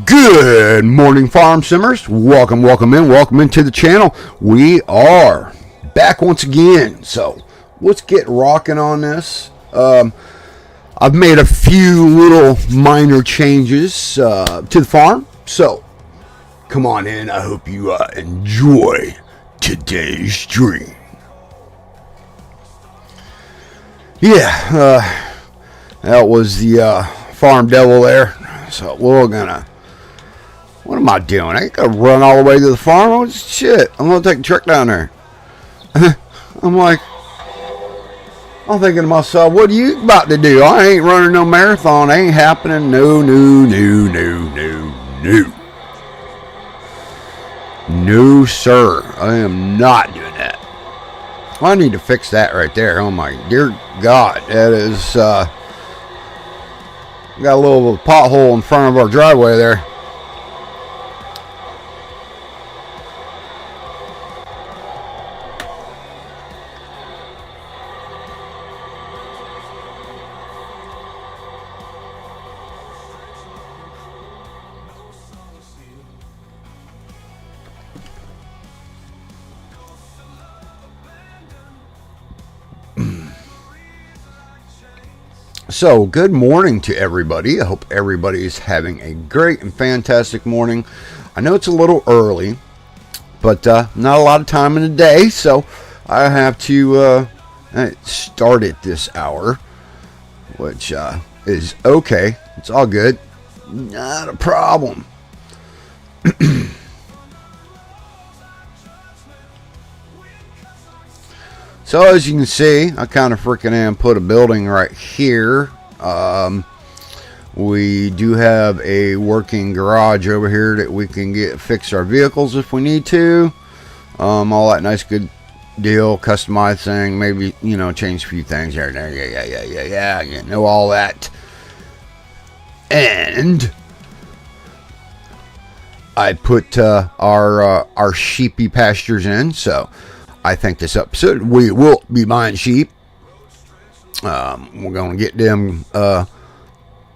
Good morning, farm simmers. Welcome into the channel. We are back once again. So let's get rocking on this. I've made a few little minor changes to the farm. So come on in. I hope you enjoy today's stream. Yeah, that was the farm devil there. So we're gonna. What am I doing? I ain't gonna run all the way to the farm. Oh, shit! I'm gonna take a truck down there. I'm thinking to myself, what are you about to do? I ain't running no marathon. Ain't happening. No. No, sir. I am not doing that. Well, I need to fix that right there. Oh my dear God, that is got a little pothole in front of our driveway there. So, good morning to everybody. I hope everybody is having a great and fantastic morning. I know it's a little early, but not a lot of time in the day, so I have to start at this hour, which is okay. It's all good. Not a problem. So as you can see, I kind of freaking put a building right here. We do have a working garage over here that we can fix our vehicles if we need to. All that nice good deal, customize thing, maybe, you know, change a few things here and there. Yeah, you know, all that. And I put our sheepy pastures in, so I think this episode we will be buying sheep. We're going to get them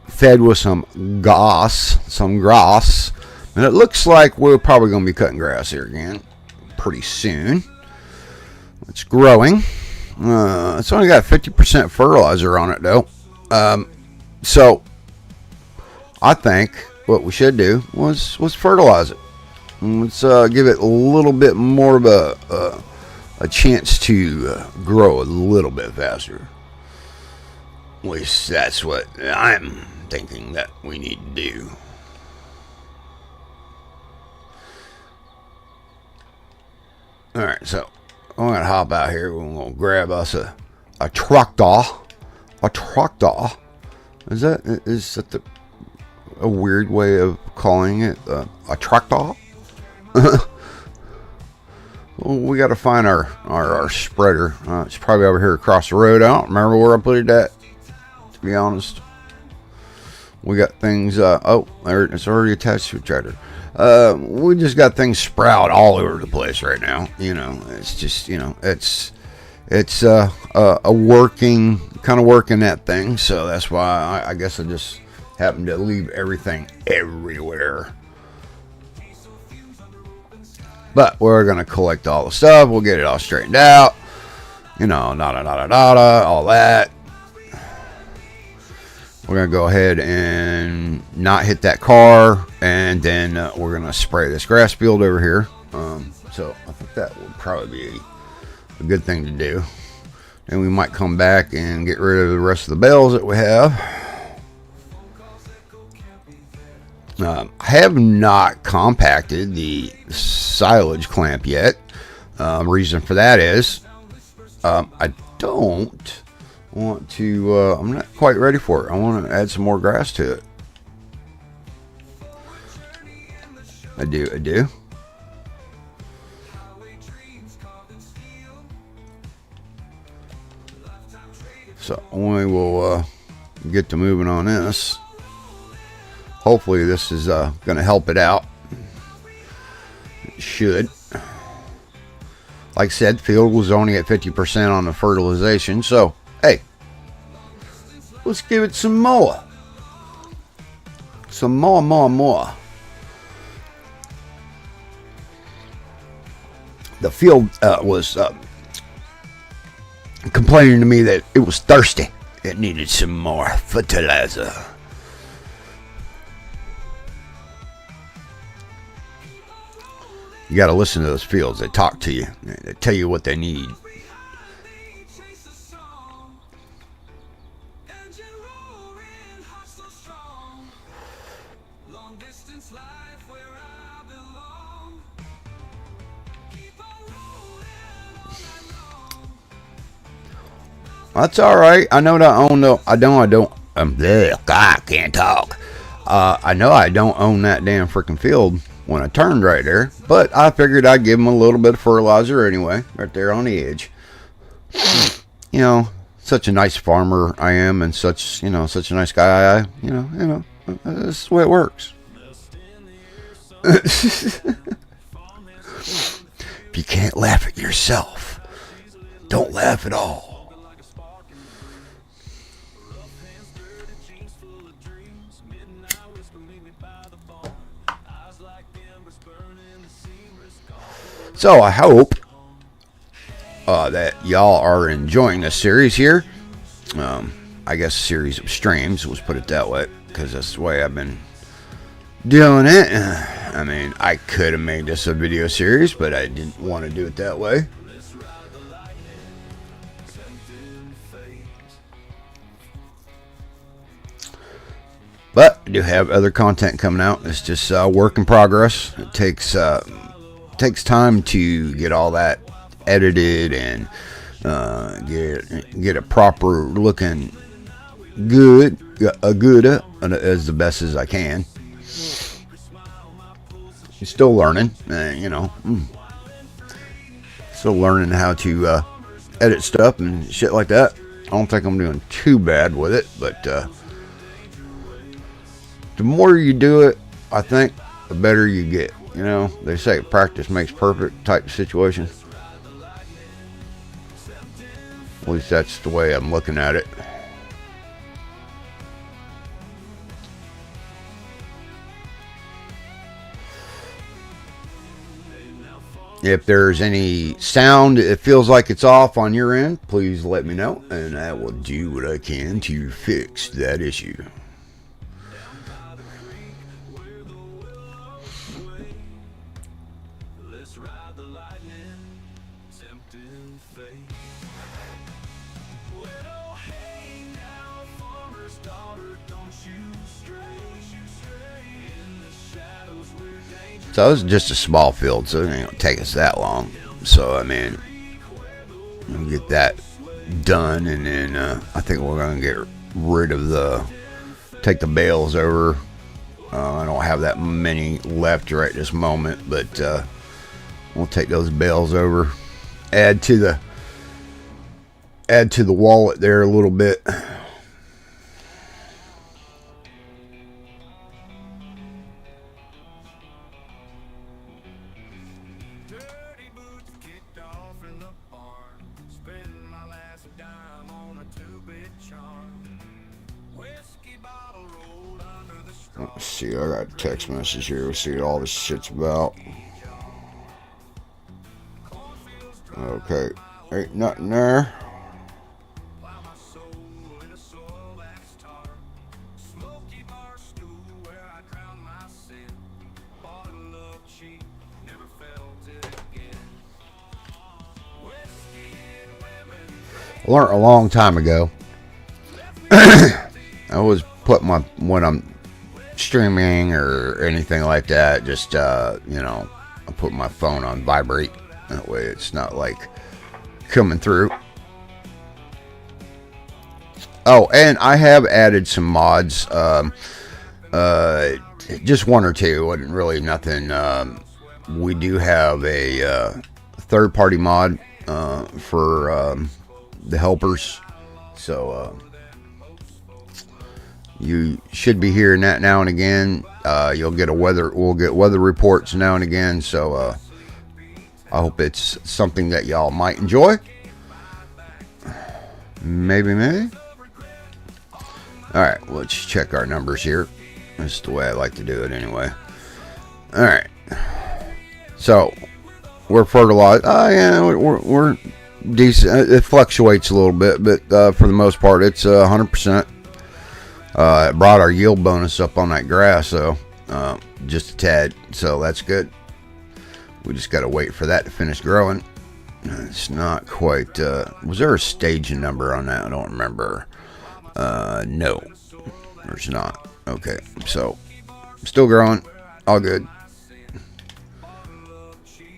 fed with some grass. And it looks like we're probably going to be cutting grass here again pretty soon. It's growing. It's only got 50% fertilizer on it, though. So I think what we should do was fertilize it. Let's give it a little bit more of a chance to grow a little bit faster. At least that's what I'm thinking that we need to do. Alright, so I'm going to hop out here. We're going to grab us a tractor. A tractor. Is that a weird way of calling it? A tractor? Well, we got to find our spreader. It's probably over here across the road. I don't remember where I put it at, to be honest. We got things, oh, there, it's already attached to a tractor. We just got things sprout all over the place right now. You know, it's just, you know, it's a working, kind of working that thing. So that's why I guess I just happened to leave everything everywhere. But we're going to collect all the stuff. We'll get it all straightened out. You know, all that. We're going to go ahead and not hit that car. And then we're going to spray this grass field over here. So I think that would probably be a good thing to do. Then we might come back and get rid of the rest of the bales that we have. I have not compacted the silage clamp yet. Reason for that is I don't want to, I'm not quite ready for it. I want to add some more grass to it. I do. So we will get to moving on this. Hopefully this is going to help it out. It should. Like I said, field was only at 50% on the fertilization. So, hey, let's give it some more. Some more. the field was complaining to me that it was thirsty. It needed some more fertilizer. You got to listen to those fields. They talk to you. They tell you what they need. That's all right. I know that I own the. I don't. I can't talk. I know I don't own that damn freaking field when I turned right there, but I figured I'd give them a little bit of fertilizer anyway, right there on the edge. You know, such a nice farmer I am, and such such a nice guy. That's the way it works. If you can't laugh at yourself, don't laugh at all. So I hope that y'all are enjoying this series here. I guess series of streams, let's put it that way, because that's the way I've been doing it. I mean, I could have made this a video series, but I didn't want to do it that way. But I do have other content coming out. It's just work in progress. It takes time to get all that edited and get a proper looking good as the best as I can. I'm still learning, still learning how to edit stuff and shit like that. I don't think I'm doing too bad with it, but the more you do it, I think the better you get. They say practice makes perfect type situation. At least that's the way I'm looking at it. If there's any sound it feels like it's off on your end, please let me know, and I will do what I can to fix that issue. So this is just a small field, so it ain't gonna take us that long. So I mean, we'll get that done, and then I think we're gonna get rid of take the bales over. I don't have that many left right this moment, but we'll take those bales over, add to the wallet there a little bit. Let's see, I got a text message here. Let's see what all this shit's about. Okay, ain't nothing there. I learned a long time ago. I always put when I'm streaming or anything like that, just I put my phone on vibrate. That way it's not like coming through. Oh, and I have added some mods, just one or two. Wasn't really nothing. We do have a third-party mod for the helpers, so you should be hearing that now and again. We'll get weather reports now and again, so I hope it's something that y'all might enjoy. Maybe. Alright, let's check our numbers here. That's the way I like to do it anyway. Alright. So, we're fertilized. Yeah, we're decent. It fluctuates a little bit, but for the most part, it's 100%. It brought our yield bonus up on that grass, so just a tad. So that's good. We just got to wait for that to finish growing. It's not quite. Was there a staging number on that? I don't remember. No, there's not. Okay, so still growing. All good.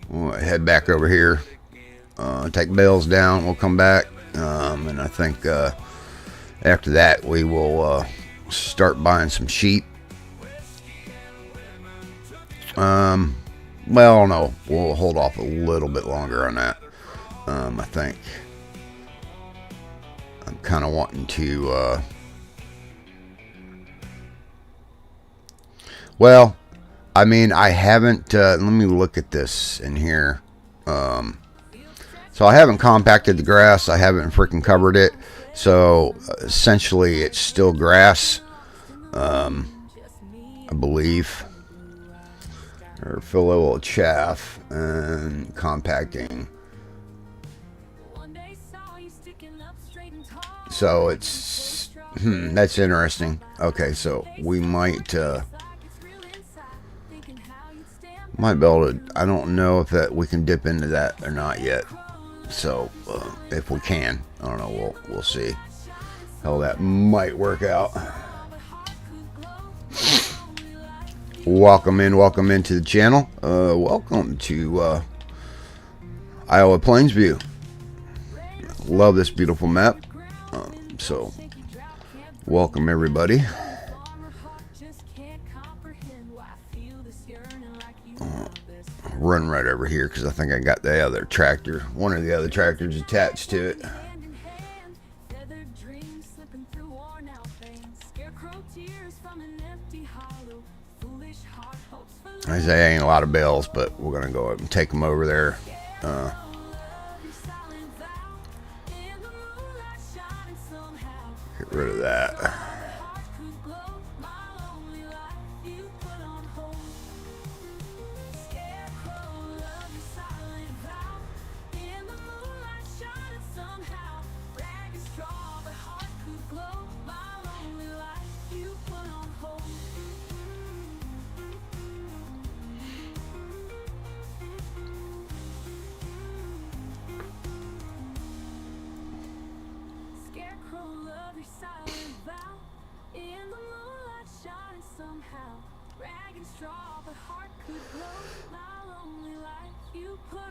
We'll head back over here. Take bales down. We'll come back, and I think after that we will start buying some sheep. Well, no, we'll hold off a little bit longer on that. I think I'm kind of wanting to. Well, I mean, I haven't. Let me look at this in here. So I haven't compacted the grass. I haven't freaking covered it. So essentially, it's still grass. I believe. Or fill a little chaff and compacting. So it's that's interesting. Okay, so we might be able to. I don't know if that we can dip into that or not yet. So if we can, I don't know. We'll see how that might work out. Welcome into the channel. Welcome to Iowa Plainsview. Love this beautiful map. So welcome everybody. Run right over here because I think I got the other tractor, one of the other tractors attached to it. I say ain't a lot of bales, but we're gonna go up and take them over there. Get rid of that.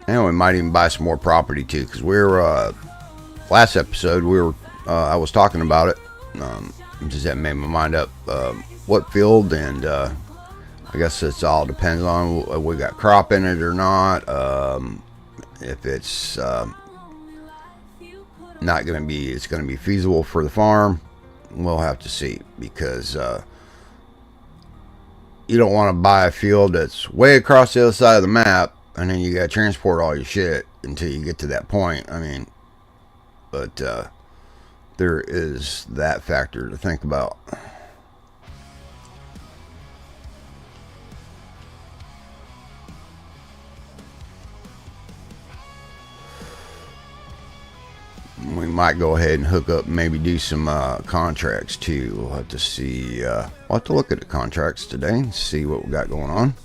And we might even buy some more property too, because we're last episode we were I was talking about it. Just that made my mind up what field, and I guess it's all depends on if we got crop in it or not. If it's not going to be, it's going to be feasible for the farm. We'll have to see, because you don't want to buy a field that's way across the other side of the map, and then you got to transport all your shit until you get to that point. I mean, but there is that factor to think about. We might go ahead and hook up, maybe do some contracts too. We'll have to see. We'll have to look at the contracts today and see what we got going on.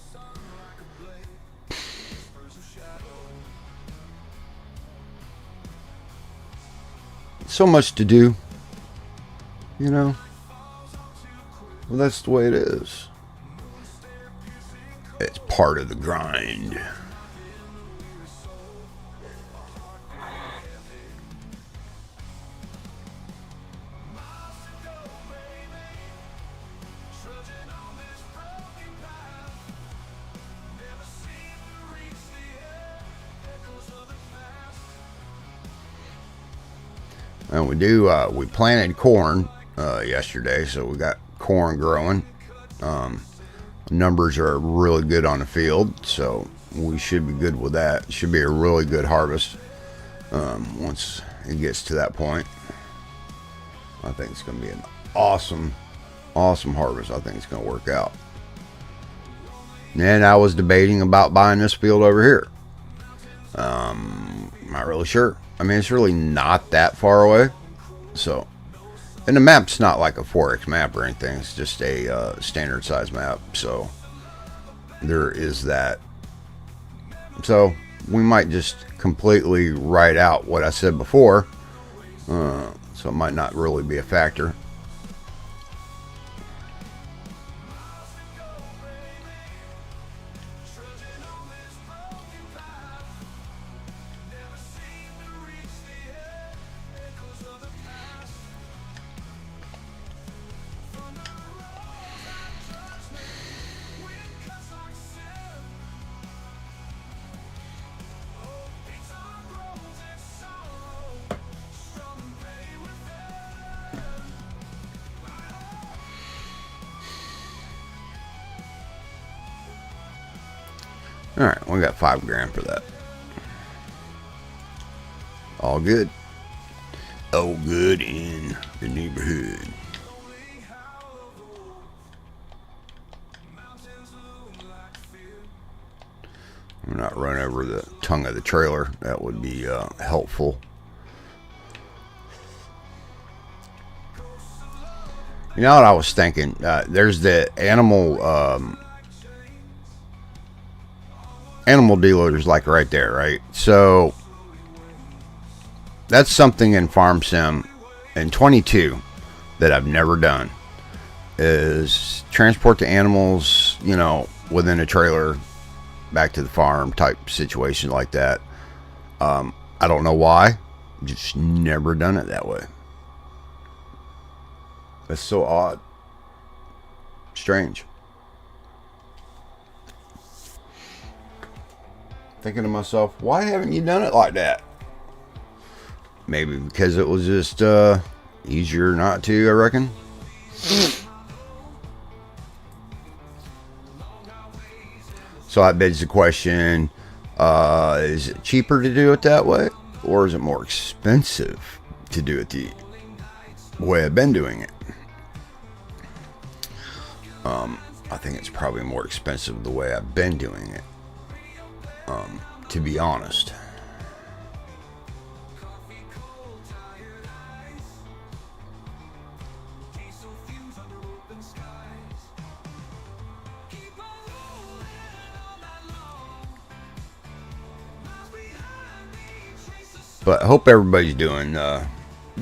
So much to do, you know. Well, that's the way it is. It's part of the grind. And we planted corn yesterday, so we got corn growing. Numbers are really good on the field, so we should be good with that. It should be a really good harvest once it gets to that point. I think it's going to be an awesome harvest. I think it's going to work out. And I was debating about buying this field over here. Not really sure. I mean, it's really not that far away. So, and the map's not like a 4X map or anything. It's just a standard size map. So, there is that. So, we might just completely write out what I said before. So, it might not really be a factor. Alright, we got $5 grand for that. All good. All good in the neighborhood. I'm not run over the tongue of the trailer. That would be helpful. You know what I was thinking? There's the animal dealers like right there, right? So that's something in Farm Sim in 22 that I've never done, is transport the animals, you know, within a trailer back to the farm type situation like that. I don't know why, just never done it that way. That's so odd, strange. Thinking to myself, why haven't you done it like that? Maybe because it was just easier not to, I reckon. So that begs the question, is it cheaper to do it that way? Or is it more expensive to do it the way I've been doing it? I think it's probably more expensive the way I've been doing it. To be honest. But I hope everybody's doing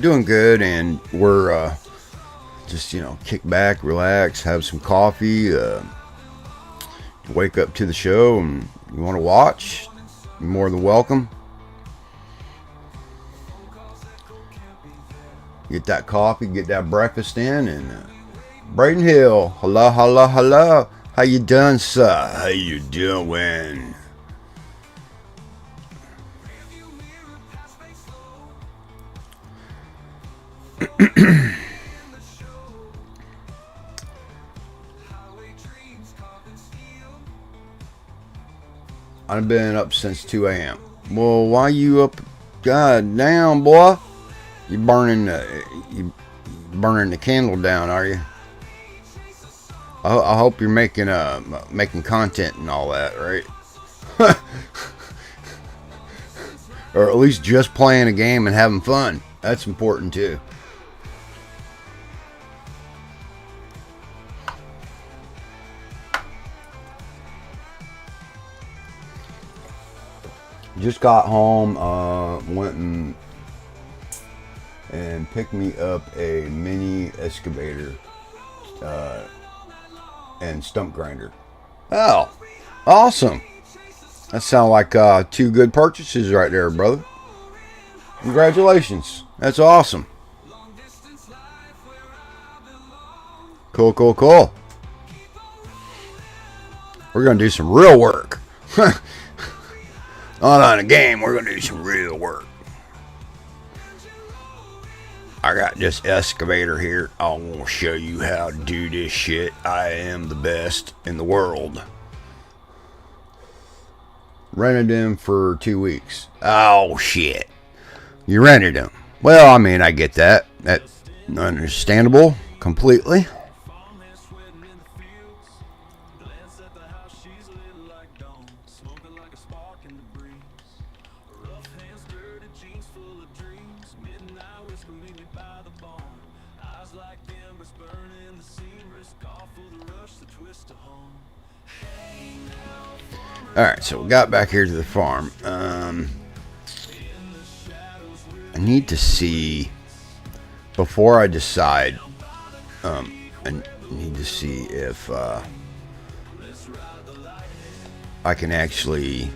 good, and we're just, you know, kick back, relax, have some coffee, wake up to the show, and you want to watch, you're more than welcome. Get that coffee, get that breakfast in, and Braden Hill, hello, hello, hello. How you doing, sir? How you doing? I've been up since 2 a.m. Well, why you up? God damn, boy. You burning the candle down, are you? I hope you're making content and all that, right? Or at least just playing a game and having fun. That's important too. Just got home, went and picked me up a mini excavator and stump grinder. Oh, awesome. That sounds like 2 good purchases right there, brother. Congratulations. That's awesome. Cool, cool, cool. We're going to do some real work. Not on a game, we're going to do some real work. I got this excavator here. I'm going to show you how to do this shit. I am the best in the world. Rented them for 2 weeks. Oh, shit. You rented them. Well, I mean, I get that. That's understandable completely. Alright, so we got back here to the farm. I need to see, before I decide, I need to see if I can actually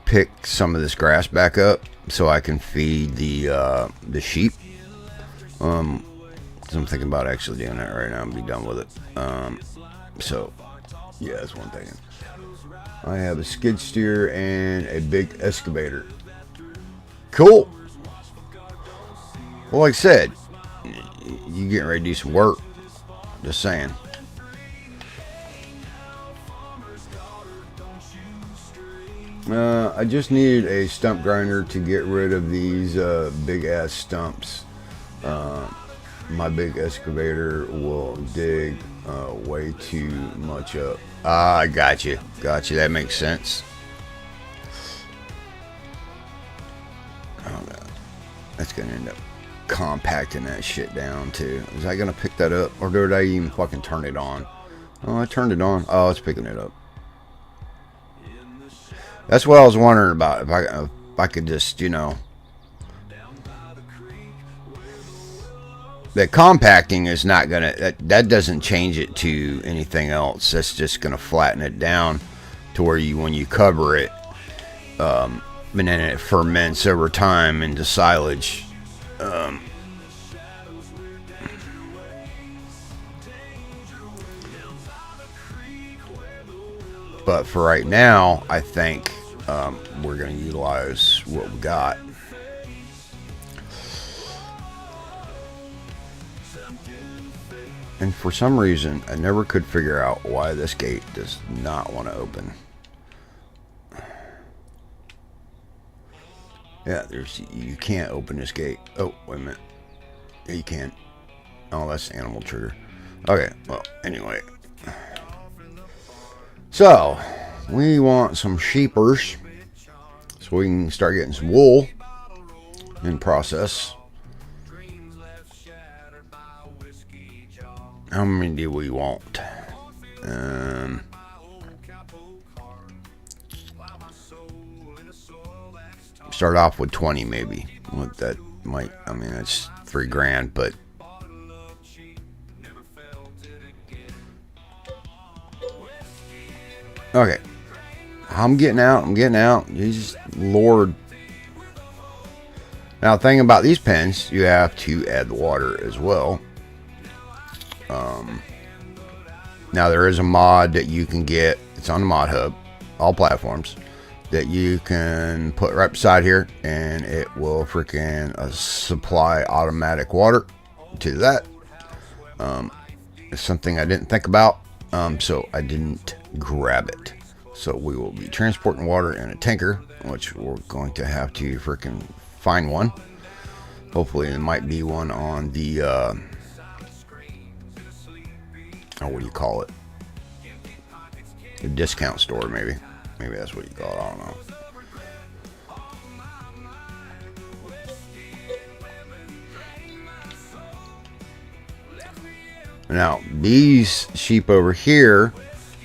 pick some of this grass back up so I can feed the sheep. I'm thinking about actually doing that right now and be done with it. So yeah, that's one thing. I have a skid steer and a big excavator. Cool. Well, like I said, you getting ready to do some work. Just saying. I just needed a stump grinder to get rid of these big ass stumps. My big excavator will dig way too much up. I got you. Got you. That makes sense. Oh, God. That's going to end up compacting that shit down, too. Is that going to pick that up? Or did I even fucking turn it on? Oh, I turned it on. Oh, it's picking it up. That's what I was wondering about. If I could just, you know... The compacting is not gonna, that doesn't change it to anything else. That's just gonna flatten it down to where when you cover it, and then it ferments over time into silage. But for right now, I think we're gonna utilize what we got. And for some reason, I never could figure out why this gate does not want to open. Yeah, you can't open this gate. Oh, wait a minute. Yeah, you can. Oh, that's the animal trigger. Okay, well, anyway. So, we want some sheepers so we can start getting some wool in process. How many do we want? Start off with 20 maybe. What that might, I mean, that's $3,000, but okay. I'm getting out. Jesus Lord. Now, the thing about these pens, you have to add the water as well. Now there is a mod that you can get. It's on the mod hub, all platforms, that you can put right beside here, and it will freaking supply automatic water to that. It's something I didn't think about, so I didn't grab it. So we will be transporting water in a tanker, which we're going to have to freaking find one. Hopefully there might be one on the what do you call it? The discount store, maybe. Maybe that's what you call it. I don't know. Now, these sheep over here,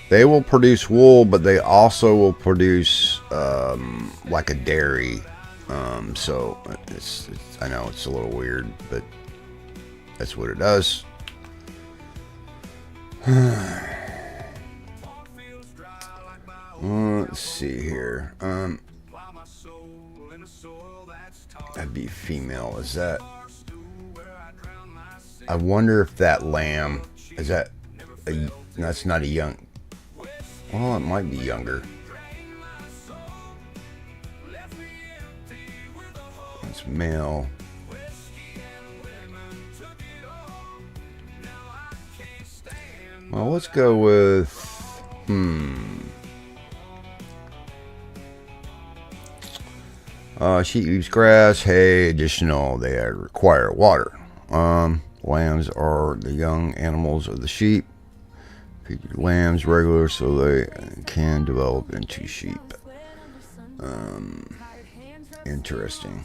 they will produce wool, but they also will produce like a dairy. So it's I know it's a little weird, but that's what it does. Let's see here. That'd be female. Is that? I wonder if that lamb is that. That's not a young. Well, it might be younger. It's male. Well, let's go with, she eats grass, hay, additional, they require water. Lambs are the young animals of the sheep. Feed your lambs regular so they can develop into sheep. Interesting.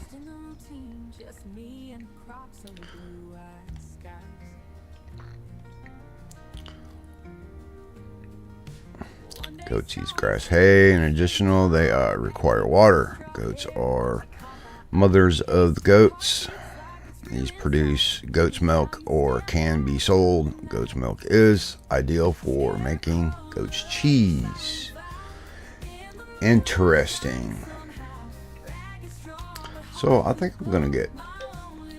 Goats eat grass, hay, and additional, they require water. Goats are mothers of the goats. These produce goat's milk or can be sold. Goat's milk is ideal for making goat's cheese. Interesting. So I think I'm going to get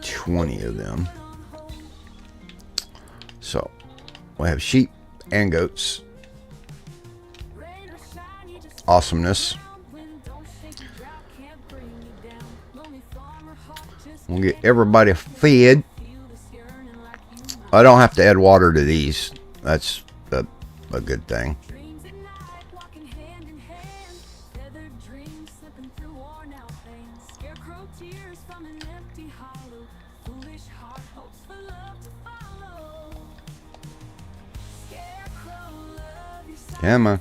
20 of them. So we have sheep and goats. Awesomeness. We'll get everybody fed. I don't have to add water to these. That's a good thing. Come on.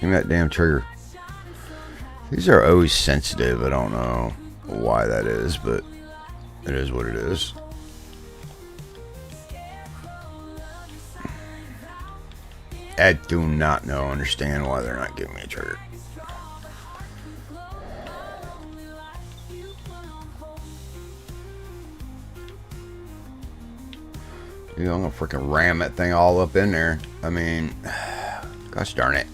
Give me that damn trigger. These are always sensitive. I don't know why that is, but it is what it is. I do not understand why they're not giving me a trigger. You know, I'm gonna freaking ram that thing all up in there. I mean, gosh darn it.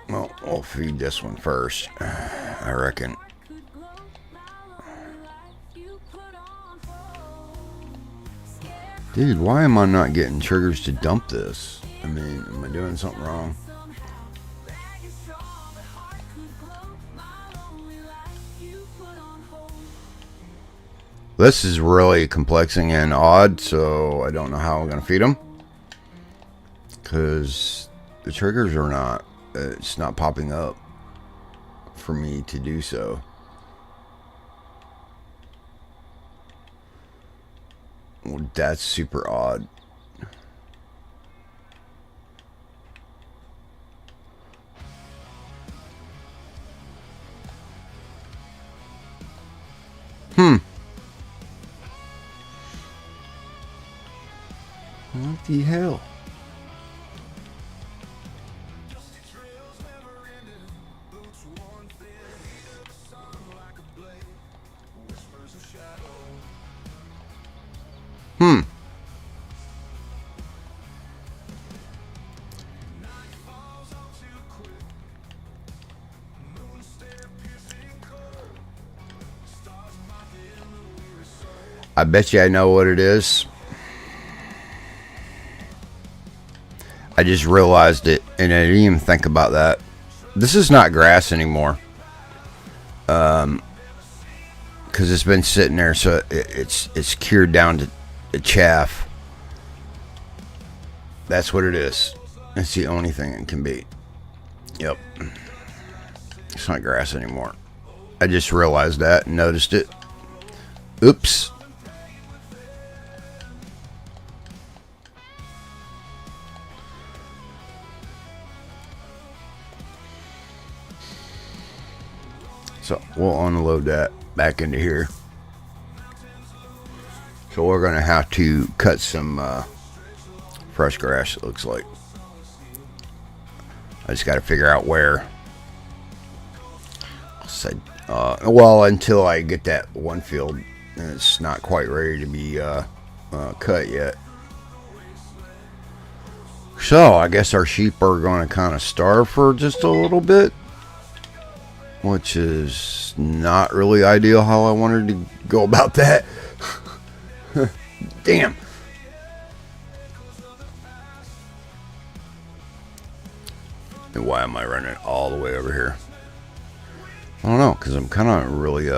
Well, we'll feed this one first, I reckon. Dude, why am I not getting triggers to dump this? I mean, am I doing something wrong? This is really complexing and odd, so I don't know how I'm going to feed them. Because the triggers are not, it's not popping up for me to do so. Well, that's super odd. What the hell? I bet you I know what it is. I just realized it, and I didn't even think about that. This is not grass anymore. Because it's been sitting there, so it's cured down to chaff. That's what it is. It's the only thing it can be. Yep. It's not grass anymore. I just realized that and noticed it. Oops. So we'll unload that back into here. So we're going to have to cut some fresh grass, it looks like. I just got to figure out where. Well, until I get that one field, and it's not quite ready to be cut yet. So I guess our sheep are going to kind of starve for just a little bit, which is not really ideal how I wanted to go about that. Damn. And why am I running all the way over here? I don't know, because I'm kind of really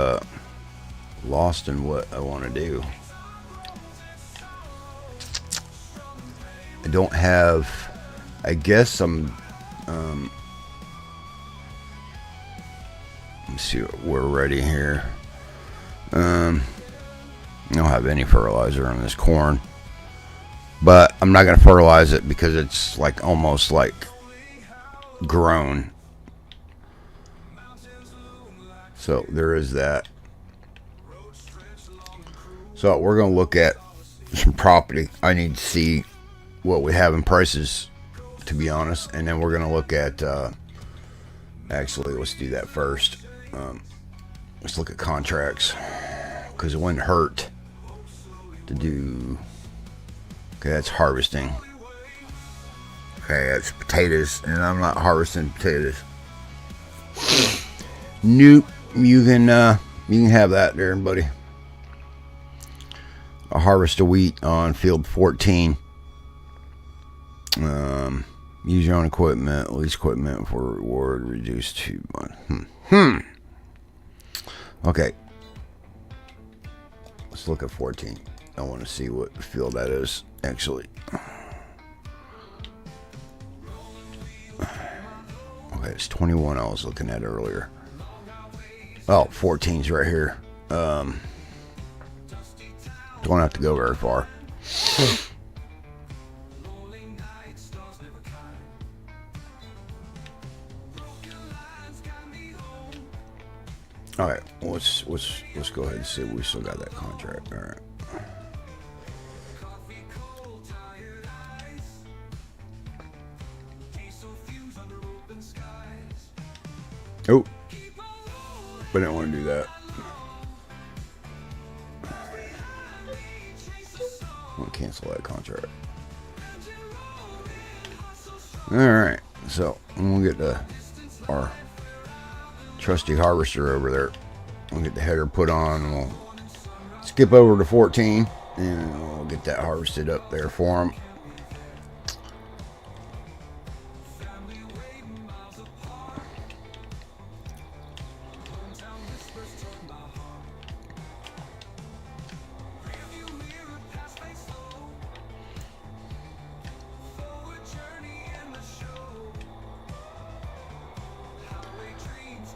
lost in what I want to do. I don't have, I guess I'm, let's see, we're ready here. I don't have any fertilizer on this corn, but I'm not going to fertilize it because it's like almost like grown. So there is that. So we're going to look at some property. I need to see what we have in prices, to be honest, and then we're gonna look at. Actually, let's do that first. Let's look at contracts because it wouldn't hurt to do. Okay, that's harvesting. Okay, that's potatoes, and I'm not harvesting potatoes. Nope, you can have that there, buddy. A harvest of wheat on field 14. Use your own equipment, lease equipment for reward, reduced to 1. Okay. Let's look at 14. I want to see what field that is, actually. Okay, it's 21 I was looking at earlier. Oh, 14's right here. Don't have to go very far. All right, let's go ahead and see if we still got that contract. All right. Oh, but I didn't want to do that. I'm gonna cancel that contract. All right, so we'll get to our trusty harvester over there. We'll get the header put on, and we'll skip over to 14, and we'll get that harvested up there for him.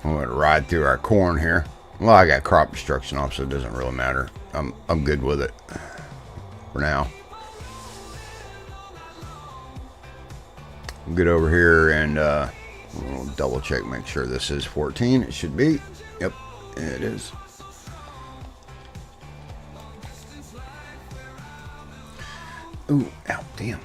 I'm going to ride through our corn here. Well, I got crop destruction off, so it doesn't really matter. I'm good with it for now. We'll get over here and we'll double check, make sure this is 14. It should be. Yep, it is. Ooh, ow, damn.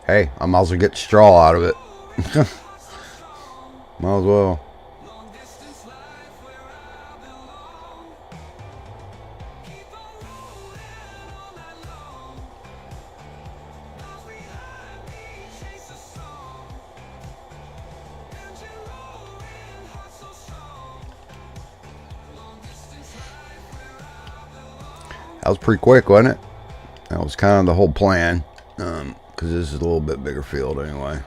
Hey, I might as well get the straw out of it. Might as well. That was pretty quick, wasn't it? That was kind of the whole plan. Because this is a little bit bigger field anyway.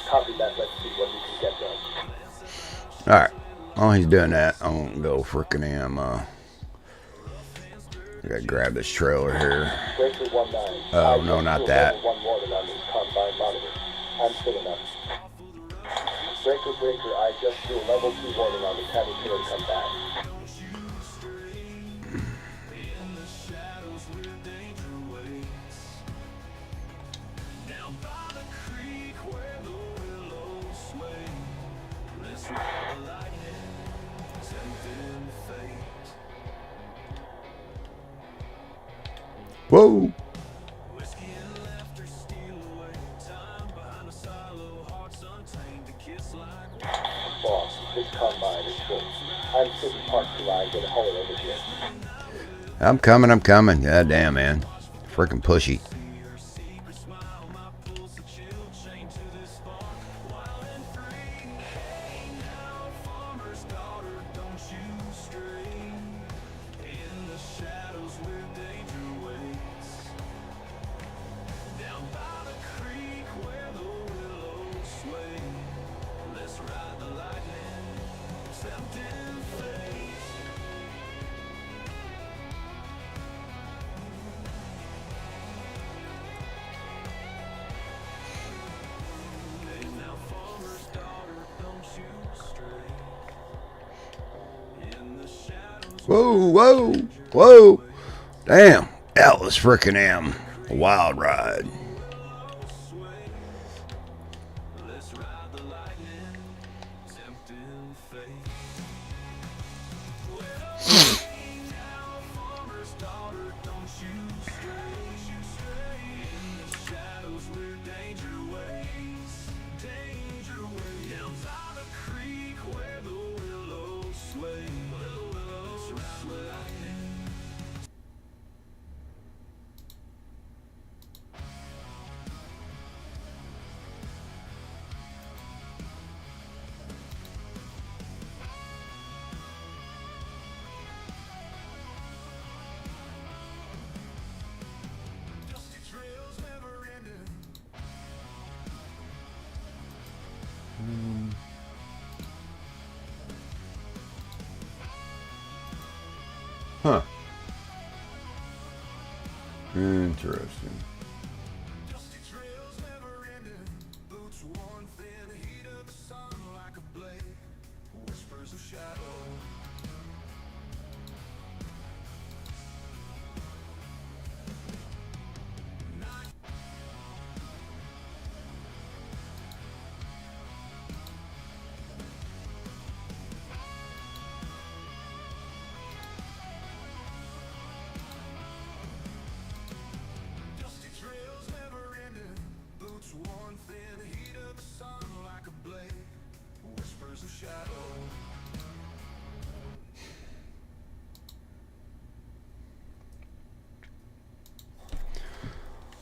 Copy that. Let's see what we can get done. Alright. While he's doing that, I won't go frickin' I gotta grab this trailer here. Oh, no, not that. Breaker, I just threw a level 2 warning on the cabin killer to come back. Whoa! Boss, this combine is full. I'm sitting parked till I get a hole over here. I'm coming. God damn, man. Freaking pushy. Whoa, whoa, whoa. Damn. That was freaking a wild ride. Huh. Interesting.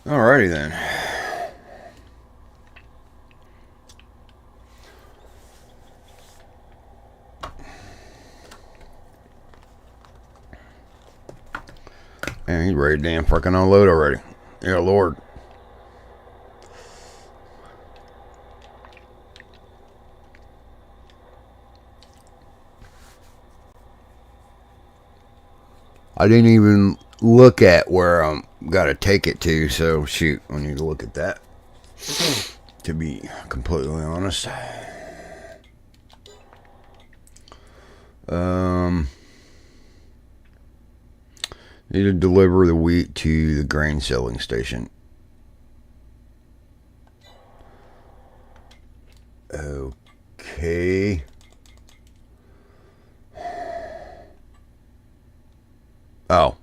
Alrighty then. Man, he's ready to damn fucking unload already. Yeah, Lord. I didn't even look at where I'm gotta take it to, so shoot, I need to look at that. To be completely honest. Need to deliver the wheat to the grain selling station. Okay. Oh.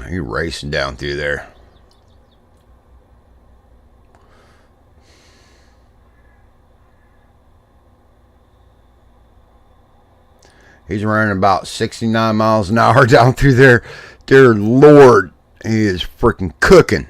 He's racing down through there. He's running about 69 miles an hour down through there. Dear Lord, he is freaking cooking.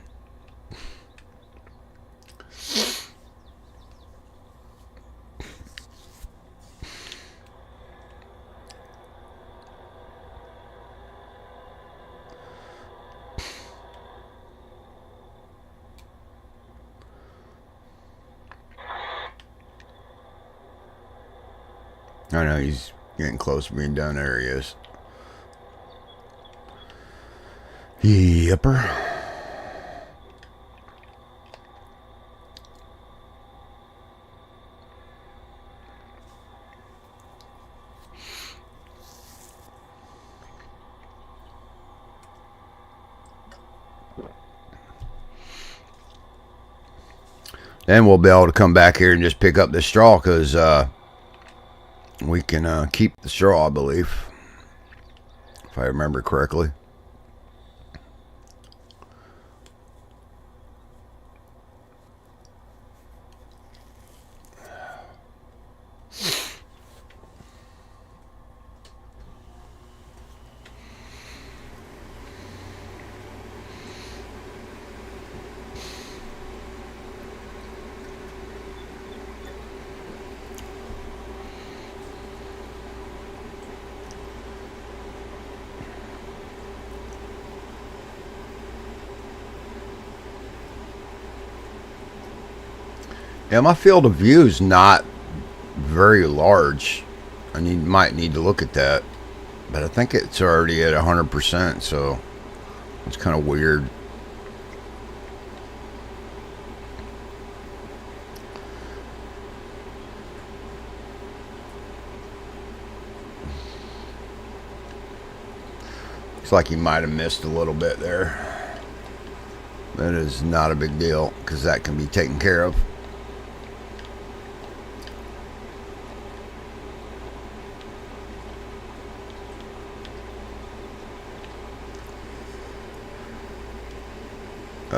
I know he's getting close to being done. There he is. Yepper. Then we'll be able to come back here and just pick up the straw, because we can keep the straw, I believe, if I remember correctly. Yeah, my field of view is not very large. Might need to look at that. But I think it's already at 100%, so it's kind of weird. Looks like he might have missed a little bit there. That is not a big deal, because that can be taken care of.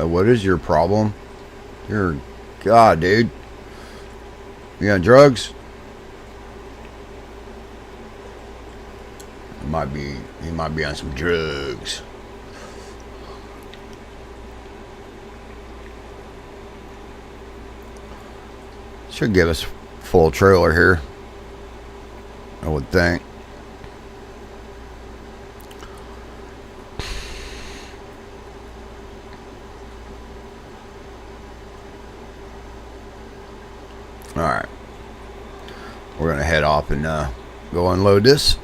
What is your problem? Your God, dude. You got drugs? He might be on some drugs. Should give us full trailer here, I would think. Alright. We're going to head off and go unload this.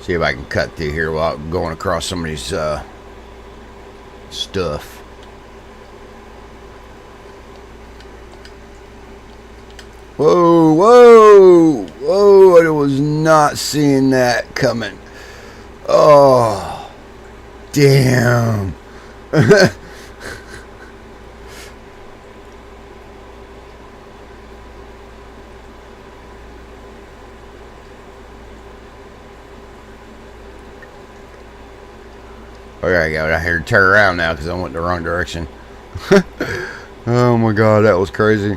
See if I can cut through here while going across somebody's stuff. Whoa, whoa, whoa, I was not seeing that coming. Oh, damn. Okay, I got here to turn around now because I went the wrong direction. Oh my God, that was crazy.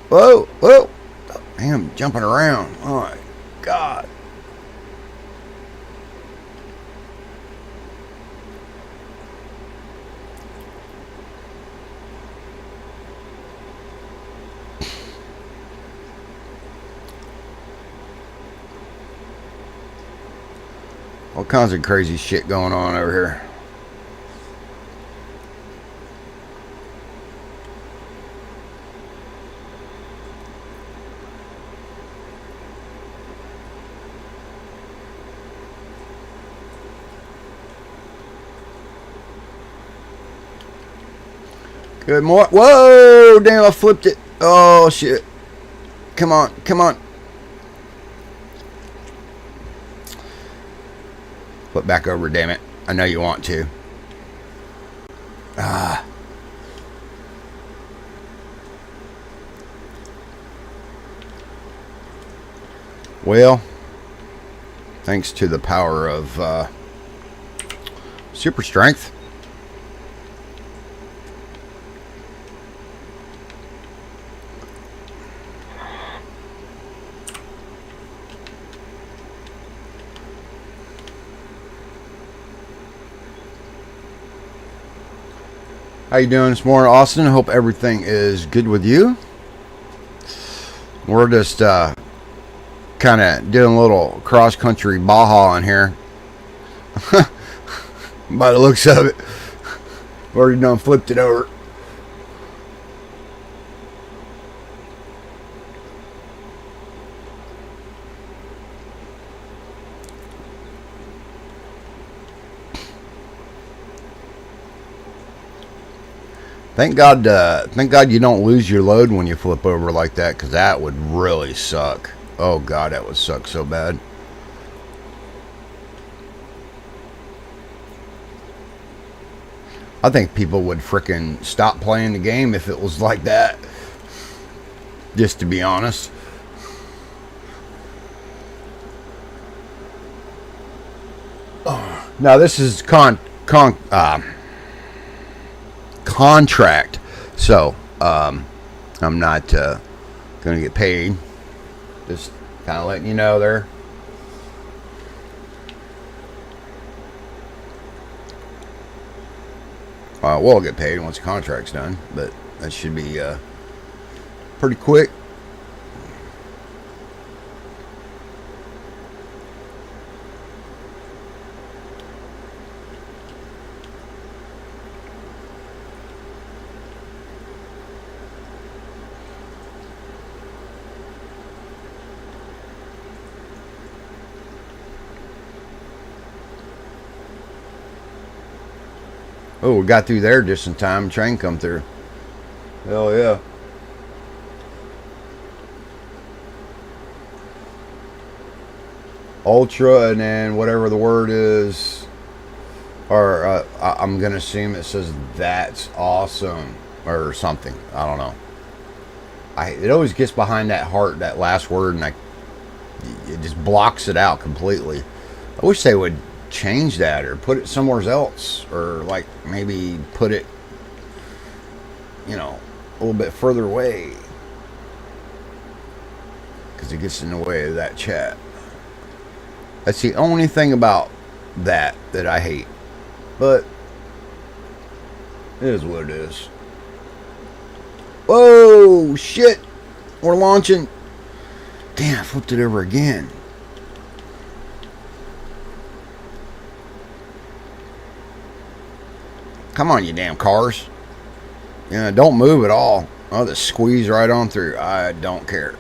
Whoa, whoa. Oh, damn, jumping around. Oh my God. All kinds of crazy shit going on over here. Good morning. Whoa, damn, I flipped it. Oh, shit. Come on, come on. Flip back over, damn it. I know you want to. Ah. Well, thanks to the power of super strength. How you doing this morning, Austin? Hope everything is good with you. We're just kind of doing a little cross-country Baja in here. By the looks of it. Already done flipped it over. Thank God you don't lose your load when you flip over like that, because that would really suck. Oh God, that would suck so bad. I think people would frickin' stop playing the game if it was like that. Just to be honest. Now this is contract. So, I'm not going to get paid. Just kind of letting you know there. We'll get paid once the contract's done, but that should be pretty quick. Oh, we got through there just in time. Train come through. Hell yeah. Ultra, and then whatever the word is, or I'm going to assume it says that's awesome or something. I don't know. It always gets behind that heart, that last word, and it just blocks it out completely. I wish they would change that or put it somewhere else, or like maybe put it, you know, a little bit further away, because it gets in the way of that chat. That's the only thing about that I hate, but it is what it is. Whoa, shit, we're launching. Damn, I flipped it over again. Come on, you damn cars. Yeah, don't move at all. Oh, they squeeze right on through. I don't care.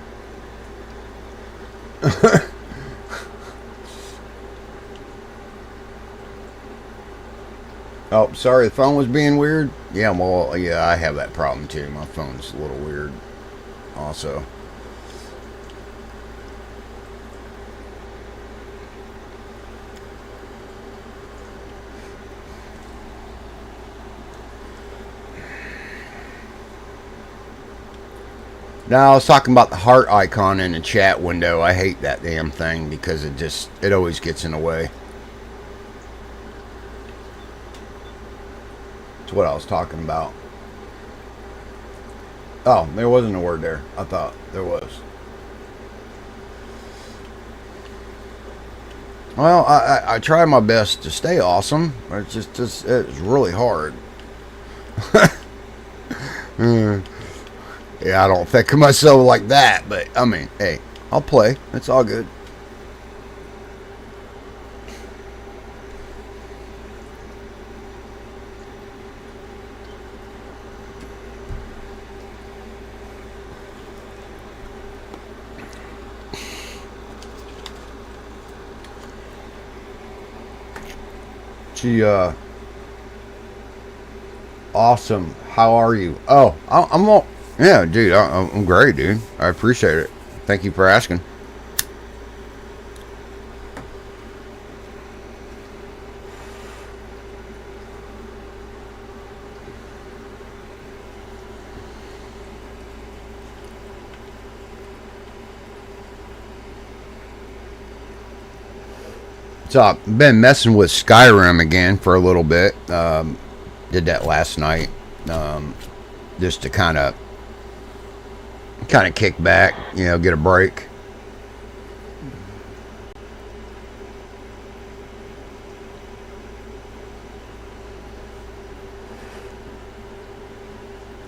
Oh, sorry, the phone was being weird. Yeah, well, yeah, I have that problem too. My phone's a little weird also. Now, I was talking about the heart icon in the chat window. I hate that damn thing because it always gets in the way. That's what I was talking about. Oh, there wasn't a word there. I thought there was. Well, I try my best to stay awesome. It's really hard. Yeah, I don't think of myself like that, but I mean, hey, I'll play. It's all good. She, awesome. How are you? Oh, I'm all, yeah, dude, I'm great, dude. I appreciate it. Thank you for asking. So I've been messing with Skyrim again for a little bit. Did that last night, just to kind of kick back, you know, get a break.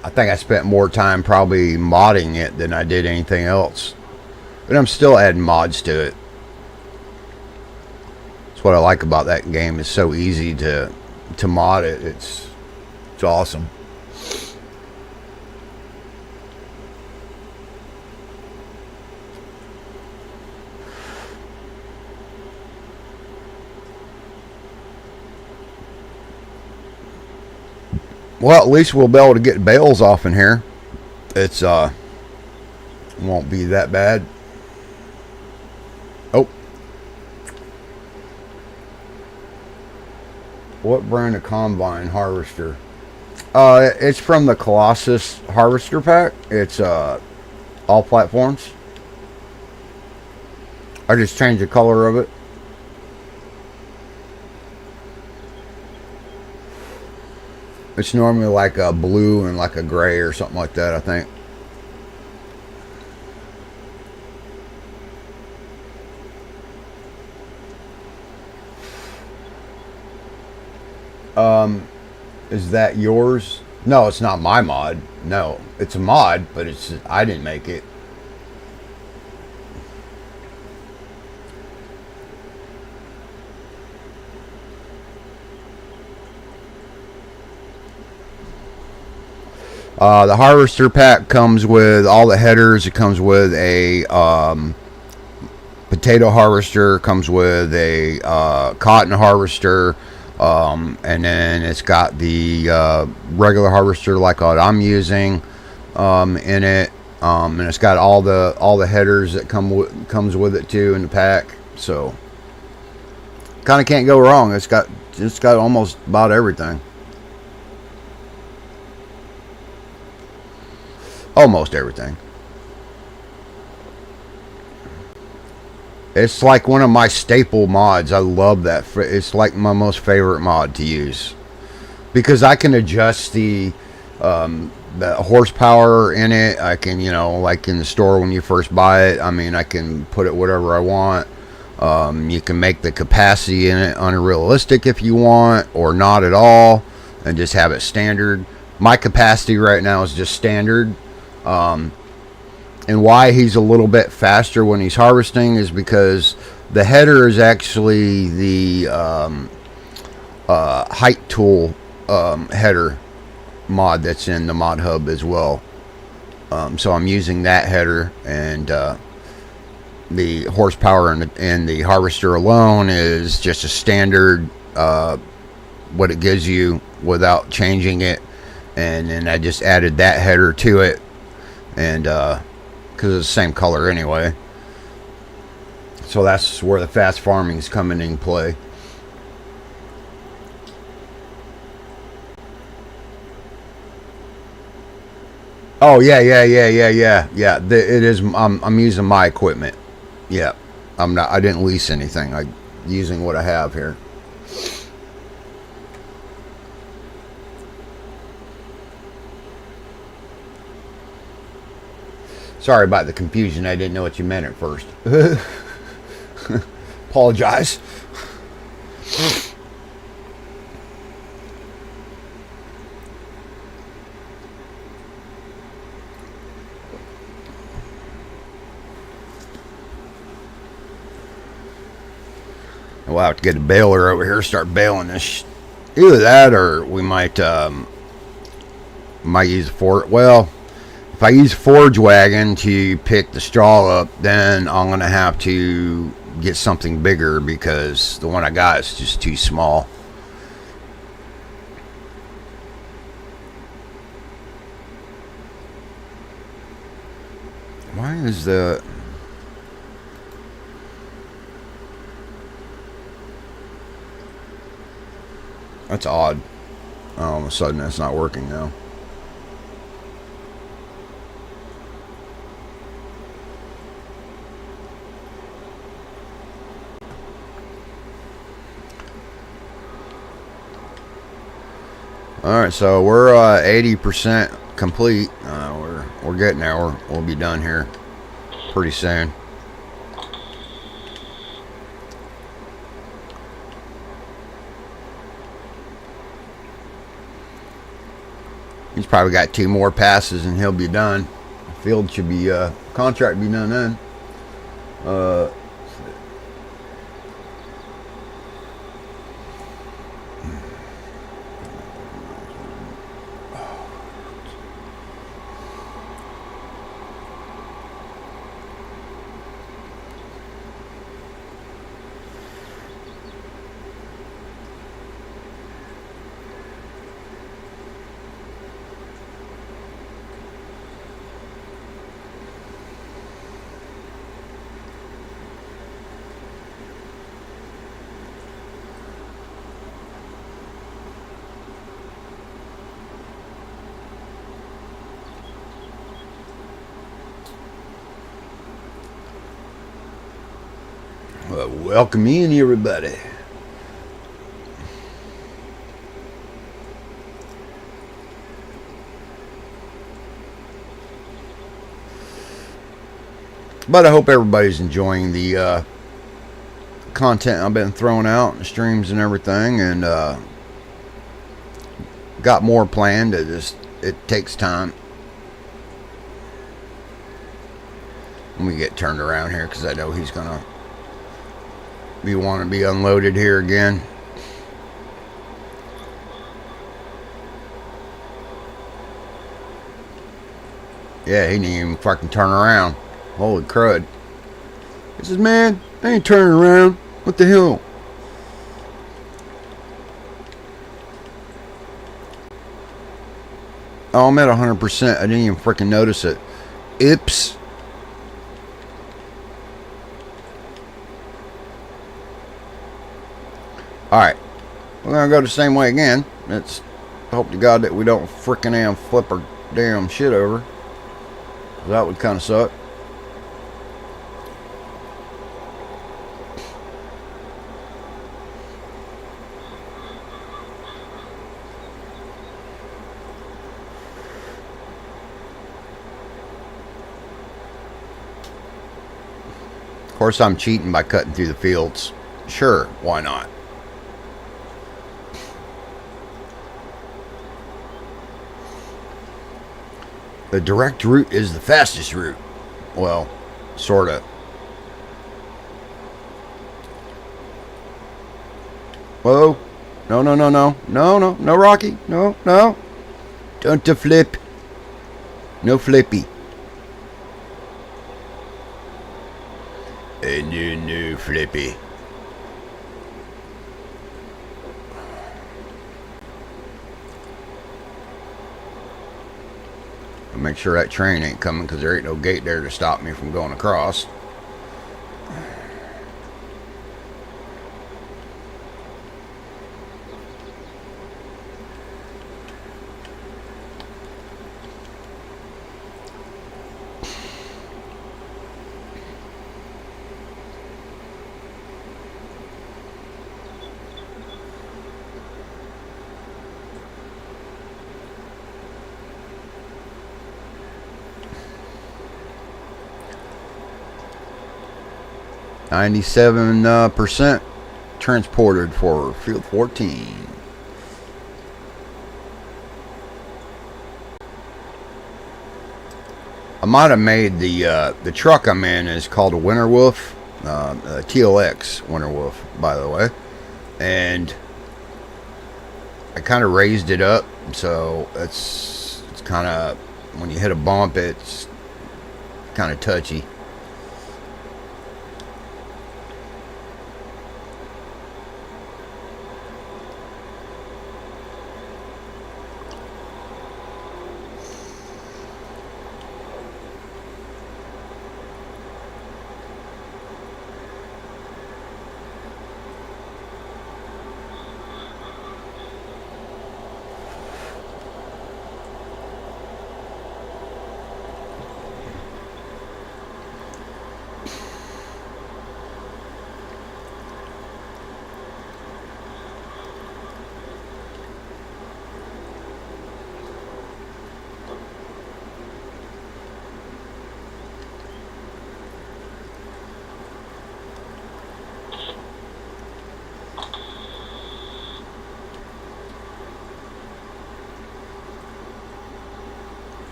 I think I spent more time probably modding it than I did anything else, but I'm still adding mods to it. That's what I like about that game. It's so easy to mod it. It's awesome. Well, at least we'll be able to get bales off in here. It's won't be that bad. Oh. What brand of combine harvester? It's from the Colossus harvester pack. It's all platforms. I just changed the color of it. It's normally like a blue and like a gray or something like that, I think. Is that yours? No, it's not my mod. No, it's a mod, but I didn't make it. The harvester pack comes with all the headers. It comes with a potato harvester, comes with a cotton harvester, and then it's got the regular harvester like what I'm using in it, and it's got all the headers that comes with it too in the pack. So kind of can't go wrong. It's got almost about everything. Almost everything. It's like one of my staple mods. I love that. It's like my most favorite mod to use because I can adjust the horsepower in it. I can, like in the store when you first buy it, I mean, I can put it whatever I want. You can make the capacity in it unrealistic if you want, or not at all, and just have it standard. My capacity right now is just standard. And why he's a little bit faster when he's harvesting is because the header is actually the height tool header mod that's in the mod hub as well. So I'm using that header, and the horsepower and the harvester alone is just a standard what it gives you without changing it. And then I just added that header to it, and because it's the same color anyway. So that's where the fast farming is coming in play. Oh yeah. It is. I'm using my equipment. Yeah, I'm not. I didn't lease anything. I'm using what I have here. Sorry about the confusion. I didn't know what you meant at first. Apologize. We'll have to get a baler over here, start baling this. Either that, or we might use a forge. Well, if I use forge wagon to pick the straw up, then I'm gonna have to get something bigger because the one I got is just too small. Why is the... That's odd. All of a sudden that's not working now. Alright, so we're 80% complete. We're getting there. We'll be done here pretty soon. He's probably got 2 more passes and he'll be done. The field should be contract be done then. Welcome in, everybody. But I hope everybody's enjoying the content I've been throwing out, the streams and everything, and got more planned. It takes time. Let me get turned around here because I know he's gonna want to be unloaded here again. Yeah, he didn't even fucking turn around. Holy crud. He says, man, I ain't turning around. What the hell? Oh, I'm at 100%. I didn't even freaking notice it. Oops. Alright. We're going to go the same way again. Let's hope to God that we don't freaking damn flip our damn shit over. That would kind of suck. Of course, I'm cheating by cutting through the fields. Sure, why not? The direct route is the fastest route. Well, sorta. Whoa. No, no, no, no. No, no, no, Rocky. No, no. Don't flip. No flippy. No flippy. Make sure that train ain't coming because there ain't no gate there to stop me from going across. %97 transported for field 14. I might have made the truck I'm in is called a Winter Wolf, TLX Winter Wolf, by the way, and I kind of raised it up, so it's kind of, when you hit a bump, it's kind of touchy.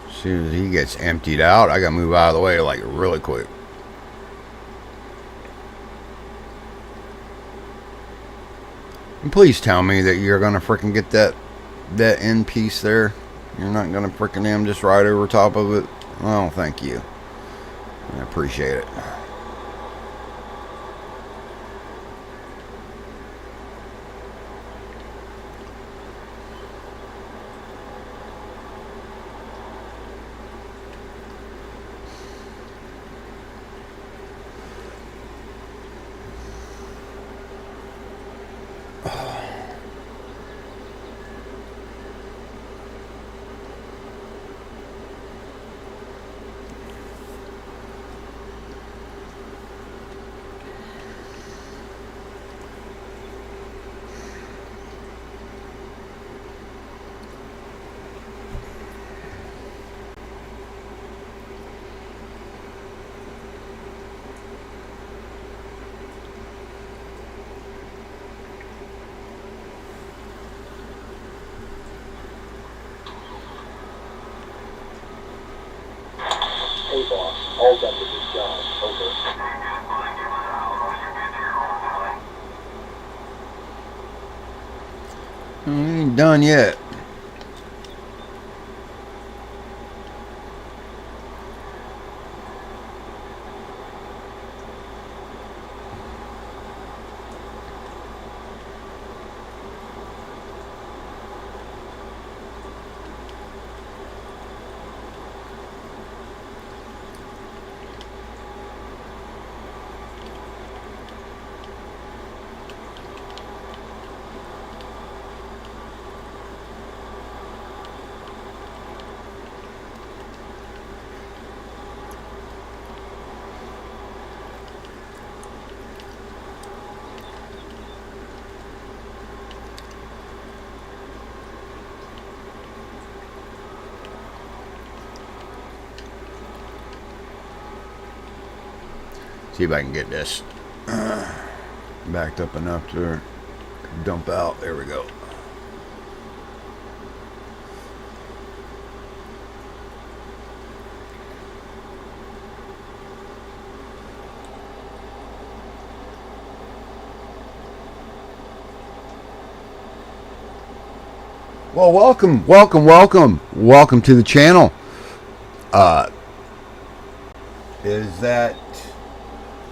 As soon as he gets emptied out, I gotta move out of the way like really quick. And please tell me that you're gonna freaking get that end piece there. You're not gonna freaking just right over top of it. Oh, thank you. I appreciate it. All done with this job. Over. Ain't done yet. See if I can get this backed up enough to dump out. There we go. Well, welcome to the channel. Is that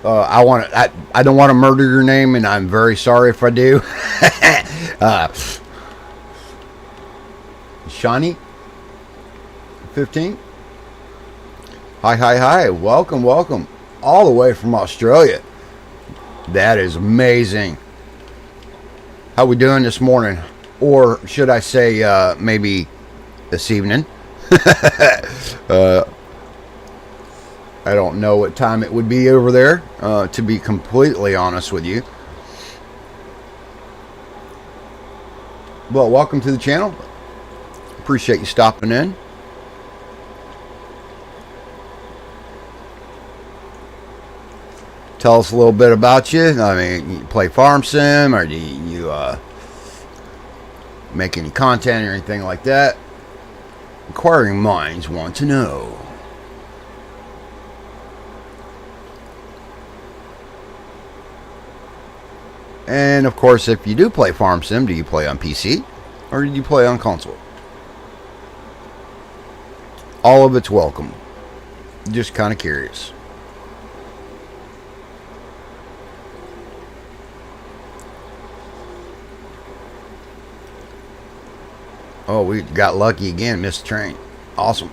I don't want to murder your name, and I'm very sorry if I do. Shawnee 15. Hi. Welcome all the way from Australia. That is amazing. How we doing this morning? Or should I say maybe this evening? I don't know what time it would be over there, to be completely honest with you. Well, welcome to the channel. Appreciate you stopping in. Tell us a little bit about you. I mean, you play Farm Sim, or do you make any content or anything like that? Inquiring minds want to know. And of course, if you do play Farm Sim, do you play on PC or do you play on console? All of it's welcome. Just kind of curious. Oh, we got lucky again, missed the train. Awesome.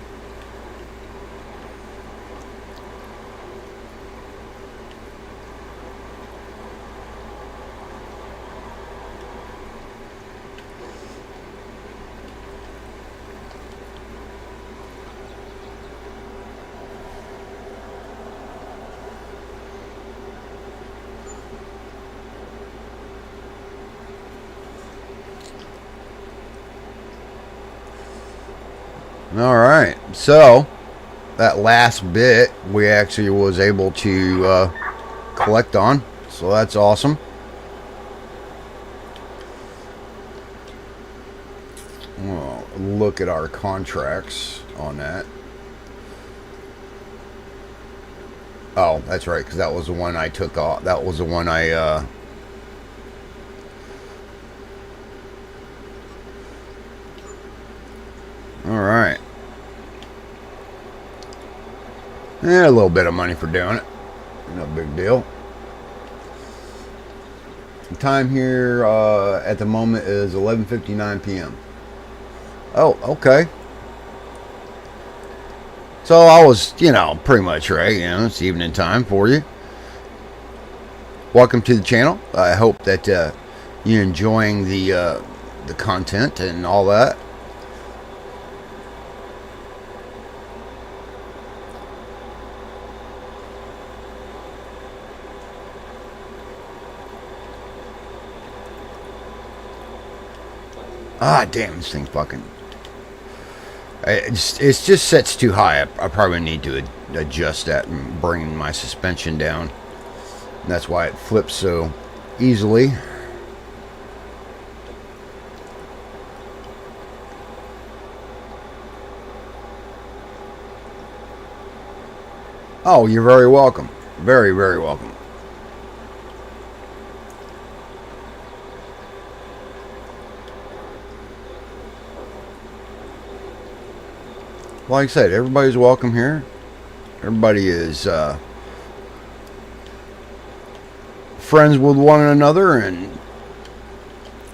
All right, so that last bit we actually was able to collect on, so that's awesome. Well, look at our contracts on that. Oh, that's right, because that was the one I took off. That was the one I all right. Yeah, a little bit of money for doing it. No big deal. The time here at the moment is 11:59 p.m. Oh, okay. So I was, pretty much right. It's evening time for you. Welcome to the channel. I hope that you're enjoying the content and all that. Ah, damn, this thing fucking... It just sets too high. I probably need to adjust that and bring my suspension down. And that's why it flips so easily. Oh, you're very welcome. Very, very welcome. Like I said, everybody's welcome here. Everybody is friends with one another, and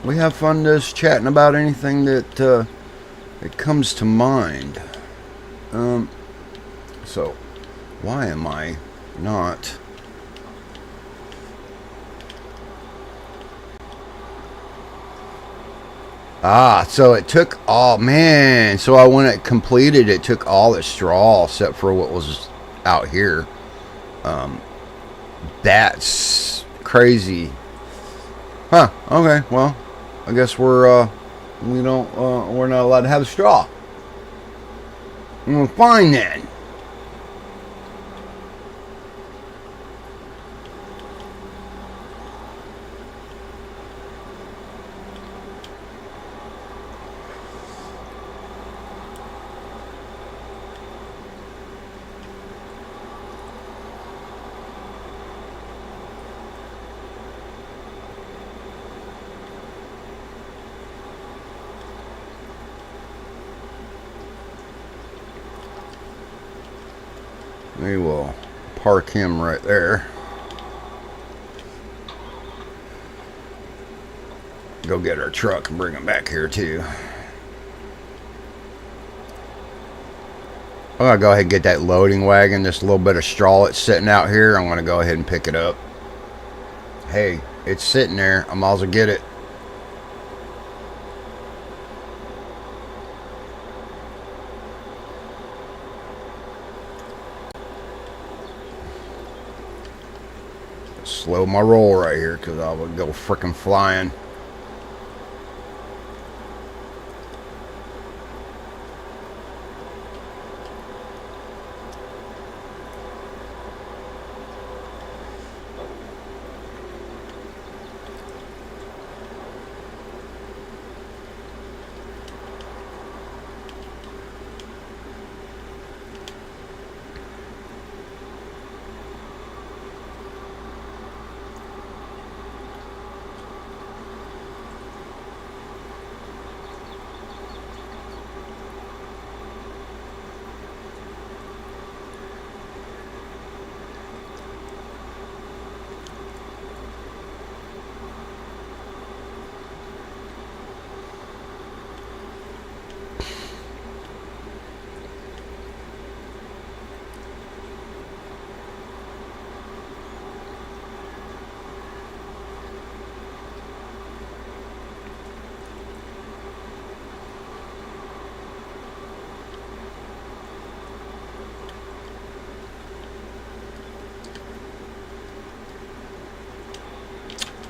we have fun just chatting about anything that comes to mind. So, why am I not? So it took, oh man, so when it completed, it took all the straw except for what was out here. That's crazy. Huh, okay, well, I guess we're not allowed to have straw. Well, fine then. We will park him right there. Go get our truck and bring him back here too. I'm going to go ahead and get that loading wagon. Just a little bit of straw that's sitting out here. I'm going to go ahead and pick it up. Hey, it's sitting there. I might as well get it. Slow my roll right here because I would go frickin' flying.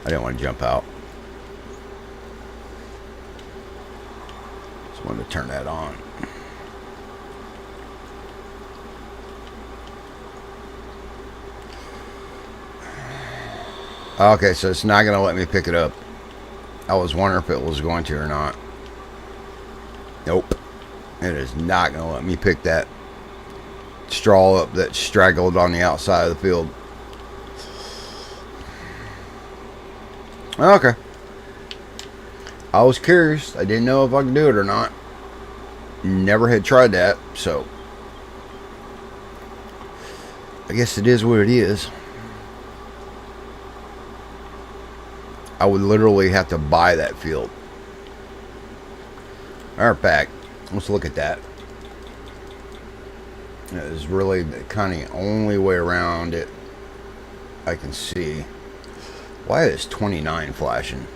I didn't want to jump out. Just wanted to turn that on. Okay, so it's not going to let me pick it up. I was wondering if it was going to or not. Nope. It is not going to let me pick that straw up that straggled on the outside of the field. Okay. I was curious. I didn't know if I could do it or not. Never had tried that, so I guess it is what it is. I would literally have to buy that field. Alright, back. Let's look at that. That is really kind of the only way around it I can see. Why is 29 flashing?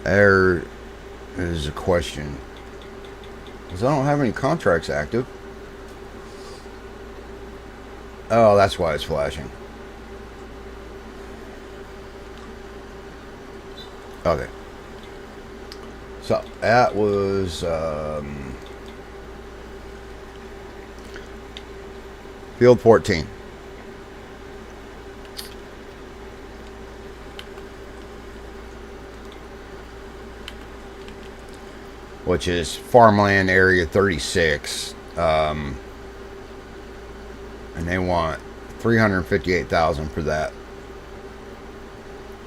There is a question. Because I don't have any contracts active. Oh, that's why it's flashing. Okay. So, that was... Field 14. Which is farmland area 36. And they want $358,000 for that.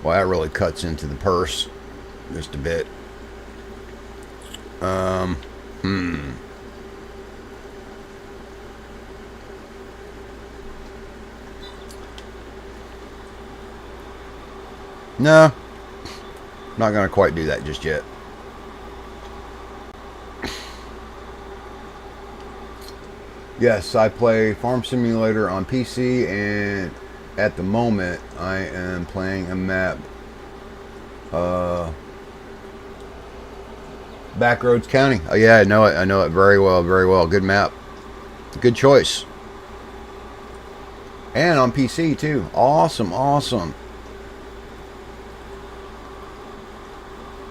Well, that really cuts into the purse just a bit. No, not gonna quite do that just yet. Yes, I play Farm Simulator on PC, and at the moment I am playing a map, Backroads County. Oh yeah, I know it. I know it very well, very well. Good map. Good choice. And on PC too. Awesome, awesome.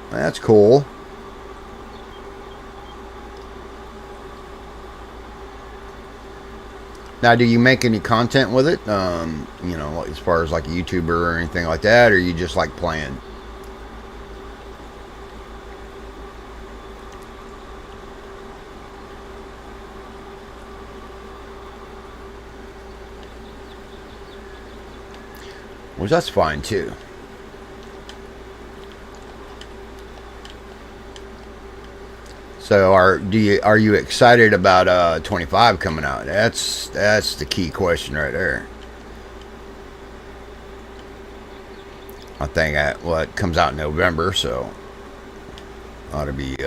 That's cool. Now, do you make any content with it? You know, as far as like a YouTuber or anything like that, or you just like playing? Well, that's fine too. So are you excited about 25 coming out? That's the key question right there. I think it comes out in November, so ought to be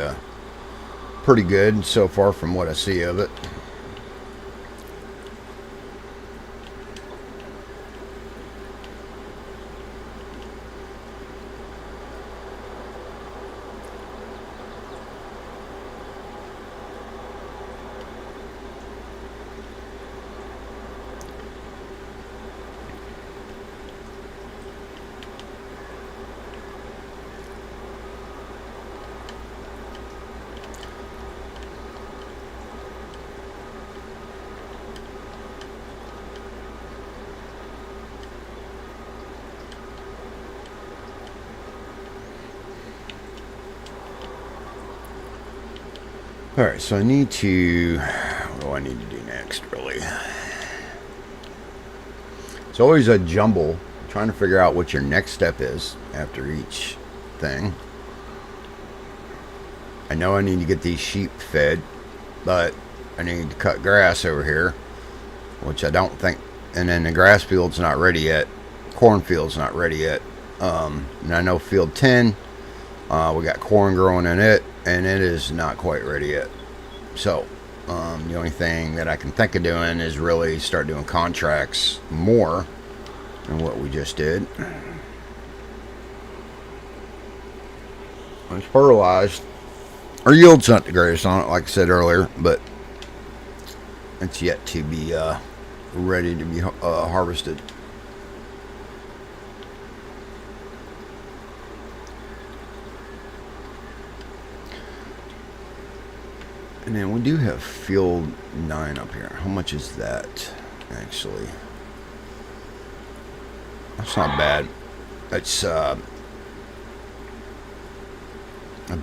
pretty good so far from what I see of it. Alright, so I need to... What do I need to do next, really? It's always a jumble, trying to figure out what your next step is after each thing. I know I need to get these sheep fed, but I need to cut grass over here, which I don't think... And then the grass field's not ready yet. Cornfield's not ready yet. And I know field 10, we got corn growing in it, and it is not quite ready yet. So the only thing that I can think of doing is really start doing contracts more than what we just did. It's fertilized. Our yield's not the greatest on it, like I said earlier, but it's yet to be ready to be harvested. And then we do have field 9 up here. How much is that, actually? That's not bad. That's, I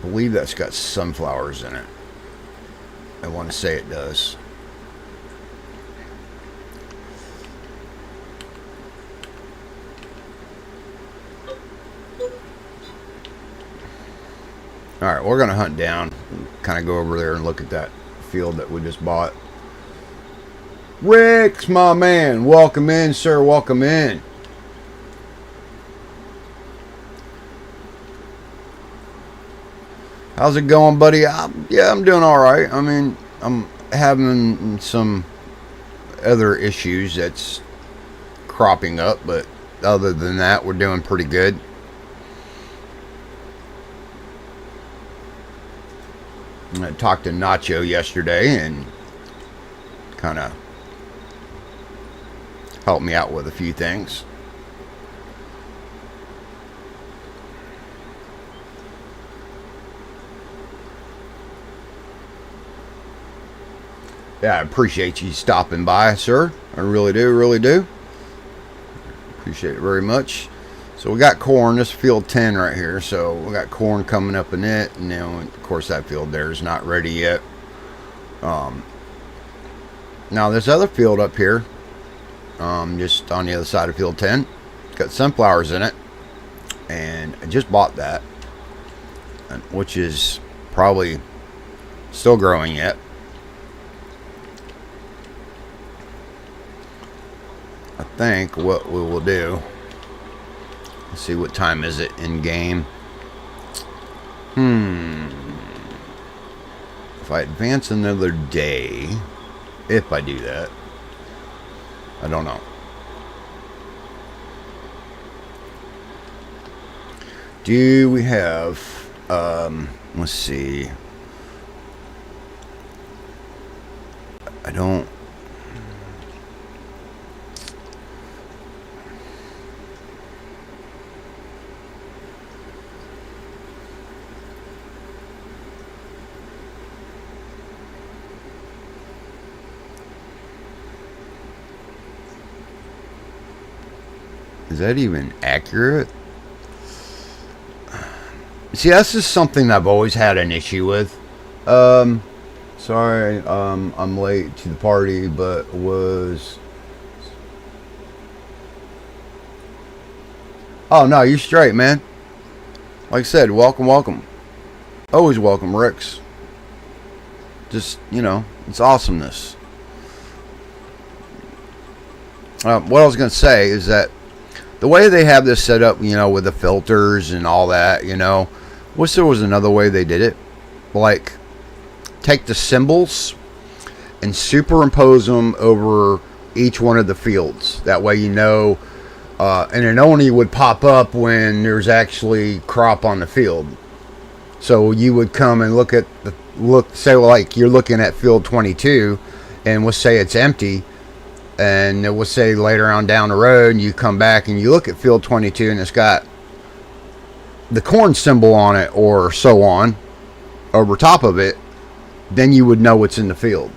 believe that's got sunflowers in it. I want to say it does. Alright, we're going to hunt down, kind of go over there and look at that field that we just bought. Rick's my man. Welcome in, sir. Welcome in. How's it going, buddy? Yeah, I'm doing alright. I mean, I'm having some other issues that's cropping up, but other than that, we're doing pretty good. I talked to Nacho yesterday and kind of helped me out with a few things. Yeah, I appreciate you stopping by, sir. I really do, really do. Appreciate it very much. So we got corn, this field 10 right here. So we got corn coming up in it, and then of course that field there is not ready yet. Now this other field up here, just on the other side of field 10. It's got sunflowers in it, and I just bought that, which is probably still growing yet. I think what we will do, let's see, what time is it in game? If I advance another day, if I do that, I don't know. Do we have, let's see, I don't, is that even accurate? See, that's just something I've always had an issue with. Sorry, I'm late to the party, but was... Oh, no, you're straight, man. Like I said, welcome. Always welcome, Rex. Just, you know, it's awesomeness. What I was going to say is that the way they have this set up, you know, with the filters and all that, you know, wish there was another way they did it. Like, take the symbols and superimpose them over each one of the fields. That way, you know, and it only would pop up when there's actually crop on the field. So you would come and look at say like you're looking at field 22, and we'll say it's empty. And it will say later on down the road, and you come back and you look at field 22 and it's got the corn symbol on it or so on over top of it, then you would know what's in the field.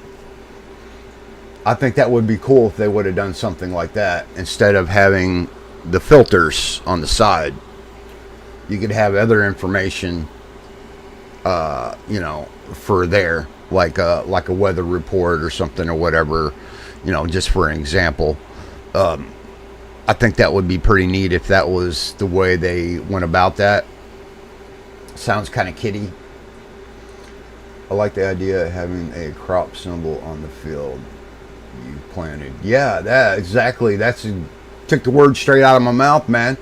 I think that would be cool if they would have done something like that instead of having the filters on the side. You could have other information, you know, for there, like a weather report or something or whatever. You know, just for an example. I think that would be pretty neat if that was the way they went about that. Sounds kind of kiddie. I like the idea of having a crop symbol on the field you planted. Yeah, that exactly. Took the word straight out of my mouth, man.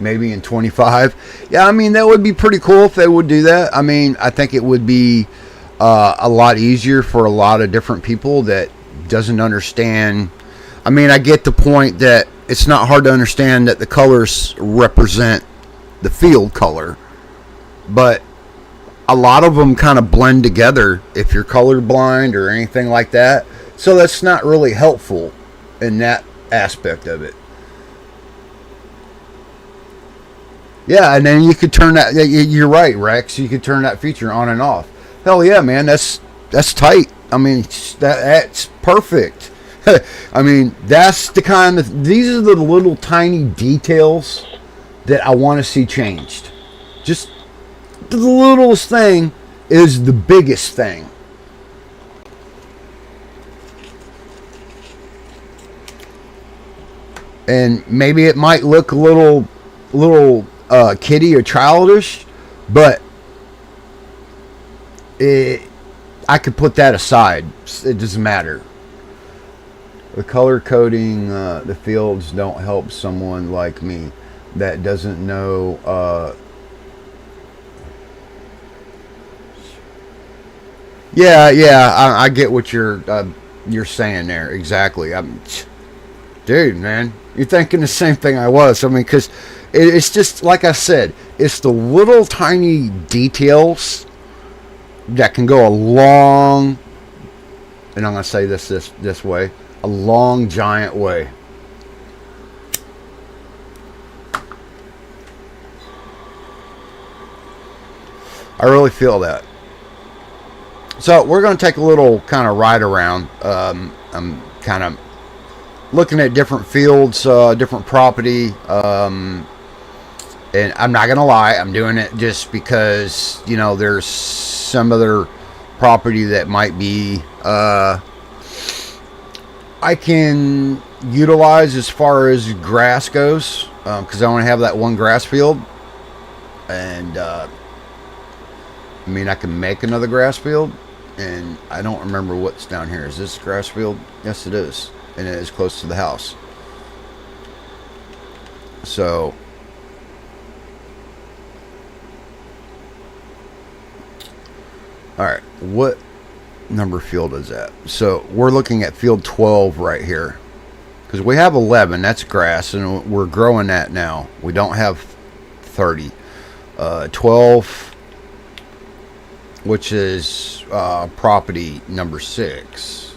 Maybe in 25. Yeah, I mean, that would be pretty cool if they would do that. I mean, I think it would be a lot easier for a lot of different people that doesn't understand. I mean, I get the point that it's not hard to understand that the colors represent the field color, but a lot of them kind of blend together if you're colorblind or anything like that. So that's not really helpful in that aspect of it. Yeah, and then you could turn that. You're right, Rex. You could turn that feature on and off. Hell yeah, man. That's tight. I mean, that's perfect. I mean, that's the kind of... These are the little tiny details that I want to see changed. Just the littlest thing is the biggest thing. And maybe it might look a little kiddie or childish, but I could put that aside. It doesn't matter. The color coding the fields don't help someone like me that doesn't know. Yeah, I get what you're saying there. Exactly. Dude, man, you're thinking the same thing I was. I mean, because it's just like I said, it's the little tiny details that can go a long, and I'm going to say this way, a long giant way. I really feel that. So we're going to take a little kind of ride around. I'm kind of looking at different fields, different property, and I'm not going to lie, I'm doing it just because, you know, there's some other property that might be, I can, utilize as far as grass goes, because I only have that one grass field, and I mean, I can make another grass field, and I don't remember what's down here. Is this grass field? Yes, it is, and it is close to the house. So all right, what number field is that? So we're looking at field 12 right here, because we have 11, that's grass, and we're growing that now. We don't have 30. 12, which is property number 6.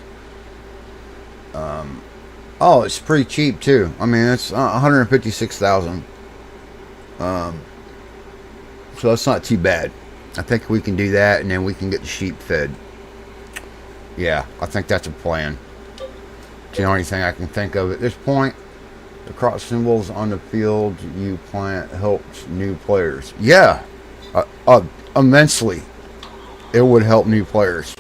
Oh, it's pretty cheap too. I mean, it's 156,000. So that's not too bad. I think we can do that, and then we can get the sheep fed. Yeah, I think that's a plan. It's the only thing I can think of at this point. The crop symbols on the field you plant helps new players. Yeah, immensely. It would help new players.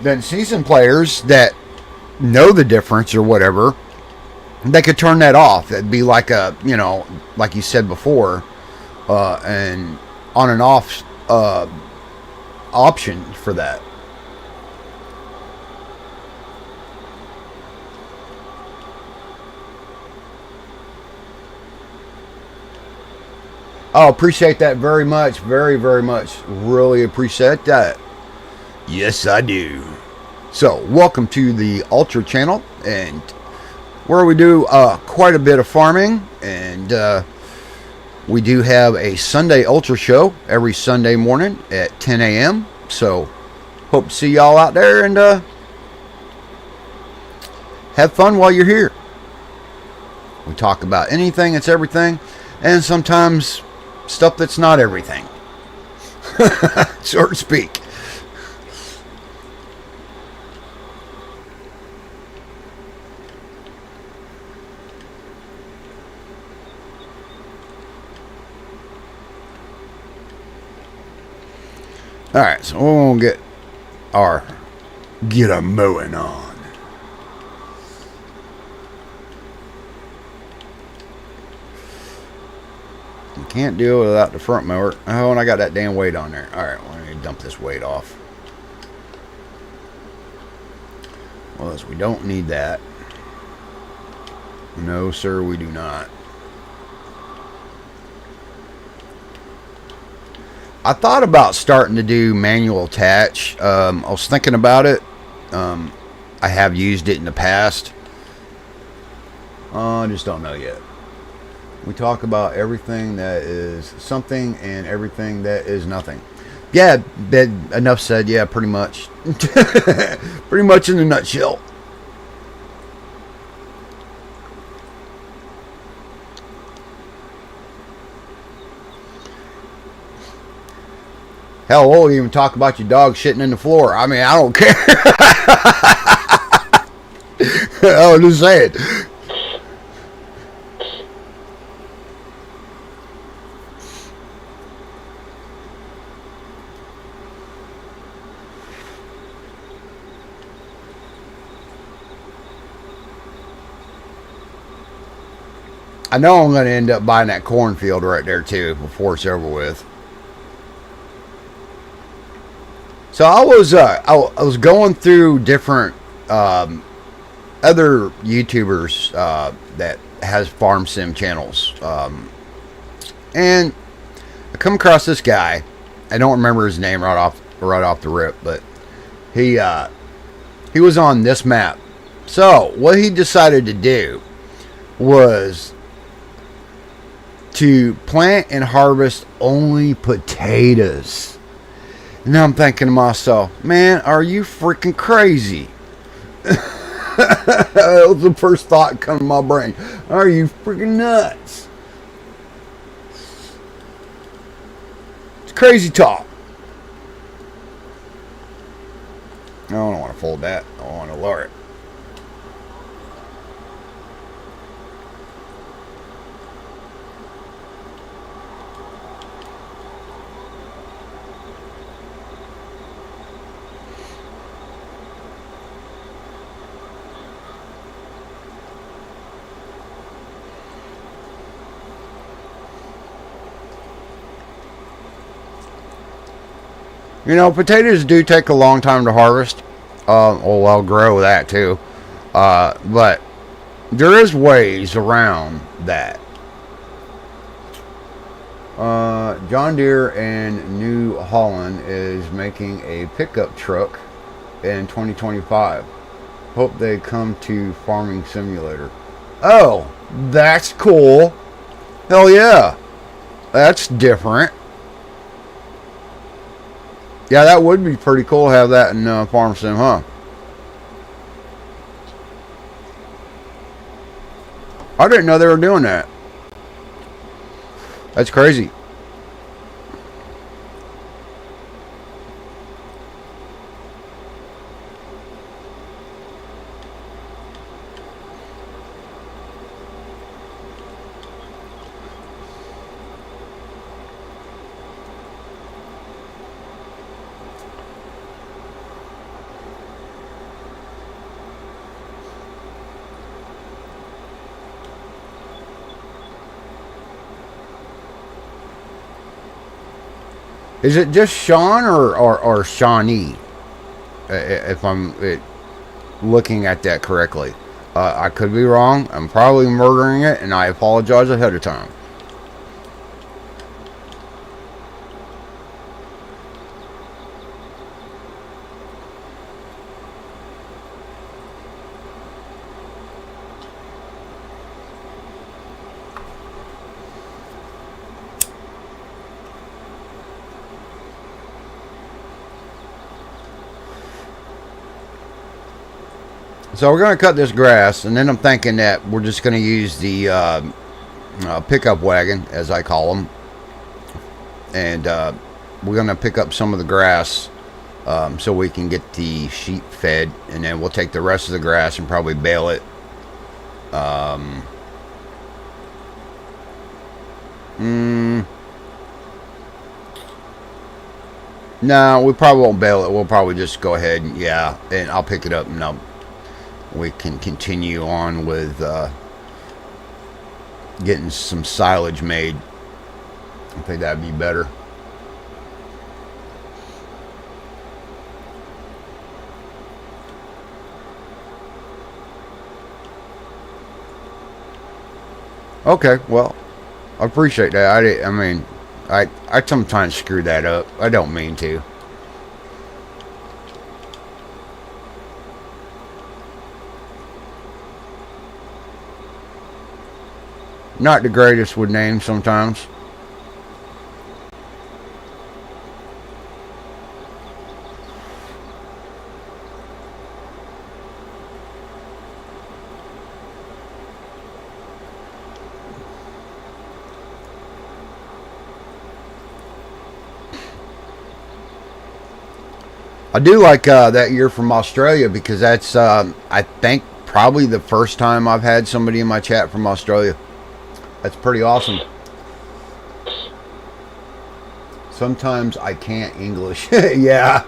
Then seasoned players that know the difference or whatever, they could turn that off. It'd be like a, you know, like you said before, an on and off option for that. Oh, appreciate that very much. Very, very much. Really appreciate that. Yes, I do. So, welcome to the Ultra channel, and where we do quite a bit of farming, and we do have a Sunday Ultra show every Sunday morning at 10 a.m. So, hope to see y'all out there, and have fun while you're here. We talk about anything, it's everything, and sometimes stuff that's not everything, so to speak. All right, so we're gonna get our mowing on. You can't do it without the front mower. Oh, and I got that damn weight on there. All right, well, I need to dump this weight off. Well, we don't need that. No, sir, we do not. I thought about starting to do manual attach. I was thinking about it. I have used it in the past. I just don't know yet. We talk about everything that is something and everything that is nothing. Yeah, enough said. Yeah, pretty much. Pretty much in a nutshell. Hell, we'll even talk about your dog shitting in the floor. I mean, I don't care. I was just saying. I know I'm going to end up buying that cornfield right there too before it's over with. So I was going through different other YouTubers that has farm sim channels, and I come across this guy. I don't remember his name right off the rip, but he was on this map. So what he decided to do was to plant and harvest only potatoes. And now I'm thinking to myself, man, are you freaking crazy? That was the first thought that come to my brain. Are you freaking nuts? It's crazy talk. I don't want to fold that. I want to lower it. You know, potatoes do take a long time to harvest. Well, I'll grow that too. But there is ways around that. John Deere and New Holland is making a pickup truck in 2025. Hope they come to Farming Simulator. Oh, that's cool. Hell yeah. That's different. Yeah, that would be pretty cool to have that in Farm Sim, huh? I didn't know they were doing that. That's crazy. Is it just Sean or Shawnee? If I'm looking at that correctly. I could be wrong. I'm probably murdering it, and I apologize ahead of time. So we're going to cut this grass, and then I'm thinking that we're just going to use the pickup wagon, as I call them, and we're going to pick up some of the grass so we can get the sheep fed, and then we'll take the rest of the grass and probably bale it. No, we probably won't bale it. We'll probably just go ahead and, yeah, and I'll pick it up, and we can continue on with getting some silage made. I think that'd be better. Okay, well, I appreciate that. I mean, I sometimes screw that up. I don't mean to. Not the greatest with names sometimes. I do like that year from Australia because that's, I think, probably the first time I've had somebody in my chat from Australia. That's pretty awesome. Sometimes I can't English. Yeah.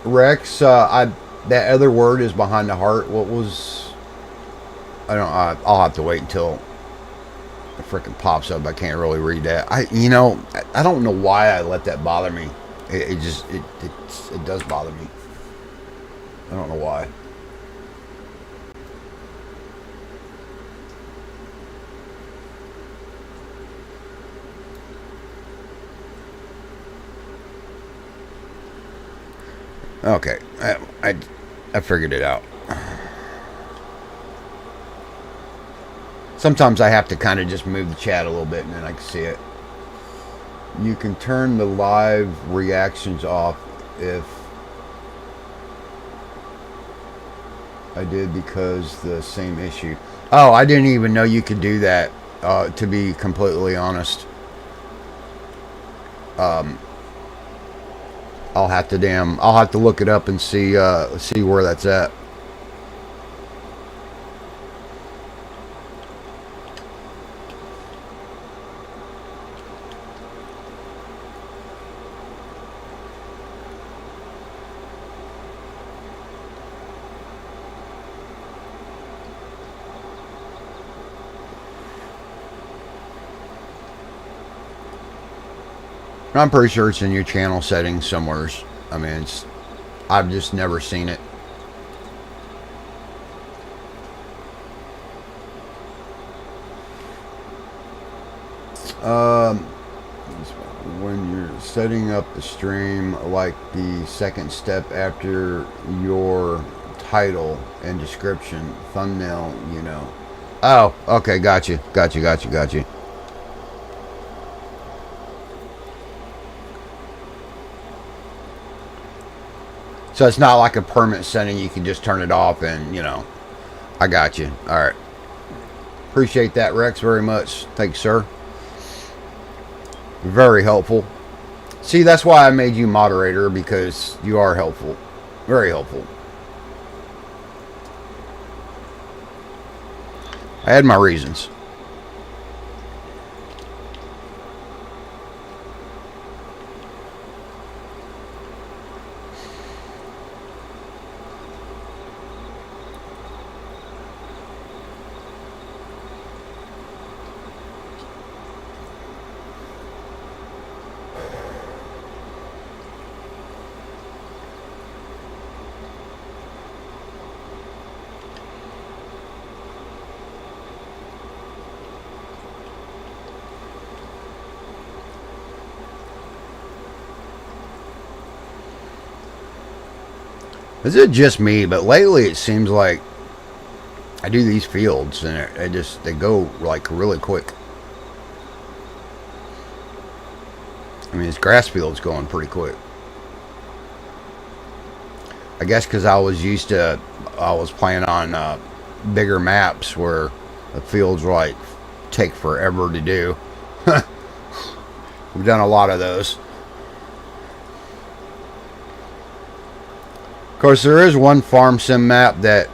Rex, that other word is behind the heart. What was? I don't. I'll have to wait until it freaking pops up. I can't really read that. I don't know why I let that bother me. It does bother me. I don't know why. Okay, I figured it out. Sometimes I have to kind of just move the chat a little bit and then I can see it. You can turn the live reactions off if I did because the same issue. Oh, I didn't even know you could do that, to be completely honest. I'll have to look it up and see where that's at. I'm pretty sure it's in your channel settings somewhere. I mean, I've just never seen it. When you're setting up the stream, like the second step after your title and description, thumbnail, you know. Oh, okay, got you. So it's not like a permanent setting. You can just turn it off and, you know. I got you. All right. Appreciate that, Rex, very much. Thanks, sir. Very helpful. See, that's why I made you moderator, because you are helpful. Very helpful. I had my reasons. Is it just me? But lately it seems like I do these fields and they go like really quick. I mean, this grass field's going pretty quick. I guess because I was playing on bigger maps where the fields like take forever to do. We've done a lot of those. Of course, there is one farm sim map that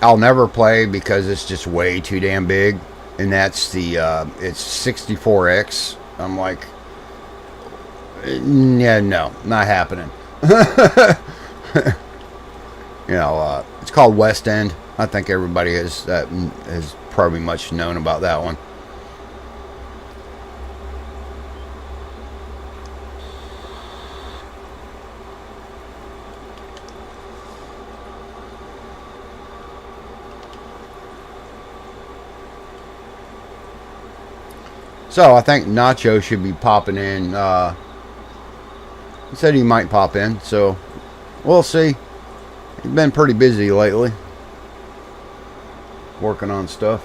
I'll never play because it's just way too damn big, and that's it's 64X. I'm like, yeah, no, not happening. You know, it's called West End. I think everybody has probably much known about that one. So I think Nacho should be popping in. He said he might pop in, so we'll see. He's been pretty busy lately, working on stuff.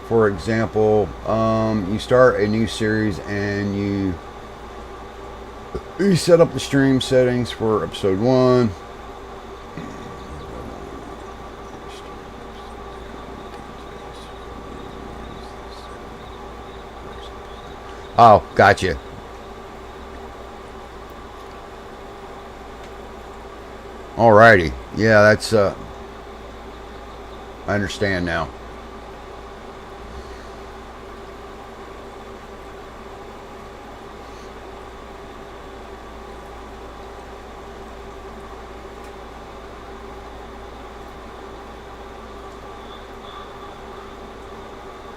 For example, you start a new series and you set up the stream settings for episode 1. Oh, gotcha. Alrighty. Yeah, that's I understand now.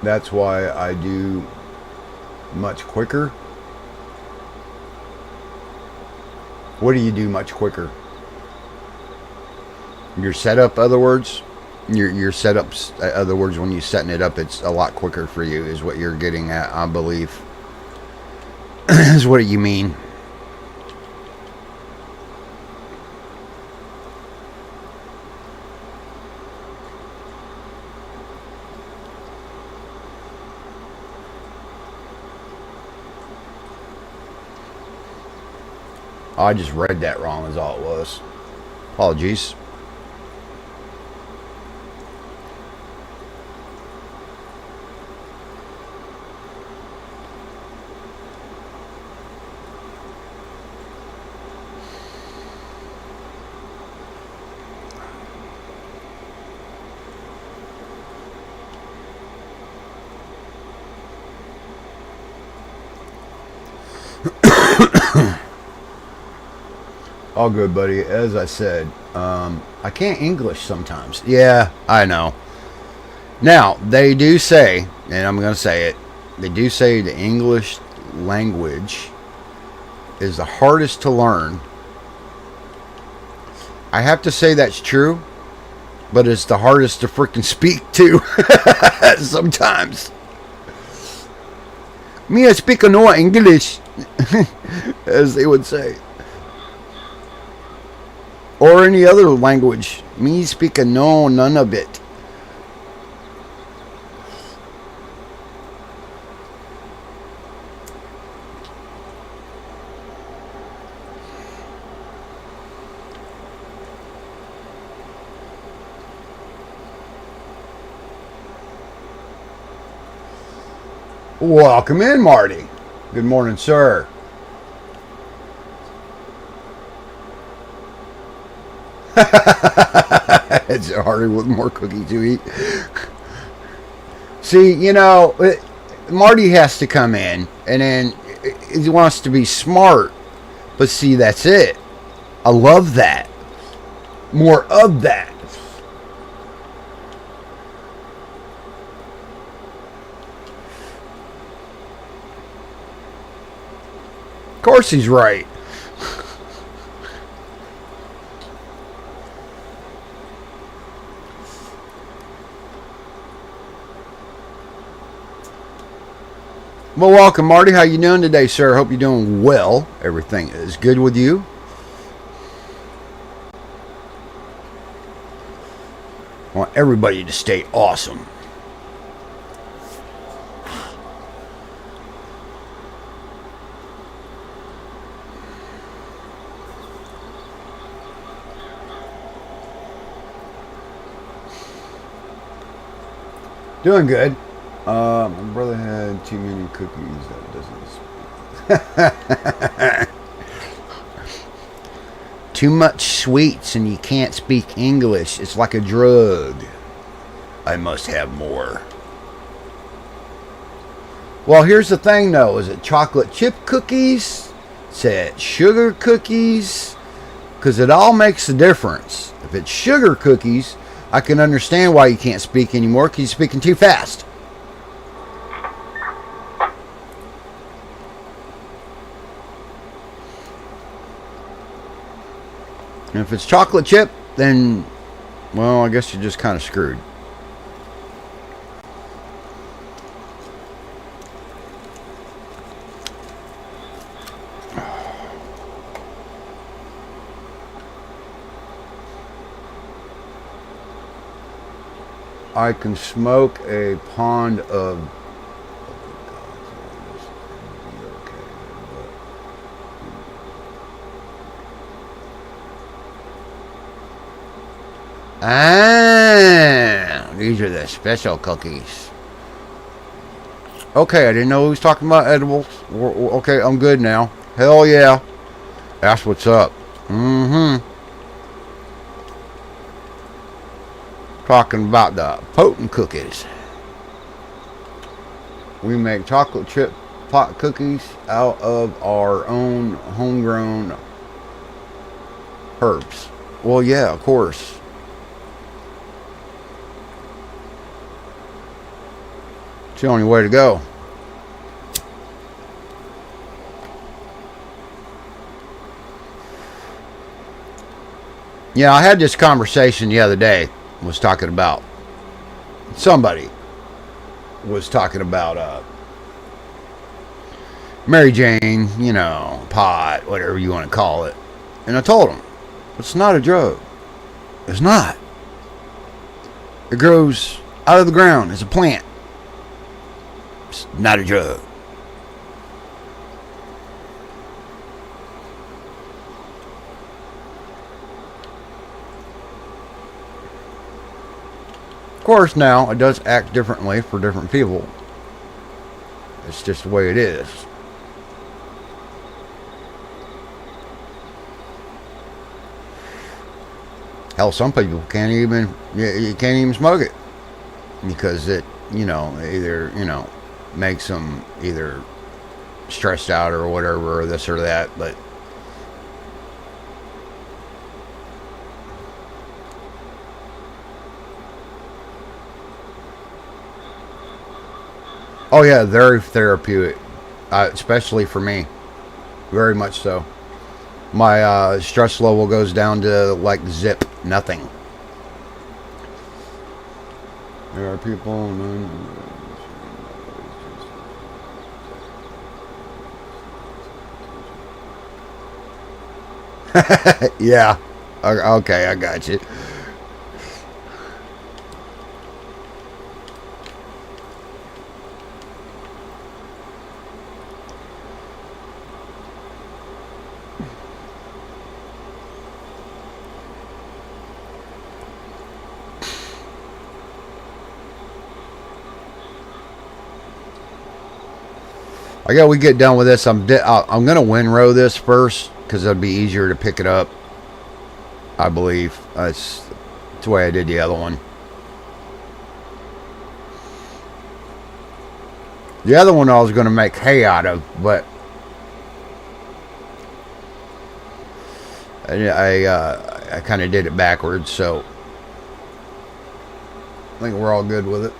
That's why I do much quicker. What do you do much quicker? Your setup, other words? Your setups, other words, when you're setting it up, it's a lot quicker for you, is what you're getting at, I believe. Is what you mean. I just read that wrong is all it was. Apologies. All good, buddy. As I said, I can't English sometimes. Yeah, I know. Now, they do say, and I'm going to say it, they do say the English language is the hardest to learn. I have to say that's true, but it's the hardest to freaking speak too. Sometimes. Me, I speak no English, as they would say. Or any other language. Me speak no, none of it. Welcome in, Marty. Good morning, sir. It's harder with more cookies to eat. See, you know, Marty has to come in, and then he wants to be smart. But see, that's it. I love that. More of that. Of course he's right. Well, welcome, Marty. How you doing today, sir? Hope you're doing well. Everything is good with you. I want everybody to stay awesome. Doing good. My brother had too many cookies. That doesn't. Too much sweets and you can't speak English. It's like a drug. I must have more. Well, here's the thing, though. Is it chocolate chip cookies? Is it sugar cookies? Because it all makes a difference. If it's sugar cookies, I can understand why you can't speak anymore because you're speaking too fast. And if it's chocolate chip, then, well, I guess you're just kind of screwed. I can smoke a pound of... Ah, these are the special cookies. Okay, I didn't know he was talking about edibles. Okay, I'm good now. Hell yeah. That's what's up. Talking about the potent cookies. We make chocolate chip pot cookies out of our own homegrown herbs. Well, yeah, of course. It's the only way to go. Yeah, I had this conversation the other day. Was talking about somebody was talking about Mary Jane, you know, pot, whatever you want to call it. And I told him, it's not a drug. It's not. It grows out of the ground as a plant. It's not a drug. course, now it does act differently for different people. It's just the way it is. Hell, some people can't even, you can't even smoke it because it, either, makes them either stressed out or whatever, or this or that. But oh yeah, very therapeutic, especially for me, very much so. My stress level goes down to like zip, nothing. There are people. Yeah. Okay, I got you. I got we get done with this. I'm gonna windrow this first because it'll be easier to pick it up. I believe that's the way I did the other one. The other one I was gonna make hay out of, but I kind of did it backwards, so I think we're all good with it.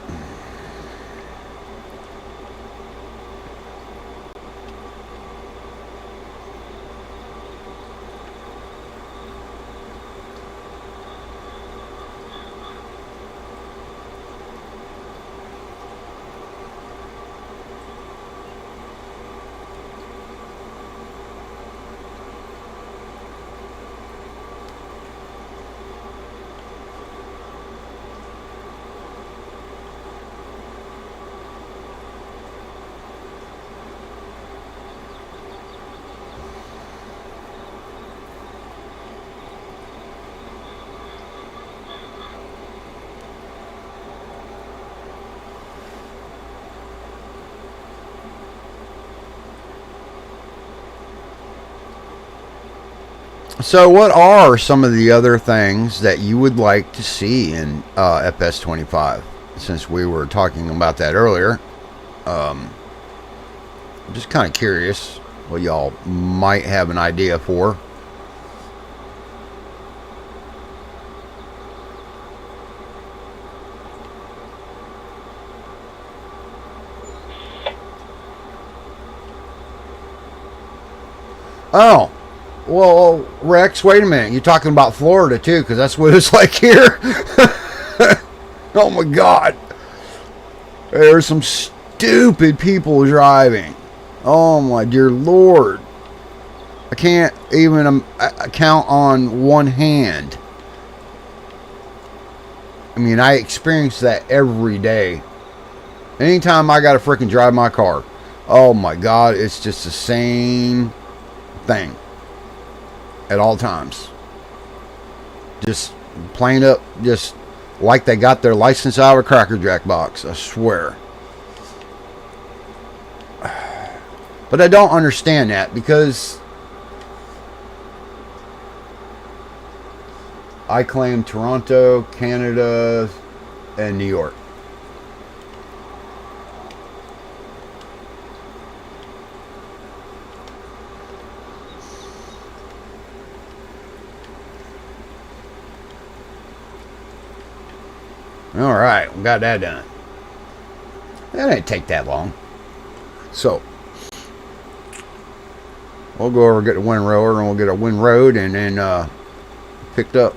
So, what are some of the other things that you would like to see in FS25? Since we were talking about that earlier, I'm just kind of curious what y'all might have an idea for. Oh. Well, Rex, wait a minute. You're talking about Florida, too, because that's what it's like here. Oh, my God. There's some stupid people driving. Oh, my dear Lord. I can't even count on one hand. I mean, I experience that every day. Anytime I got to freaking drive my car. Oh, my God. It's just the same thing. At all times. Just plain up, just like they got their license out of a Cracker Jack box, I swear. But I don't understand that because I claim Toronto, Canada, and New York. All right, we got that done. That didn't take that long. So, we'll go over and get a windrower, and we'll get a windrowed, and then picked up.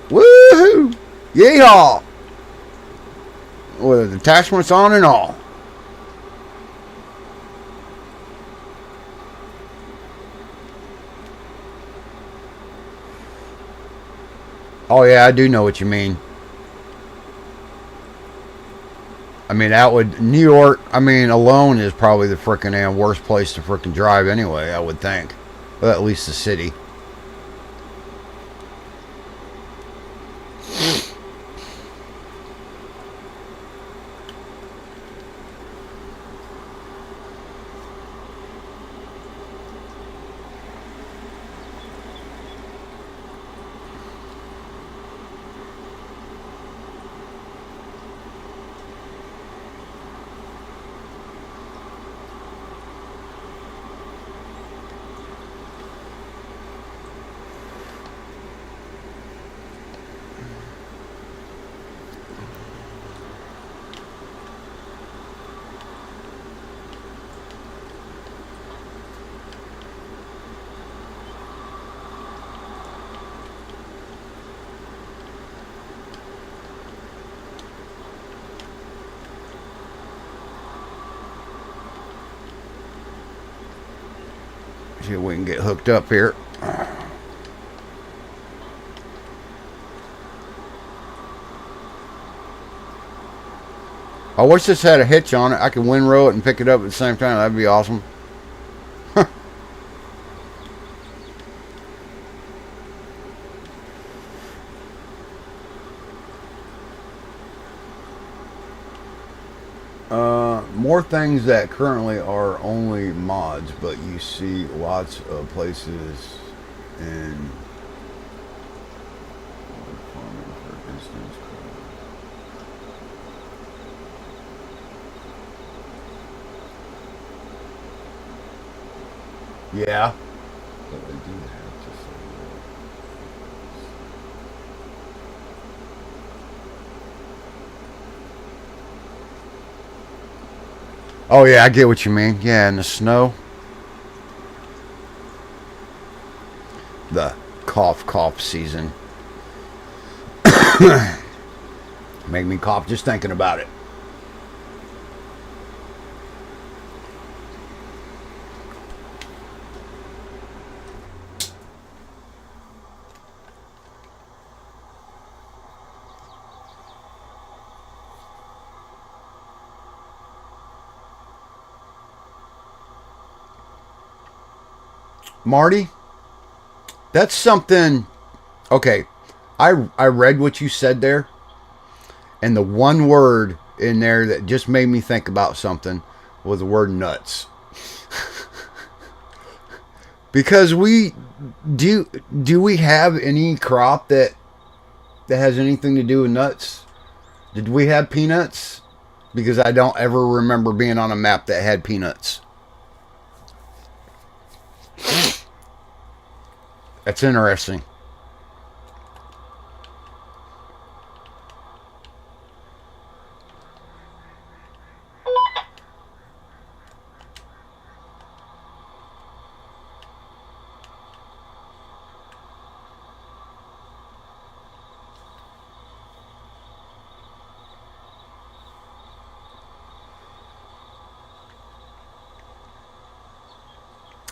Woohoo! Yeehaw! With attachments on and all. Oh yeah, I do know what you mean. I mean, that would, New York, I mean, alone is probably the frickin' damn worst place to frickin' drive anyway, I would think. Well, at least the city. See if we can get hooked up here. I wish this had a hitch on it. I could windrow it and pick it up at the same time. That'd be awesome. More things that currently are only mods, but you see lots of places in yeah. But they do have to say oh yeah, I get what you mean. Yeah, in the snow. The cough season. Make me cough just thinking about it. Marty, that's something. Okay, I read what you said there, and the one word in there that just made me think about something was the word nuts. Because we do we have any crop that has anything to do with nuts? Did we have peanuts? Because I don't ever remember being on a map that had peanuts. That's interesting.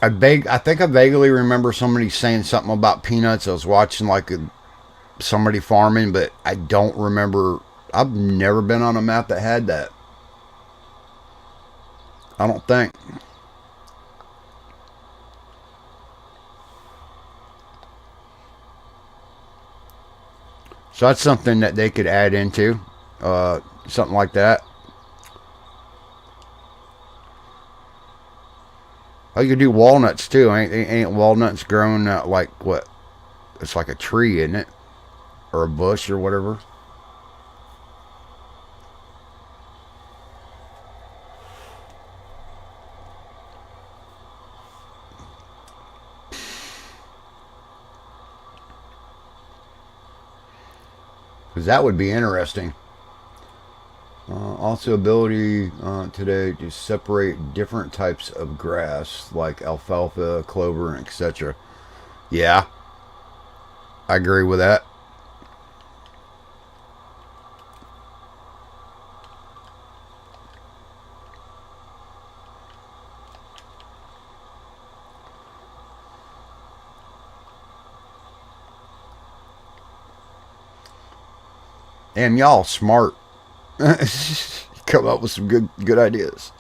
I think I vaguely remember somebody saying something about peanuts. I was watching like somebody farming, but I don't remember. I've never been on a map that had that. I don't think. So that's something that they could add into, something like that. Oh, you could do walnuts too. Ain't walnuts growing like what? It's like a tree, isn't it? Or a bush or whatever. Because that would be interesting. Also, ability today to separate different types of grass like alfalfa, clover, etc. Yeah, I agree with that. Damn, y'all smart. Come up with some good ideas.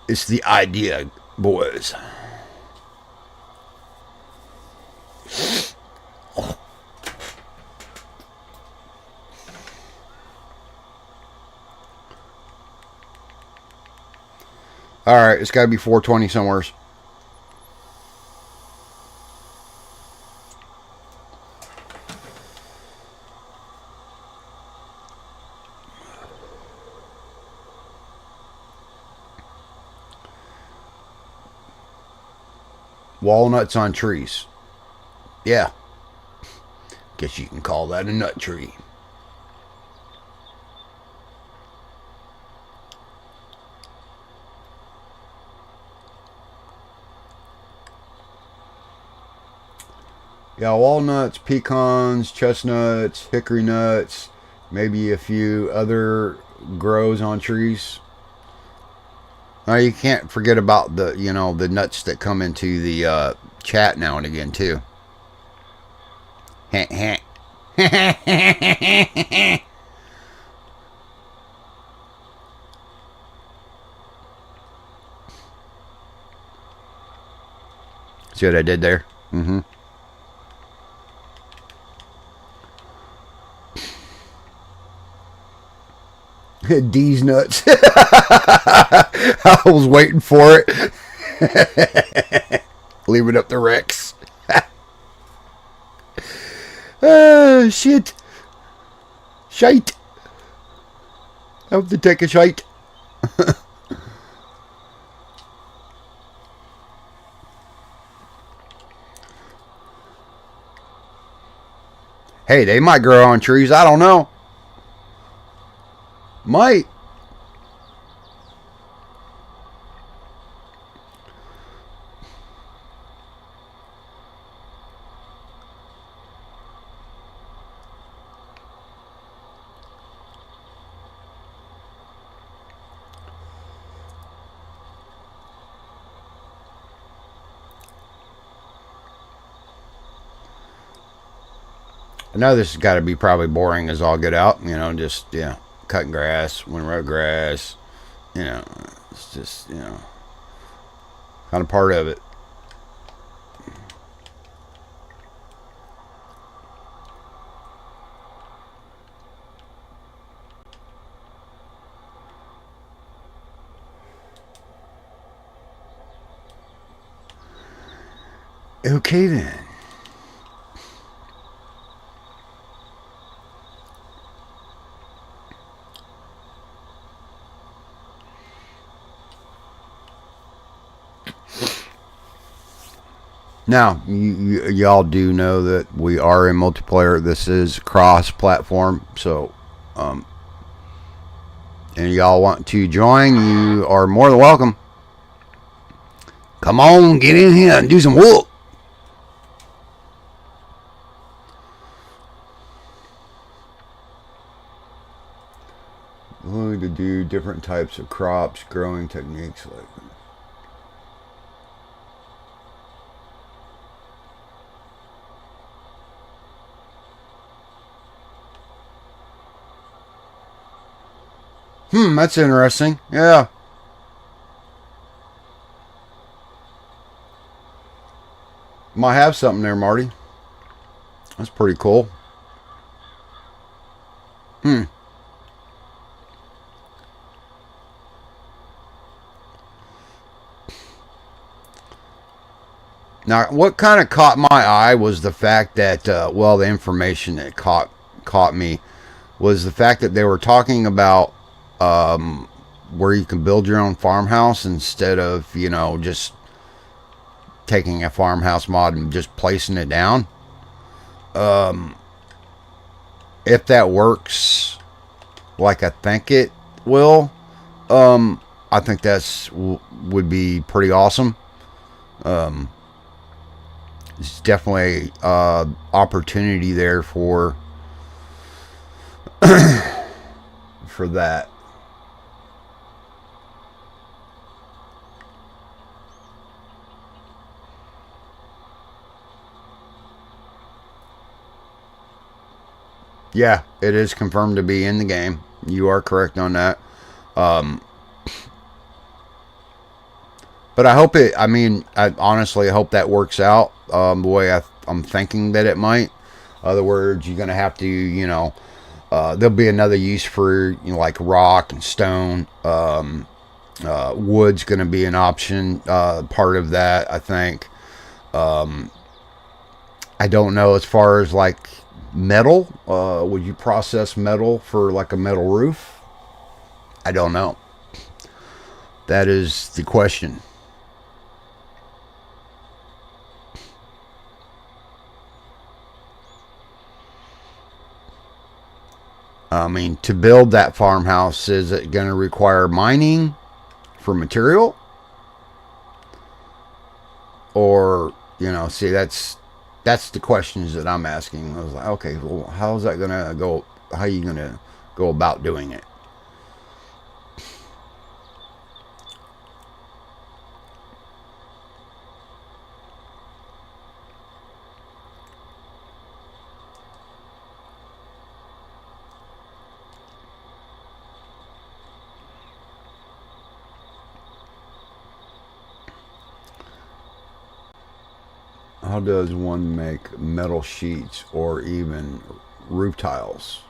It's the idea, boys. All right, it's got to be 420 somewhere. Walnuts on trees. Yeah. Guess you can call that a nut tree. Yeah, walnuts, pecans, chestnuts, hickory nuts, maybe a few other grows on trees. You can't forget about the, you know, the nuts that come into the chat now and again too. See what I did there? Mm-hmm. D's nuts. I was waiting for it. Leave it up to Rex. Shit. Shite. I have to take a shite. Hey, they might grow on trees. I don't know. Might. I know this has got to be probably boring as all get out. You know, just, yeah, cutting grass, windrow grass. You know, it's just, you know, kind of part of it. Okay then. Now, y'all do know that we are in multiplayer. This is cross-platform, so and y'all want to join, you are more than welcome. Come on, get in here and do some work. I'm going to do different types of crops, growing techniques like. That's interesting. Yeah. Might have something there, Marty. That's pretty cool. Now, what kind of caught my eye was the fact that, well, the information that caught me was the fact that they were talking about where you can build your own farmhouse instead of, you know, just taking a farmhouse mod and just placing it down. If that works like I think it will, I think would be pretty awesome. It's definitely opportunity there for for that. Yeah, it is confirmed to be in the game. You are correct on that. But I hope it, I mean, I honestly hope that works out the way I'm thinking that it might. In other words, you're going to have to, you know, there'll be another use for, you know, like rock and stone. Wood's going to be an option, part of that, I think. I don't know as far as like metal. Would you process metal for like a metal roof? I don't know. That is the question. I mean, to build that farmhouse, is it going to require mining for material? Or, you know, see, that's the questions that I'm asking. I was like, okay, well, how's that going to go? How are you going to go about doing it? How does one make metal sheets or even roof tiles?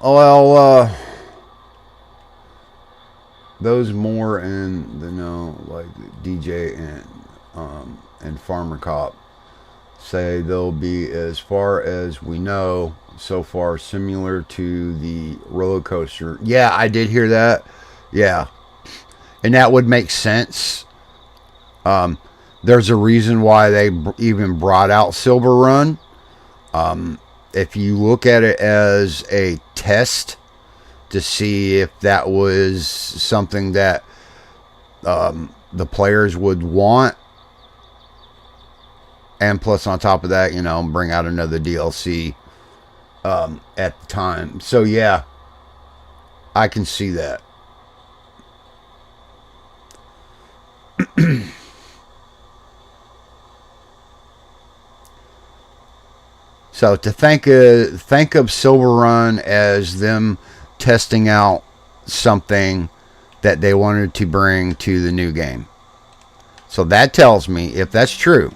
Well, those more in the know, like DJ and Farmer Cop, say they'll be, as far as we know so far, similar to the roller coaster. Yeah, I did hear that. Yeah, and that would make sense. There's a reason why they even brought out Silver Run. If you look at it as a test to see if that was something that the players would want, and plus on top of that, bring out another DLC at the time. So yeah, I can see that. So to think of Silver Run as them testing out something that they wanted to bring to the new game. So that tells me, if that's true,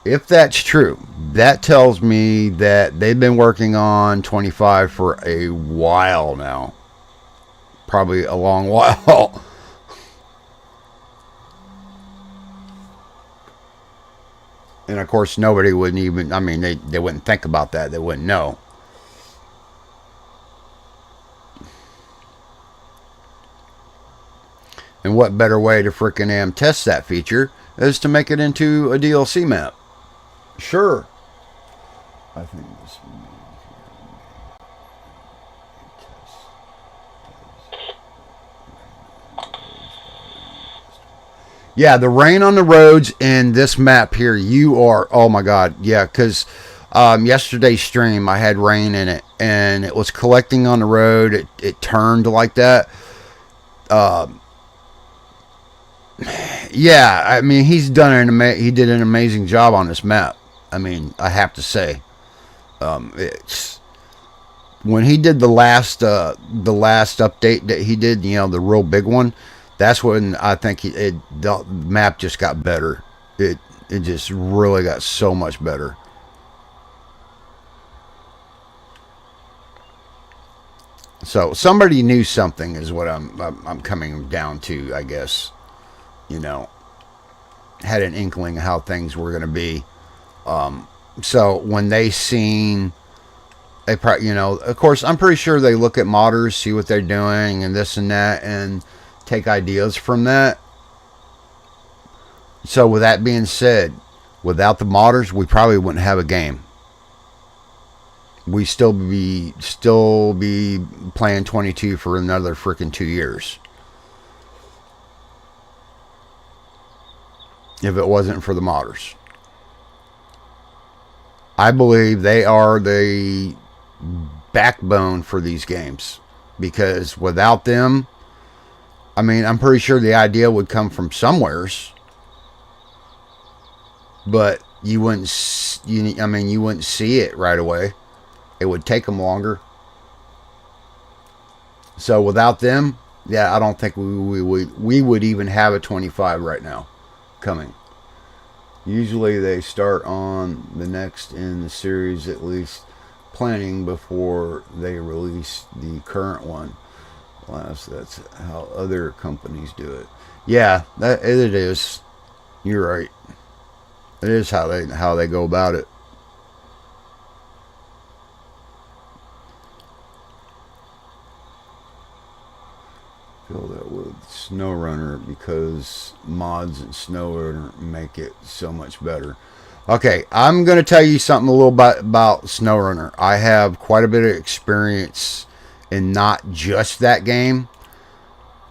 that tells me that they've been working on 25 for a while now. Probably a long while. And of course, nobody wouldn't even, they wouldn't think about that. They wouldn't know. And what better way to frickin' test that feature is to make it into a DLC map. Sure. I think this one. Yeah, the rain on the roads in this map here, you are, oh my god, yeah, because yesterday's stream, I had rain in it, and it was collecting on the road, it turned like that. Yeah, he did an amazing job on this map. I have to say, it's when he did the last update that he did, the real big one. That's when I think the map just got better. It just really got so much better. So somebody knew something is what I'm coming down to, I guess. Had an inkling of how things were going to be. So when they seen, they probably, of course, I'm pretty sure they look at modders, see what they're doing, and this and that, and take ideas from that. So with that being said, without the modders, we probably wouldn't have a game. We still be playing 22 for another freaking 2 years. If it wasn't for the modders. I believe they are the backbone for these games. Because without them, I'm pretty sure the idea would come from somewheres, but you wouldn't see it right away. It would take them longer. So without them, yeah, I don't think we would even have a 25 right now coming. Usually they start on the next in the series, at least planning before they release the current one. That's how other companies do it. Yeah, it is. You're right. It is how they go about it. Feel that with SnowRunner because mods and SnowRunner make it so much better. Okay, I'm going to tell you something a little bit about SnowRunner. I have quite a bit of experience in not just that game.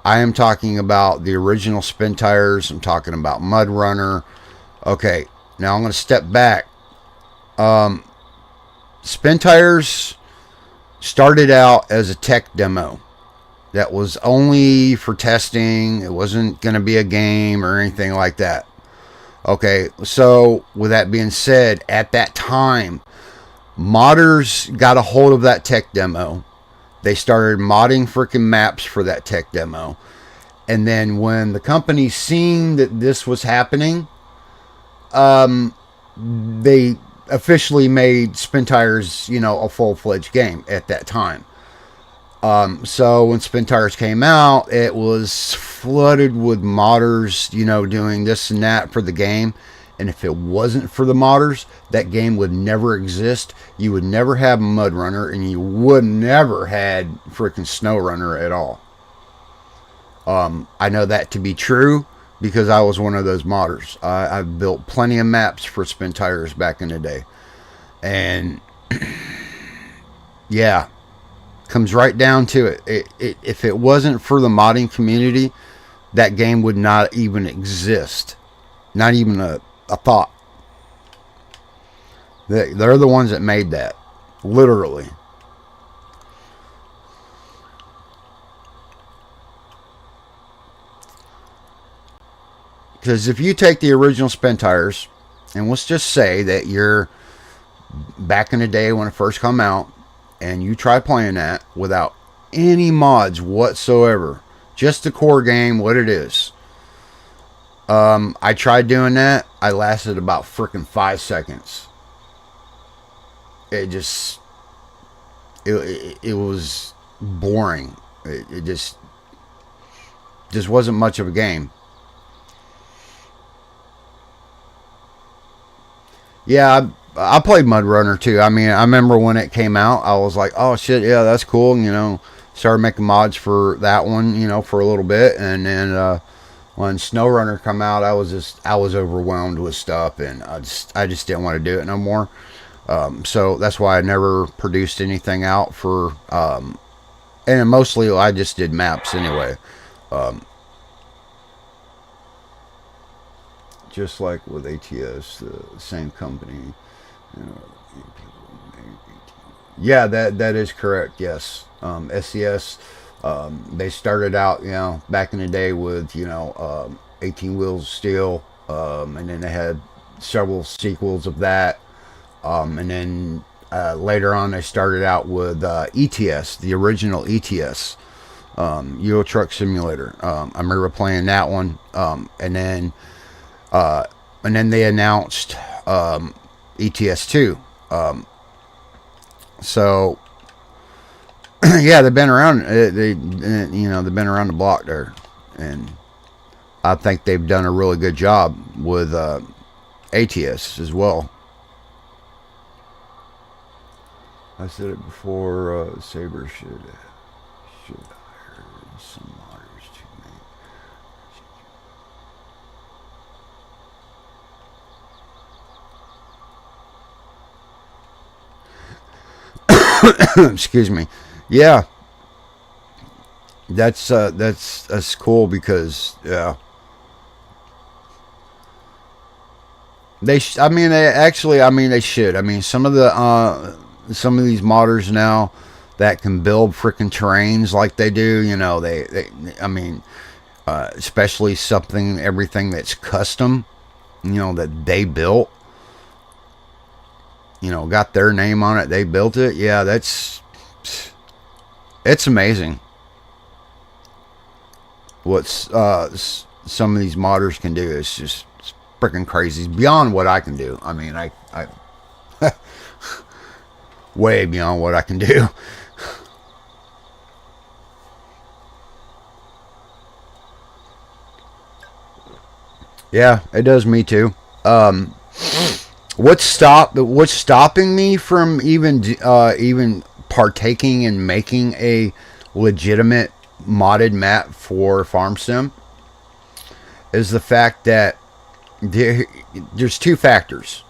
I am talking about the original Spin Tires. I'm talking about Mud Runner. Okay, now I'm going to step back. Spin Tires started out as a tech demo that was only for testing. It wasn't going to be a game or anything like that. Okay, so with that being said, at that time, modders got a hold of that tech demo. They started modding freaking maps for that tech demo. And then when the company seen that this was happening, they officially made Spin Tires, a full-fledged game at that time. So when Spin Tires came out, it was flooded with modders, doing this and that for the game. And if it wasn't for the modders, that game would never exist. You would never have Mud Runner, and you would never had freaking Snow Runner at all. I know that to be true because I was one of those modders. I've built plenty of maps for Spin Tires back in the day. And yeah, comes right down to it. If it wasn't for the modding community, that game would not even exist. Not even a thought. They're the ones that made that. Literally. Because if you take the original Spin Tires, and let's just say that you're back in the day when it first come out, and you try playing that without any mods whatsoever, just the core game, what it is. I tried doing that. I lasted about freaking 5 seconds. It was boring. It just wasn't much of a game. Yeah, I played Mud Runner too. I mean, I remember when it came out, I was like, oh shit, yeah, that's cool. Started making mods for that one, for a little bit. And then when Snow Runner come out, I was overwhelmed with stuff, and I just didn't want to do it no more. So that's why I never produced anything out for, and mostly I just did maps anyway. Just like with ATS, the same company. Yeah, that is correct. Yes, SES. They started out, back in the day with 18 Wheels of Steel, and then they had several sequels of that, and then later on they started out with ETS, the original ETS, Euro Truck Simulator. I remember playing that one, and then they announced ETS2. So yeah, they've been around. They've been around the block there, and I think they've done a really good job with ATS as well. I said it before. Saber should hire some modders to make. Excuse me. Yeah, that's cool because yeah, they should. I mean, some of these modders now that can build freaking terrains like they do, especially everything that's custom, that they built, got their name on it, they built it. Yeah, it's amazing what some of these modders can do. It's just freaking crazy. It's beyond what I can do. I mean, I way beyond what I can do. Yeah, it does me too. What's stopping me from even partaking in making a legitimate modded map for Farm Sim is the fact that there's two factors.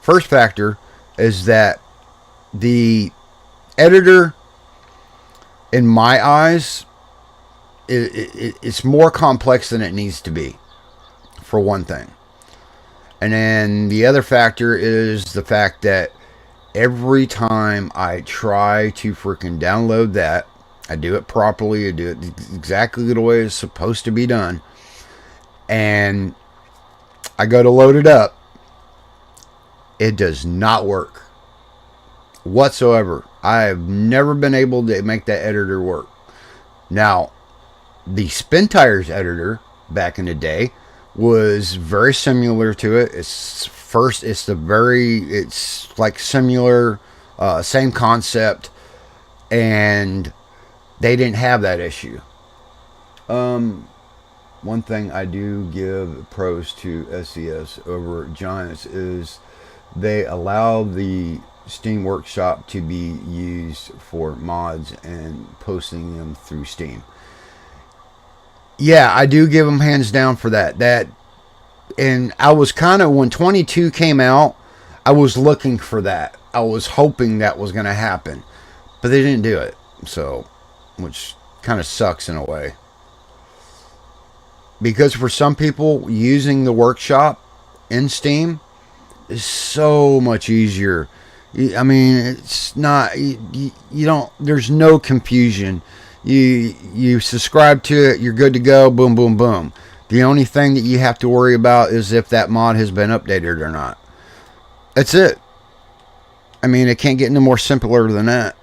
First factor is that the editor, in my eyes, it's more complex than it needs to be, for one thing. And then the other factor is the fact that every time I try to freaking download that, I do it properly, I do it exactly the way it's supposed to be done, and I go to load it up, it does not work whatsoever. I have never been able to make that editor work. Now, the Spin Tires editor back in the day was very similar to it. It's like similar, same concept, and they didn't have that issue. One thing I do give pros to SES over Giants is they allow the Steam Workshop to be used for mods and posting them through Steam. Yeah, I do give them hands down for that. And I was kind of, when 22 came out, I was looking for that. I was hoping that was going to happen, but they didn't do it. So, which kind of sucks in a way. Because for some people, using the workshop in Steam is so much easier. I mean, it's not, you don't, there's no confusion. You subscribe to it, you're good to go, boom, boom, boom. The only thing that you have to worry about is if that mod has been updated or not. That's it. I mean, it can't get any more simpler than that.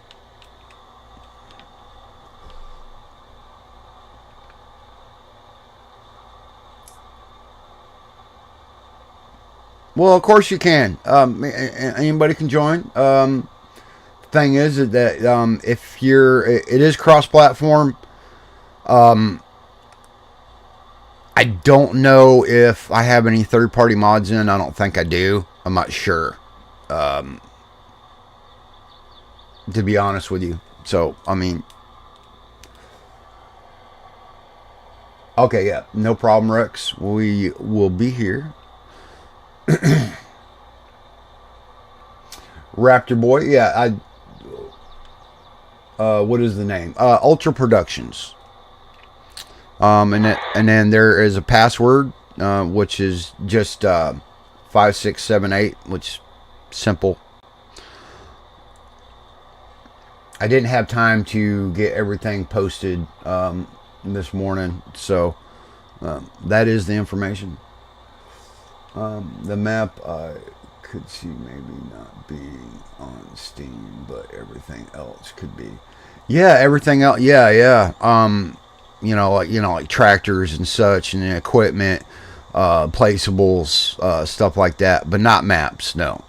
Well, of course you can. Anybody can join. Thing is that if it is cross-platform. I don't know if I have any third-party mods in. I don't think I do. I'm not sure. To be honest with you. So, I mean. Okay, yeah. No problem, Rex. We will be here. Raptor Boy, yeah, what is the name? Ultra Productions. And then there is a password, which is just 5678, which simple. I didn't have time to get everything posted this morning, so that is the information. The map I could see maybe not be on Steam, but everything else could be. Yeah, everything else. Yeah. Like tractors and such, and equipment, placeables, stuff like that, but not maps. No.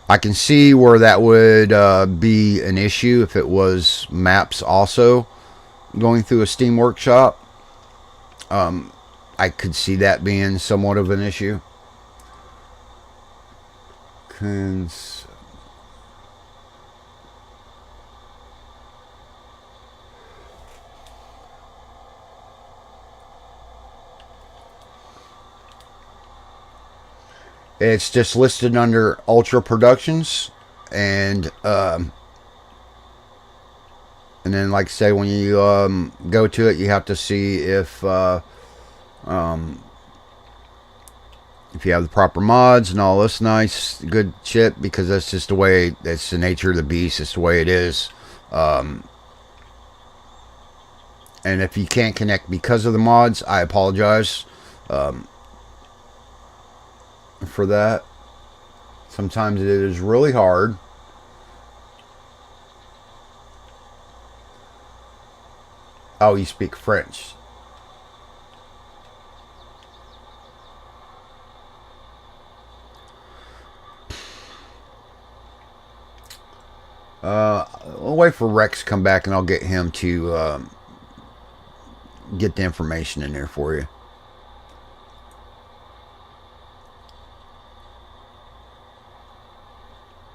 I can see where that would be an issue if it was maps also going through a Steam Workshop. I could see that being somewhat of an issue. It's just listed under Ultra Productions, and then, like I say, when you go to it, you have to see if you have the proper mods and all this nice, good shit, because that's just the way, that's the nature of the beast. It's the way it is. And if you can't connect because of the mods, I apologize for that. Sometimes it is really hard. Oh, you speak French. I'll wait for Rex to come back, and I'll get him to get the information in there for you.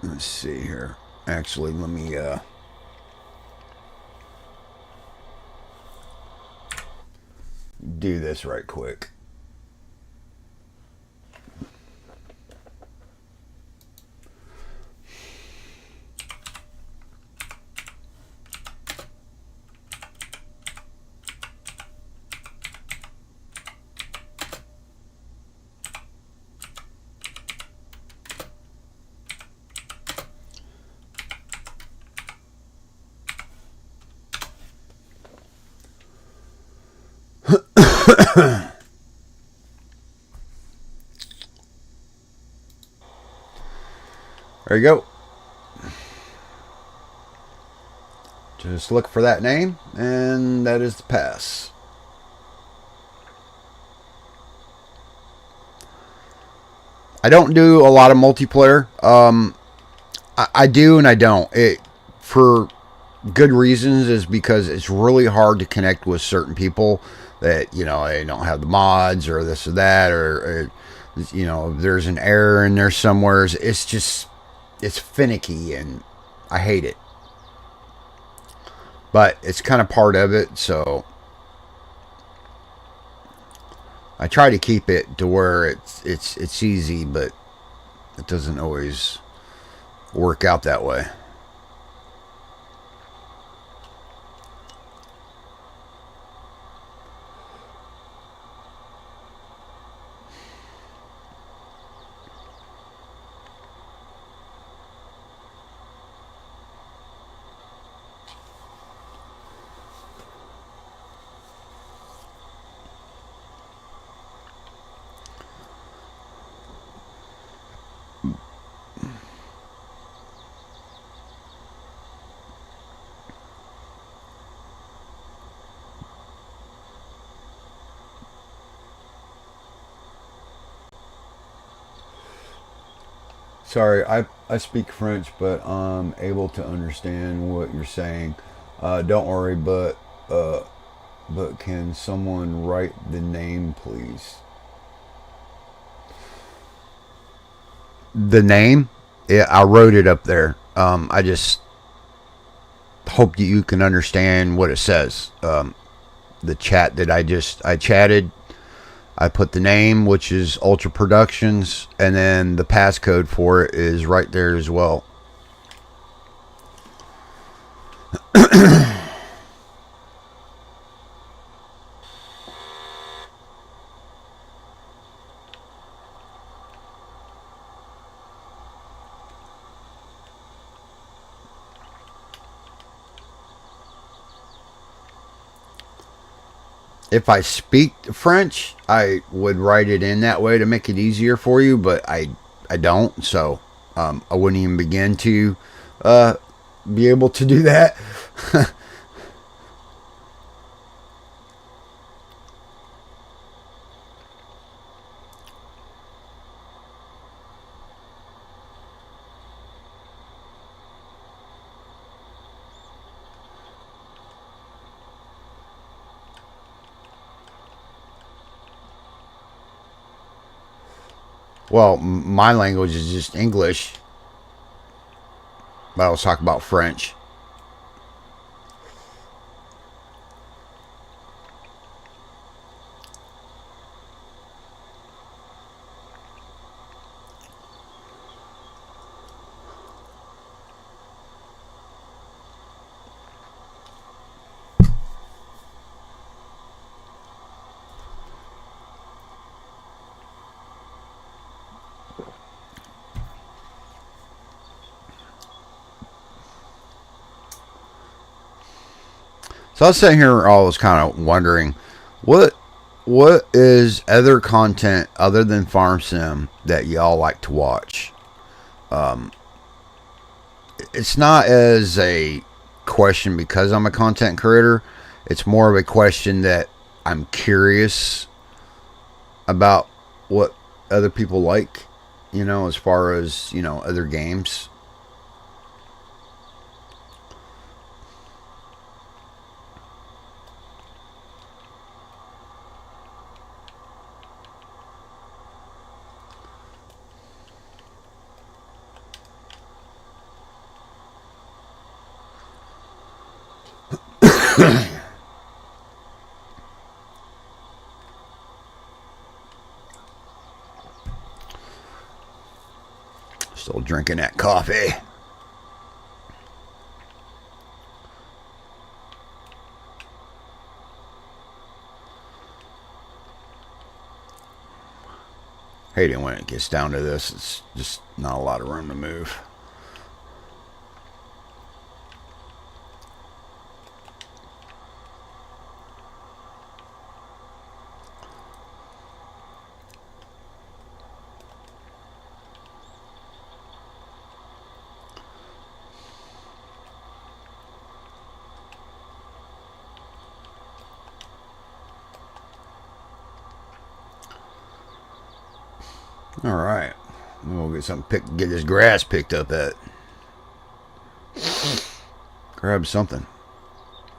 Let's see here. Actually, let me do this right quick. There you go. Just look for that name, and that is the pass. I don't do a lot of multiplayer. I do and I don't. It for good reasons is because it's really hard to connect with certain people that they don't have the mods or this or that or there's an error in there somewhere. It's finicky and I hate it. But it's kind of part of it, so I try to keep it to where it's easy, but it doesn't always work out that way. Sorry, I speak French, but I'm able to understand what you're saying. Don't worry, but can someone write the name, please? The name? Yeah, I wrote it up there. I just hope that you can understand what it says. The chat that I chatted, I put the name, which is Ultra Productions, and then the passcode for it is right there as well. If I speak French, I would write it in that way to make it easier for you, but I don't, so I wouldn't even begin to be able to do that. Well, my language is just English, but I was talking about French. So I was sitting here, I was kind of wondering, what what is other content other than Farm Sim that y'all like to watch? Um, it's not as a question because I'm a content creator. It's more of a question that I'm curious about what other people like, as far as, other games. Still drinking that coffee. Hate it when it gets down to this. It's just not a lot of room to move. All right. We'll get get this grass picked up at. Grab something.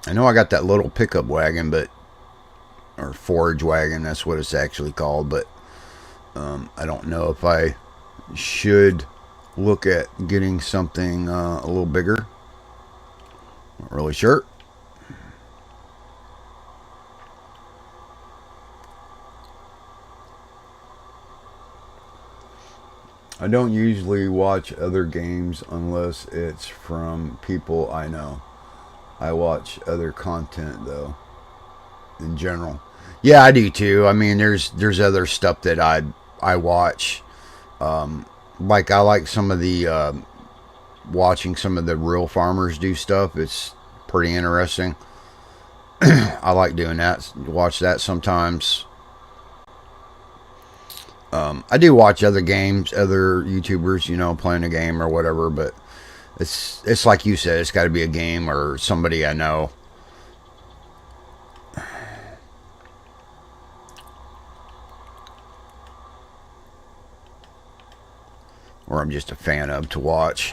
I know I got that little pickup wagon, or forage wagon, that's what it's actually called, but I don't know if I should look at getting something a little bigger. Not really sure. I don't usually watch other games unless it's from people I know. I watch other content though, in general. Yeah, I do too. I mean, there's other stuff that I watch. Like I like some of the watching some of the real farmers do stuff. It's pretty interesting. I like doing that. Watch that sometimes. I do watch other games, other YouTubers, playing a game or whatever, but it's like you said, it's got to be a game or somebody I know. Or I'm just a fan of to watch.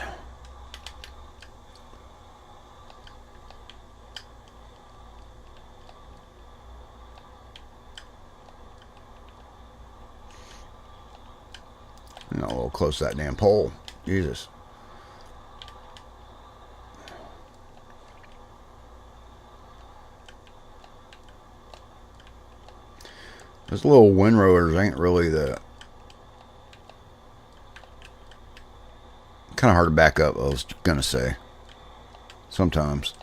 A little close to that damn pole. Jesus. Those little windrowers ain't really the... Kind of hard to back up, I was going to say. Sometimes.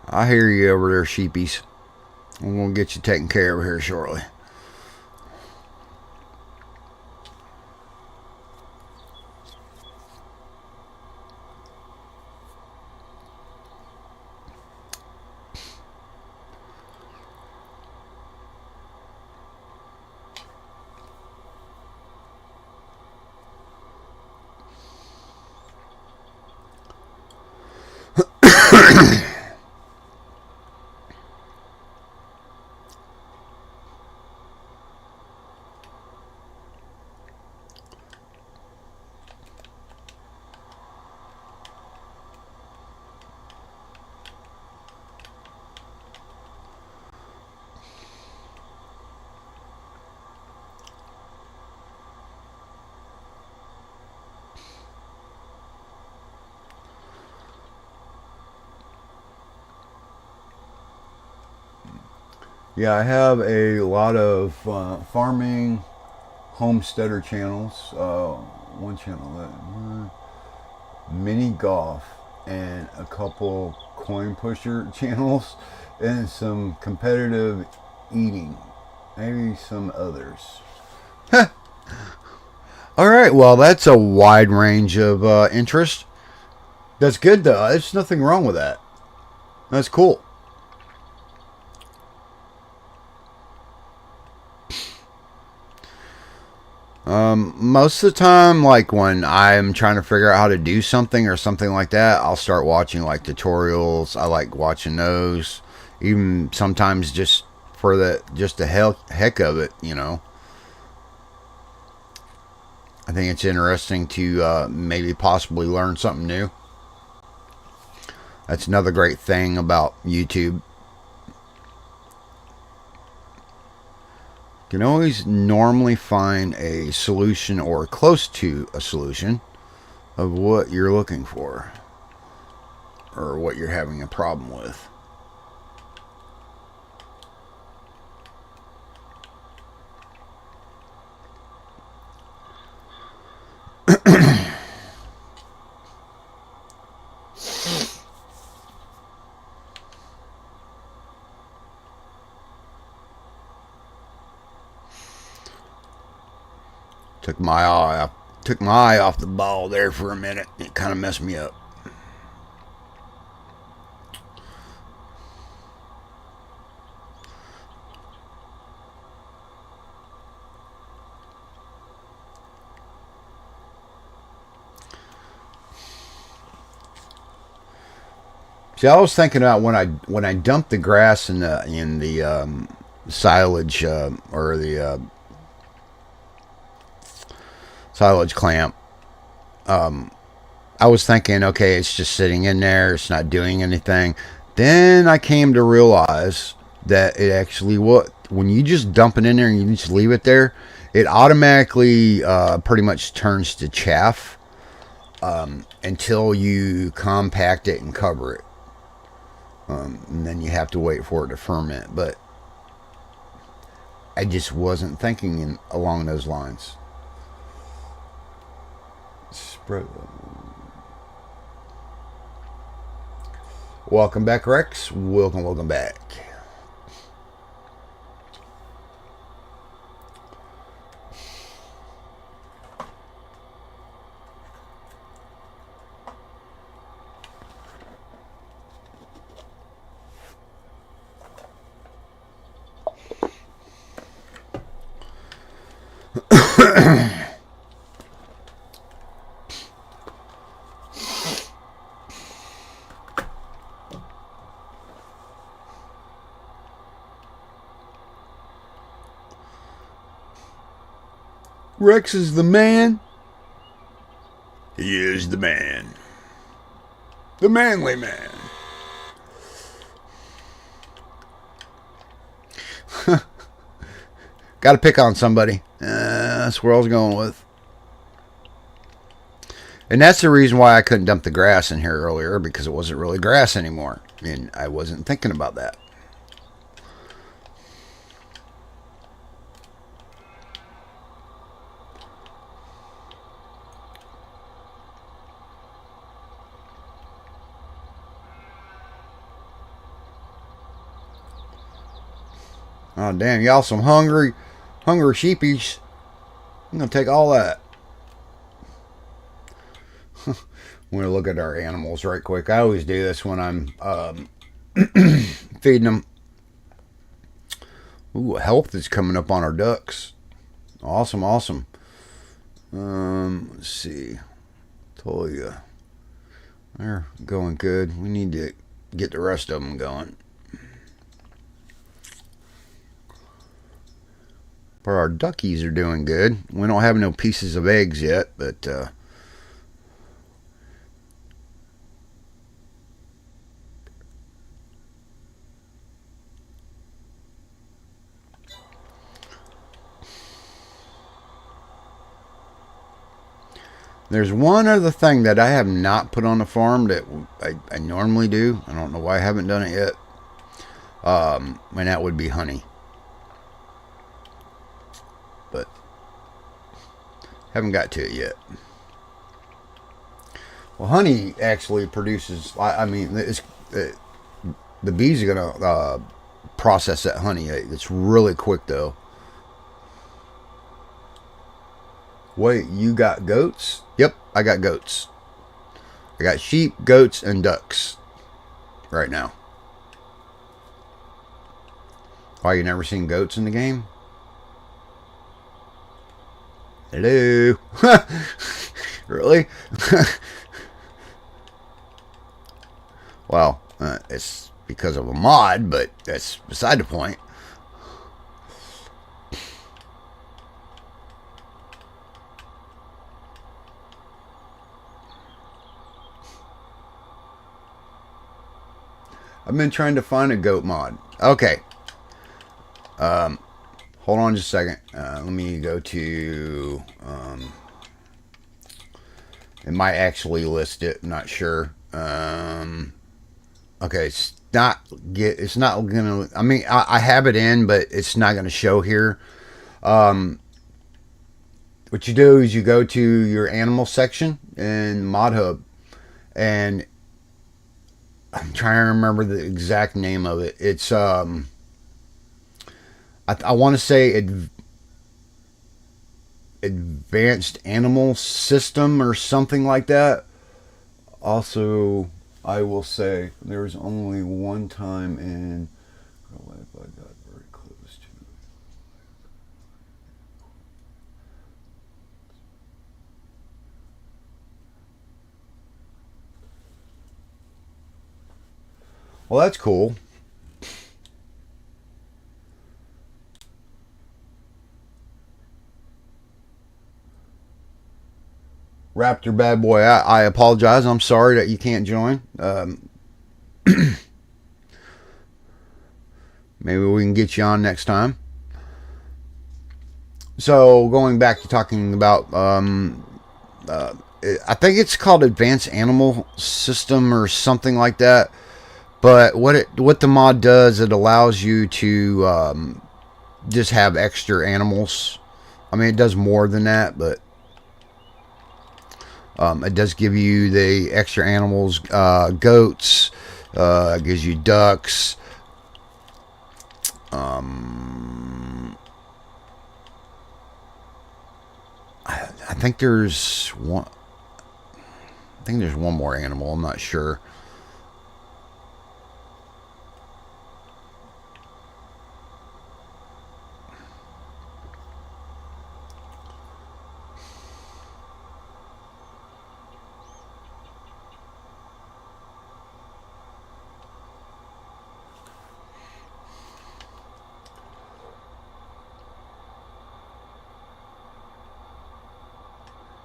I hear you over there, sheepies. I'm going to get you taken care of here shortly. Yeah, I have a lot of farming homesteader channels. One channel, mini golf, and a couple coin pusher channels, and some competitive eating. Maybe some others. All right, well, that's a wide range of interest. That's good, though. There's nothing wrong with that. That's cool. Most of the time, like when I'm trying to figure out how to do something or something like that, I'll start watching like tutorials. I like watching those, even sometimes just for the heck of it, I think it's interesting to maybe possibly learn something new. That's another great thing about YouTube. You can always normally find a solution or close to a solution of what you're looking for or what you're having a problem with. Took my eye off the ball there for a minute. It kind of messed me up. See, I was thinking about when I dumped the grass in the silage or the silage clamp. I was thinking, okay, it's just sitting in there, it's not doing anything. Then I came to realize that it actually when you just dump it in there and you just leave it there, it automatically pretty much turns to chaff until you compact it and cover it. And then you have to wait for it to ferment. But I just wasn't thinking along those lines. Spread. Welcome back, Rex. Welcome back. Rex is the man. He is the man. The manly man. Got to pick on somebody. That's where I was going with. And that's the reason why I couldn't dump the grass in here earlier, because it wasn't really grass anymore. And I wasn't thinking about that. Oh, damn, y'all some hungry sheepies. I'm going to take all that. I'm going to look at our animals right quick. I always do this when I'm feeding them. Ooh, health is coming up on our ducks. Awesome. Let's see. Told you. They're going good. We need to get the rest of them going. But our duckies are doing good. We don't have no pieces of eggs yet, but there's one other thing that I have not put on the farm that I normally do. I don't know why I haven't done it yet. And that would be honey. But haven't got to it yet. Well, honey actually produces. I mean, the bees are gonna process that honey. It's really quick though. Wait, you got goats? Yep, I got goats. I got sheep, goats, and ducks right now. Why, you never seen goats in the game? Hello? Really? Well, it's because of a mod, but that's beside the point. I've been trying to find a goat mod. Okay. Hold on just a second. Let me go to... it might actually list it. I'm not sure. Okay, it's not gonna... I mean, I have it in, but it's not gonna show here. What you do is you go to your animal section in Mod Hub, and I'm trying to remember the exact name of it. It's I want to say advanced animal system or something like that. Also, I will say there's only one time in real life I got very close to. Well, that's cool. Raptor Bad Boy, I apologize. I'm sorry that you can't join. Maybe we can get you on next time. So, going back to talking about, I think it's called Advanced Animal System or something like that. But what the mod does, it allows you to just have extra animals. I mean, it does more than that, but it does give you the extra animals, goats, it gives you ducks. I think there's one. I think there's one more animal. I'm not sure.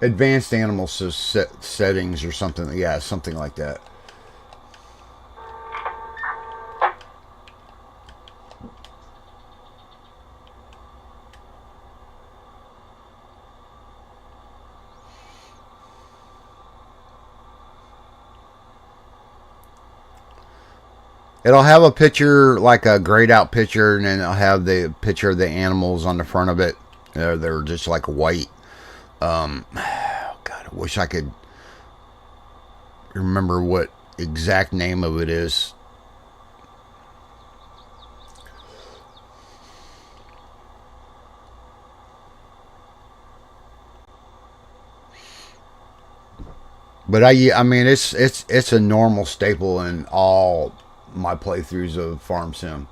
Advanced animal settings or something. Yeah, something like that. It'll have a picture, like a grayed out picture, and then it'll have the picture of the animals on the front of it. They're just like white. God, I wish I could remember what exact name of it is. But I mean, it's a normal staple in all my playthroughs of Farm Sim.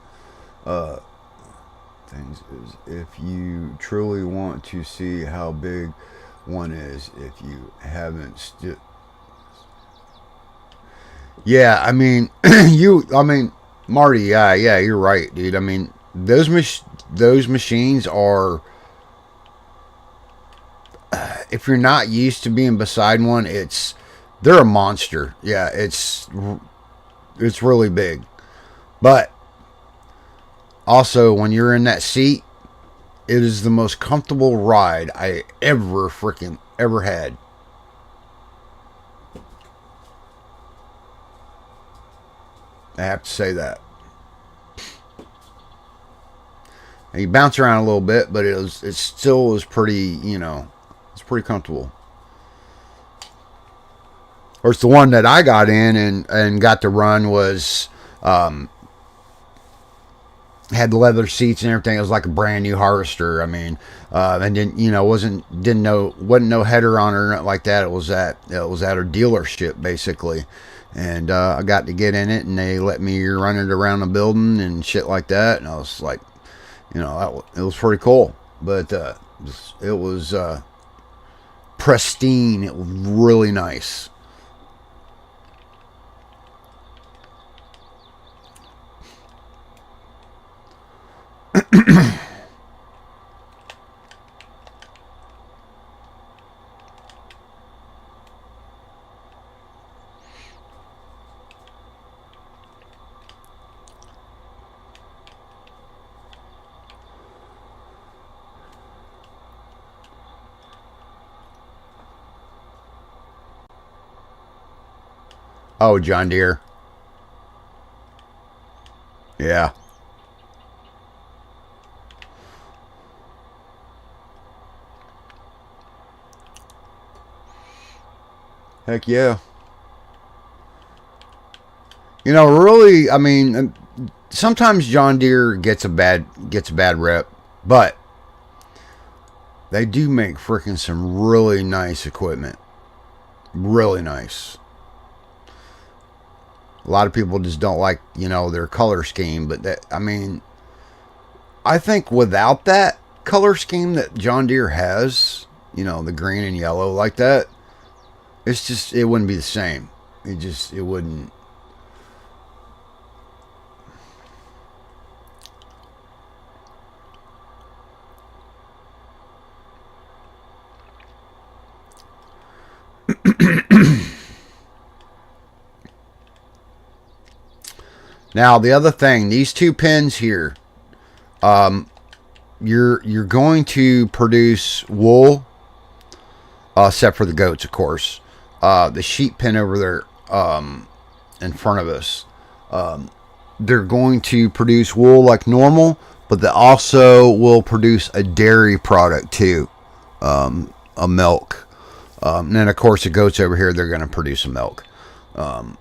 Things is, if you truly want to see how big one is, if you haven't yeah, I mean, I mean, Marty, yeah, you're right, dude. I mean, those machines are, if you're not used to being beside one, they're a monster. Yeah, it's really big. But also, when you're in that seat, it is the most comfortable ride I ever had. I have to say that. And you bounce around a little bit, but it still is pretty, it's pretty comfortable. Of course, the one that I got in and got to run was had the leather seats and everything. It was like a brand new Harvester. I mean, and then wasn't no header on it or nothing like that. It was at a dealership basically, and I got to get in it, and they let me run it around the building and shit like that. And I was like, it was pretty cool. But it was pristine. It was really nice. Oh, John Deere. Yeah. Heck yeah. Really, I mean, sometimes John Deere gets a bad rep, but They do make freaking some really nice equipment. Really nice. A lot of people just don't like, you know, their color scheme, but that, I mean, I think without that color scheme that John Deere has, you know, the green and yellow like that, it's just, it wouldn't be the same. It wouldn't. Now the other thing, these two pins here, you're going to produce wool, except for the goats, of course. The sheep pen over there, in front of us, they're going to produce wool like normal, but they also will produce a dairy product too, a milk. And then of course the goats over here, they're going to produce a milk. And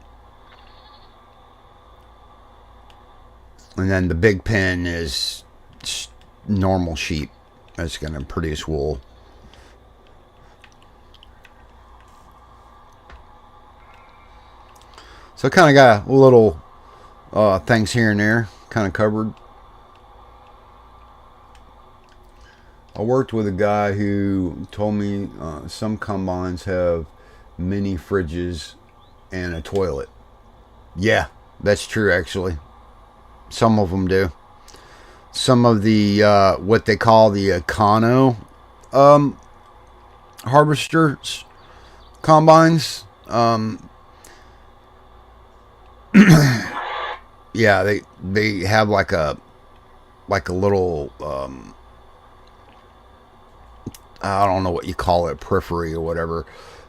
then the big pen is normal sheep that's going to produce wool. So kind of got a little things here and there kind of covered. I worked with a guy who told me some combines have mini fridges and a toilet. Yeah, that's true actually. Some of them do. Some of the what they call the Econo harvesters combines. Yeah, they have like a little I don't know what you call it, periphery or whatever,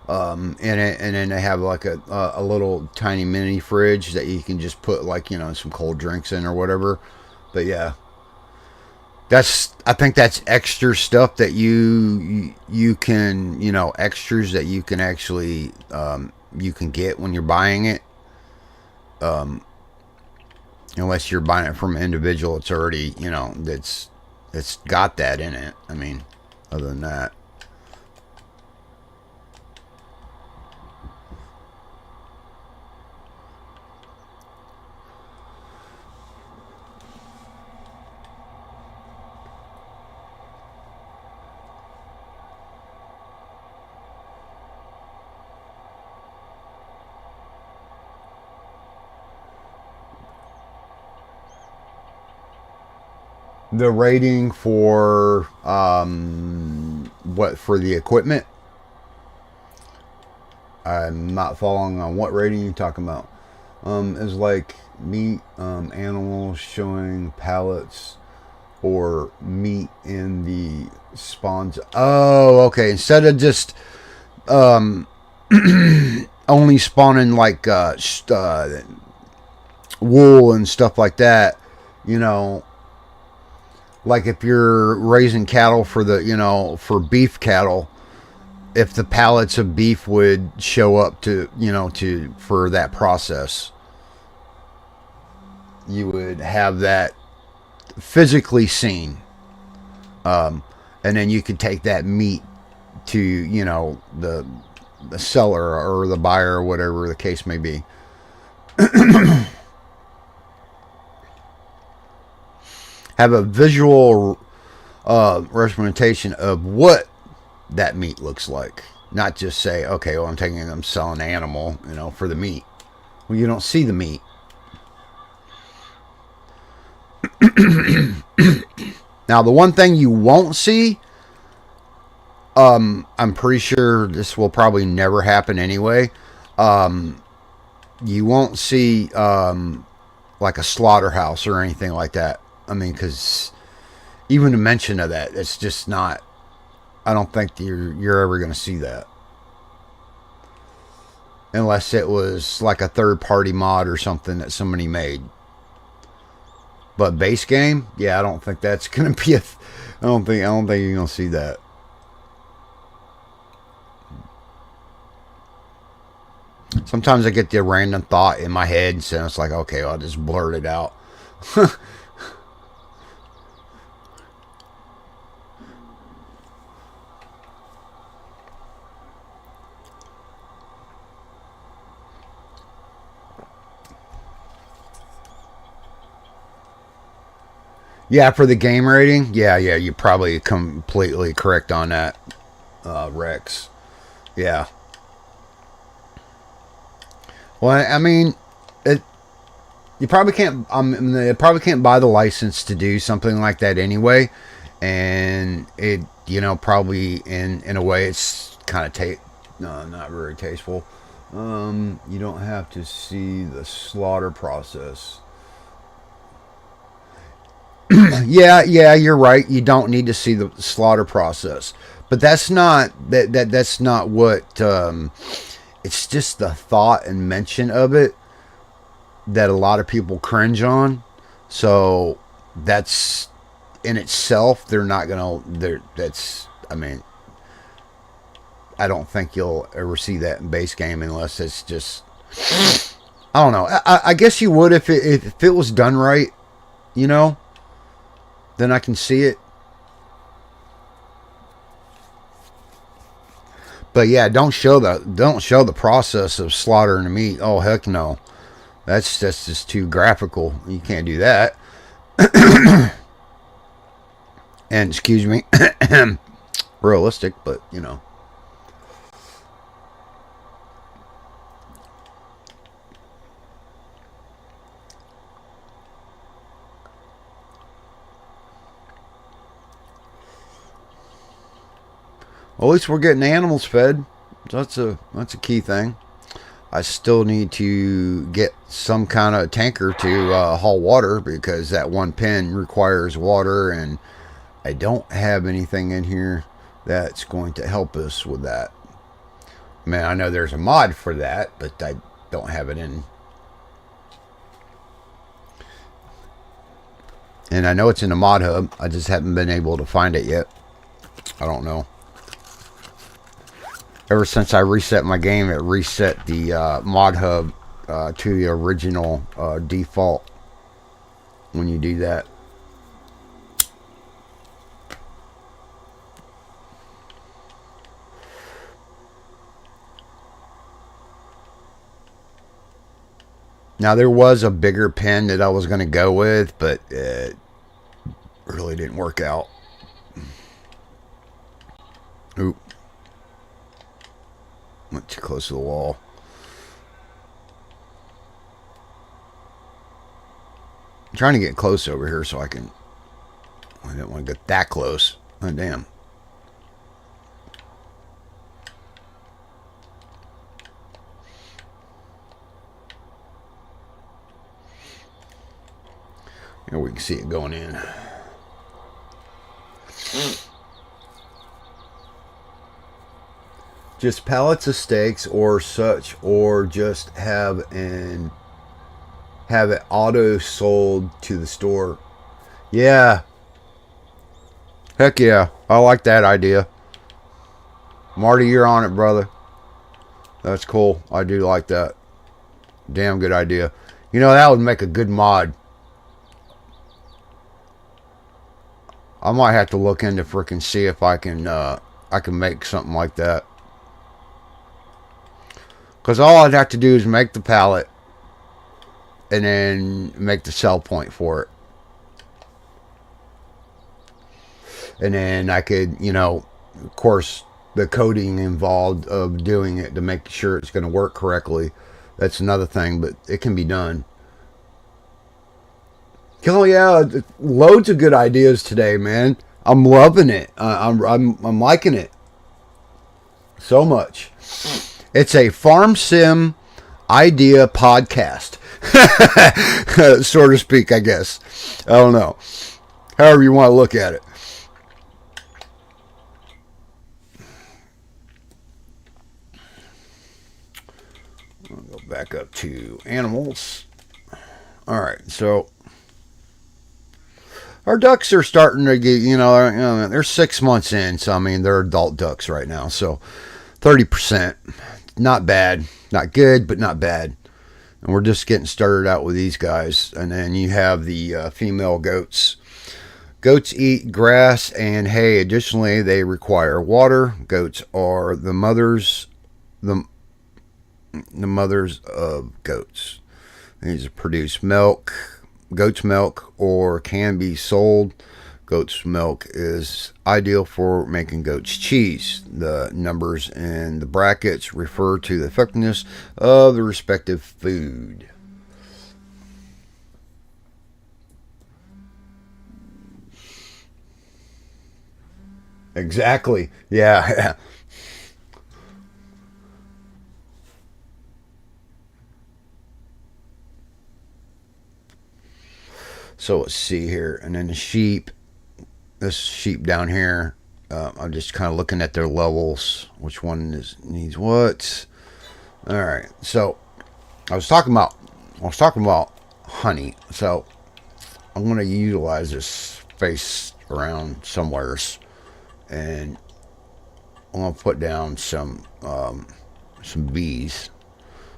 in it, and then they have like a little tiny mini fridge that you can just put like, you know, some cold drinks in or whatever. But yeah, I think that's extra stuff that you can, you know, extras that you can actually you can get when you're buying it. Unless you're buying it from an individual, it's already, you know, it's got that in it. I mean, other than that. The rating for what for the equipment? I'm not following on what rating you're talking about. Is like meat, animals showing pallets, or meat in the spawns. Oh, okay. Instead of just only spawning like wool and stuff like that, you know. Like if you're raising cattle for the, you know, for beef cattle, if the pallets of beef would show up to, you know, for that process, you would have that physically seen. And then you could take that meat to, you know, the seller or the buyer or whatever the case may be. Have a visual representation of what that meat looks like. Not just say, okay, well, I'm selling an animal, you know, for the meat. Well, you don't see the meat. Now, the one thing you won't see, I'm pretty sure this will probably never happen anyway. You won't see like a slaughterhouse or anything like that. I mean, because even a mention of that, it's just not. I don't think you're ever going to see that, unless it was like a third-party mod or something that somebody made. But base game, yeah, I don't think that's going to be a. I don't think you're going to see that. Sometimes I get the random thought in my head, and so it's like, okay, I'll just blurt it out. Yeah, for the game rating. Yeah, you're probably completely correct on that, Rex. Yeah. Well, I mean, it. You probably can't. They probably can't buy the license to do something like that anyway, and it, probably in a way it's kind of no, not very tasteful. You don't have to see the slaughter process. Yeah, you're right. You don't need to see the slaughter process, but that's not what. It's just the thought and mention of it that a lot of people cringe on. So that's in itself, they're not gonna. That's. I mean, I don't think you'll ever see that in base game unless it's just. I don't know. I guess you would if it was done right. You know, then I can see it. But yeah, don't show the process of slaughtering the meat. Oh heck no, that's just too graphical. You can't do that. And excuse me, realistic, but Well, at least we're getting animals fed. So that's a key thing. I still need to get some kind of tanker to haul water because that one pen requires water, and I don't have anything in here that's going to help us with that. I mean, I know there's a mod for that, but I don't have it in. And I know it's in the mod hub. I just haven't been able to find it yet. I don't know. Ever since I reset my game, it reset the mod hub to the original default when you do that. Now, there was a bigger pen that I was going to go with, but it really didn't work out. Oop. Went too close to the wall. I'm trying to get close over here so I can... I didn't want to get that close. Oh, damn. Here we can see it going in. Just pallets of steaks or such, or just have it auto sold to the store. Yeah. Heck yeah. I like that idea. Marty, you're on it, brother. That's cool. I do like that. Damn good idea. That would make a good mod. I might have to look into frickin' see if I can make something like that. Because all I'd have to do is make the pallet and then make the sell point for it. And then I could, of course, the coding involved of doing it to make sure it's going to work correctly. That's another thing, but it can be done. Oh yeah, loads of good ideas today, man. I'm loving it. I'm liking it so much. It's a farm sim idea podcast, so to speak, I guess. I don't know. However you want to look at it. I'll go back up to animals. All right, so our ducks are starting to get, they're 6 months in, so I mean, they're adult ducks right now, so 30%. Not bad. Not good, but not bad. And we're just getting started out with these guys. And then you have the female goats. Goats eat grass and hay. Additionally, they require water. Goats are the mothers of goats. These produce milk, goat's milk or can be sold. Goat's milk is ideal for making goat's cheese. The numbers in the brackets refer to the effectiveness of the respective food. Exactly. Yeah. So let's see here. And then the sheep, this sheep down here, I'm just kind of looking at their levels. Which one needs what? All right. So I was talking about honey. So I'm going to utilize this space around somewheres, and I'm going to put down some bees.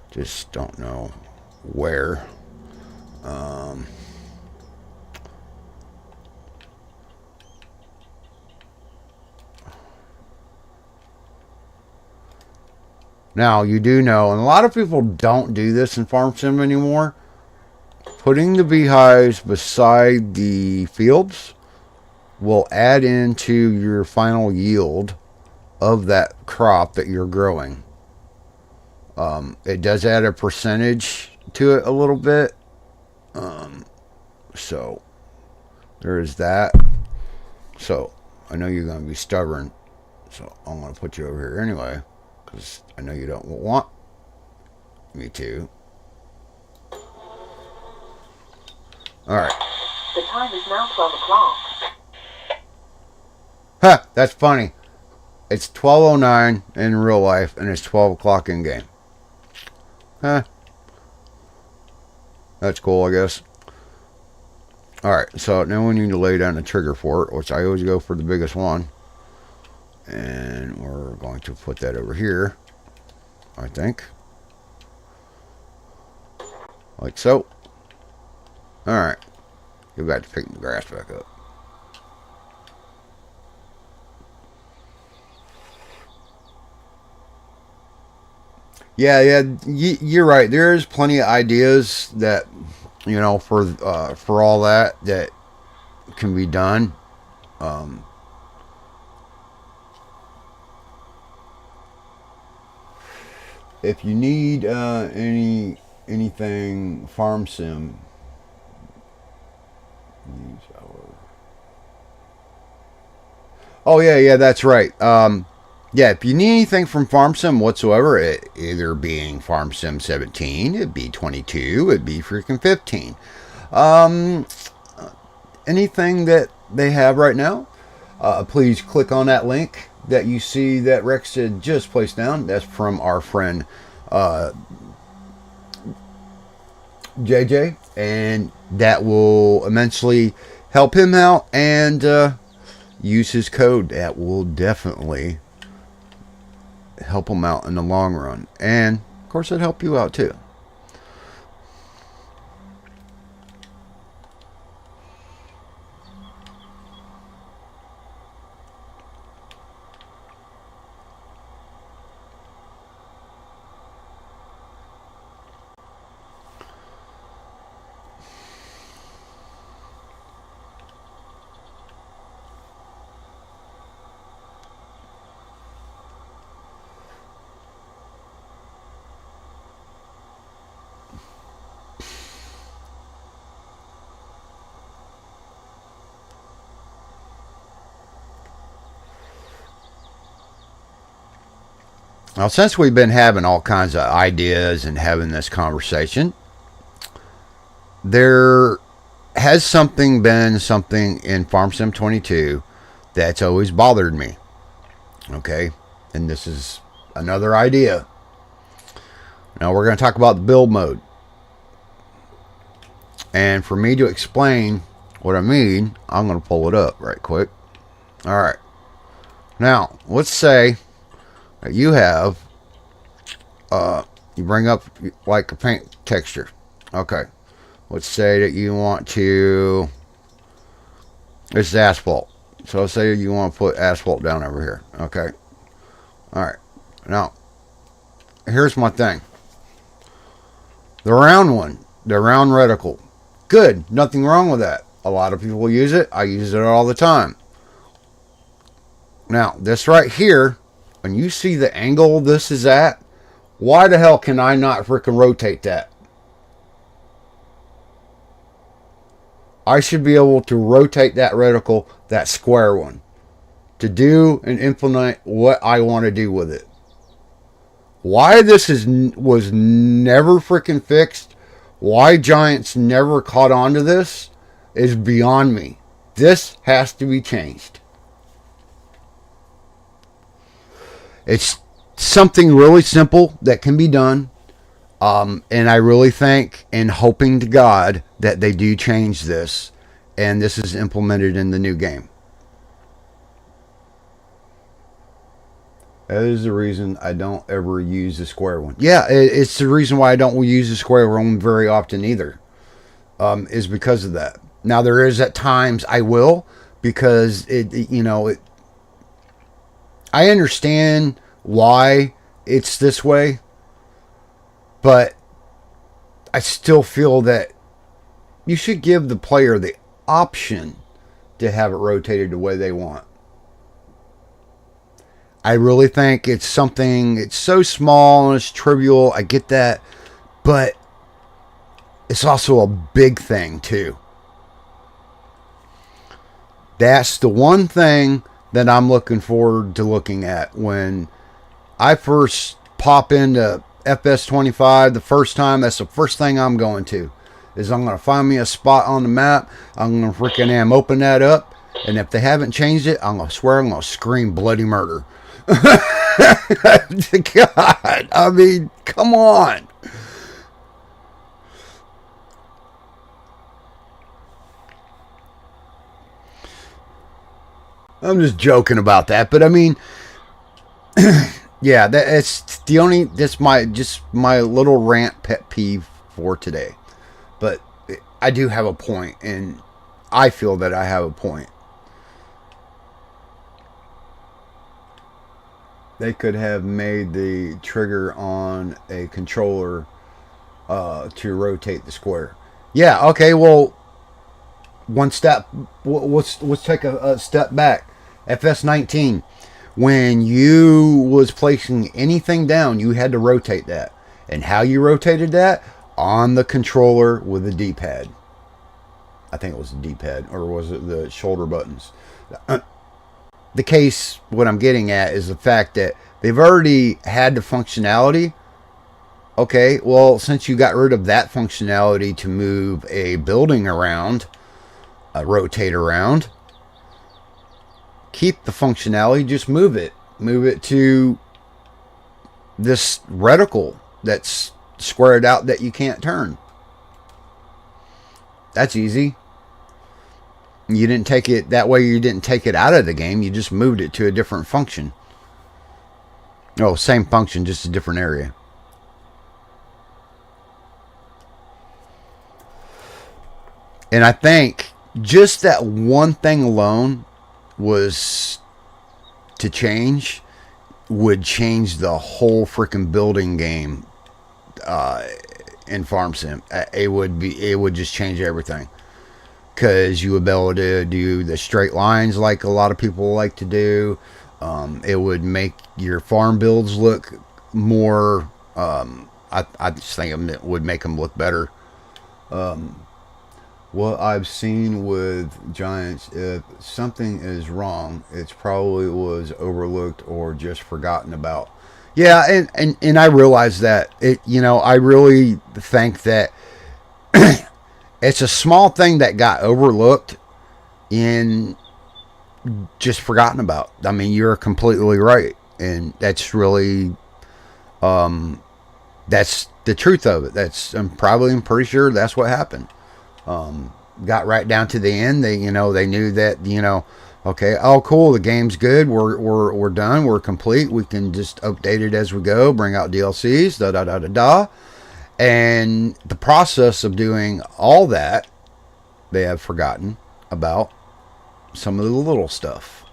Just don't know where. Um, Now, you do know, and a lot of people don't do this in Farm Sim anymore, putting the beehives beside the fields will add into your final yield of that crop that you're growing. It does add a percentage to it a little bit. So, there is that. So, I know you're going to be stubborn. So, I'm going to put you over here anyway, because I know you don't want me to. Alright. The time is now 12 o'clock. Huh, that's funny. It's 12:09 in real life, and it's 12 o'clock in game. Huh. That's cool, I guess. Alright, so now we need to lay down the trigger for it, which I always go for the biggest one. And we're going to put that over here, I think. Like so. Alright. Go back to picking the grass back up. Yeah, you're right. There's plenty of ideas that, for all that can be done. If you need anything Farm Sim, oh yeah, that's right. Yeah, if you need anything from Farm Sim whatsoever, it either being Farm Sim 17, it'd be 22, it'd be freaking 15. Anything that they have right now, please click on that link that you see that Rex had just placed down. That's from our friend JJ, and that will immensely help him out, and use his code. That will definitely help him out in the long run, and of course it'll help you out too. Now, since we've been having all kinds of ideas and having this conversation, there has been something in Farm Sim 22 that's always bothered me. Okay, and this is another idea. Now we're going to talk about the build mode. And for me to explain what I mean, I'm going to pull it up right quick. Alright. Now, let's say that you have, you bring up like a paint texture. Okay. Let's say that you want to, this is asphalt. So let's say you want to put asphalt down over here. Okay. Alright. Now, here's my thing. The round one, the round reticle, Good. Nothing wrong with that. A lot of people use it. I use it all the time. Now, this right here, when you see the angle this is at, why the hell can I not freaking rotate that? I should be able to rotate that reticle, that square one, to do and implement what I want to do with it. Why this was never freaking fixed, why Giants never caught on to this, is beyond me. This has to be changed. It's something really simple that can be done. And I really think and hoping to God that they do change this and this is implemented in the new game. That is the reason I don't ever use the square one. Yeah, it's the reason why I don't use the square one very often either. Is because of that. Now there is at times I will, because I understand why it's this way, but I still feel that you should give the player the option to have it rotated the way they want. I really think it's so small and it's trivial. I get that. But it's also a big thing too. That's the one thing that I'm looking forward to looking at when I first pop into fs22 the first time. That's the first thing I'm going to. Is I'm going to find me a spot on the map. I'm going to freaking open that up. And if they haven't changed it, I'm going to swear I'm going to scream bloody murder. God, I mean, come on. I'm just joking about that, but I mean, yeah, that's my little rant pet peeve for today. But I do have a point, and I feel that I have a point. They could have made the trigger on a controller to rotate the square. Yeah, okay, well, one step, let's take a step back. FS19, when you was placing anything down, you had to rotate that. And how you rotated that? On the controller with the D-pad. I think it was the D-pad, or was it the shoulder buttons? The case, what I'm getting at is the fact that they've already had the functionality. Okay, well, since you got rid of that functionality to move a building around, rotate around, keep the functionality, just move it. Move it to this reticle that's squared out that you can't turn. That's easy. You didn't take it that way. You didn't take it out of the game. You just moved it to a different function. Oh, same function, just a different area. And I think just that one thing alone was to change, would change the whole freaking building game in Farm Sim. It would just change everything. Because you would be able to do the straight lines like a lot of people like to do. It would make your farm builds look more. I just think it would make them look better. What I've seen with Giants, if something is wrong, it's probably was overlooked or just forgotten about. Yeah, and I realize that I really think that. It's a small thing that got overlooked and just forgotten about. I mean, you're completely right. And that's really, that's the truth of it. I'm pretty sure that's what happened. Got right down to the end. They knew that, okay, oh, cool. The game's good. We're done. We're complete. We can just update it as we go, bring out DLCs, da. And the process of doing all that, they have forgotten about some of the little stuff.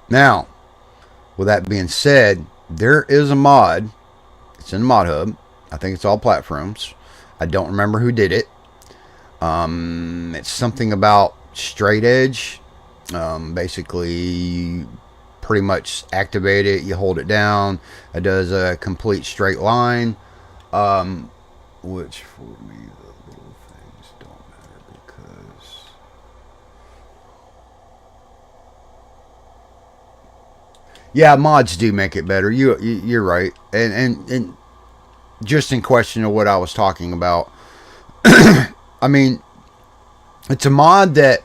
Now, with that being said, there is a mod. It's in Mod Hub. I think it's all platforms. I don't remember who did it. It's something about straight edge. Basically, pretty much activate it. You hold it down. It does a complete straight line. Which for me, the little things don't matter because yeah, mods do make it better. You're right, and just in question of what I was talking about. I mean, it's a mod that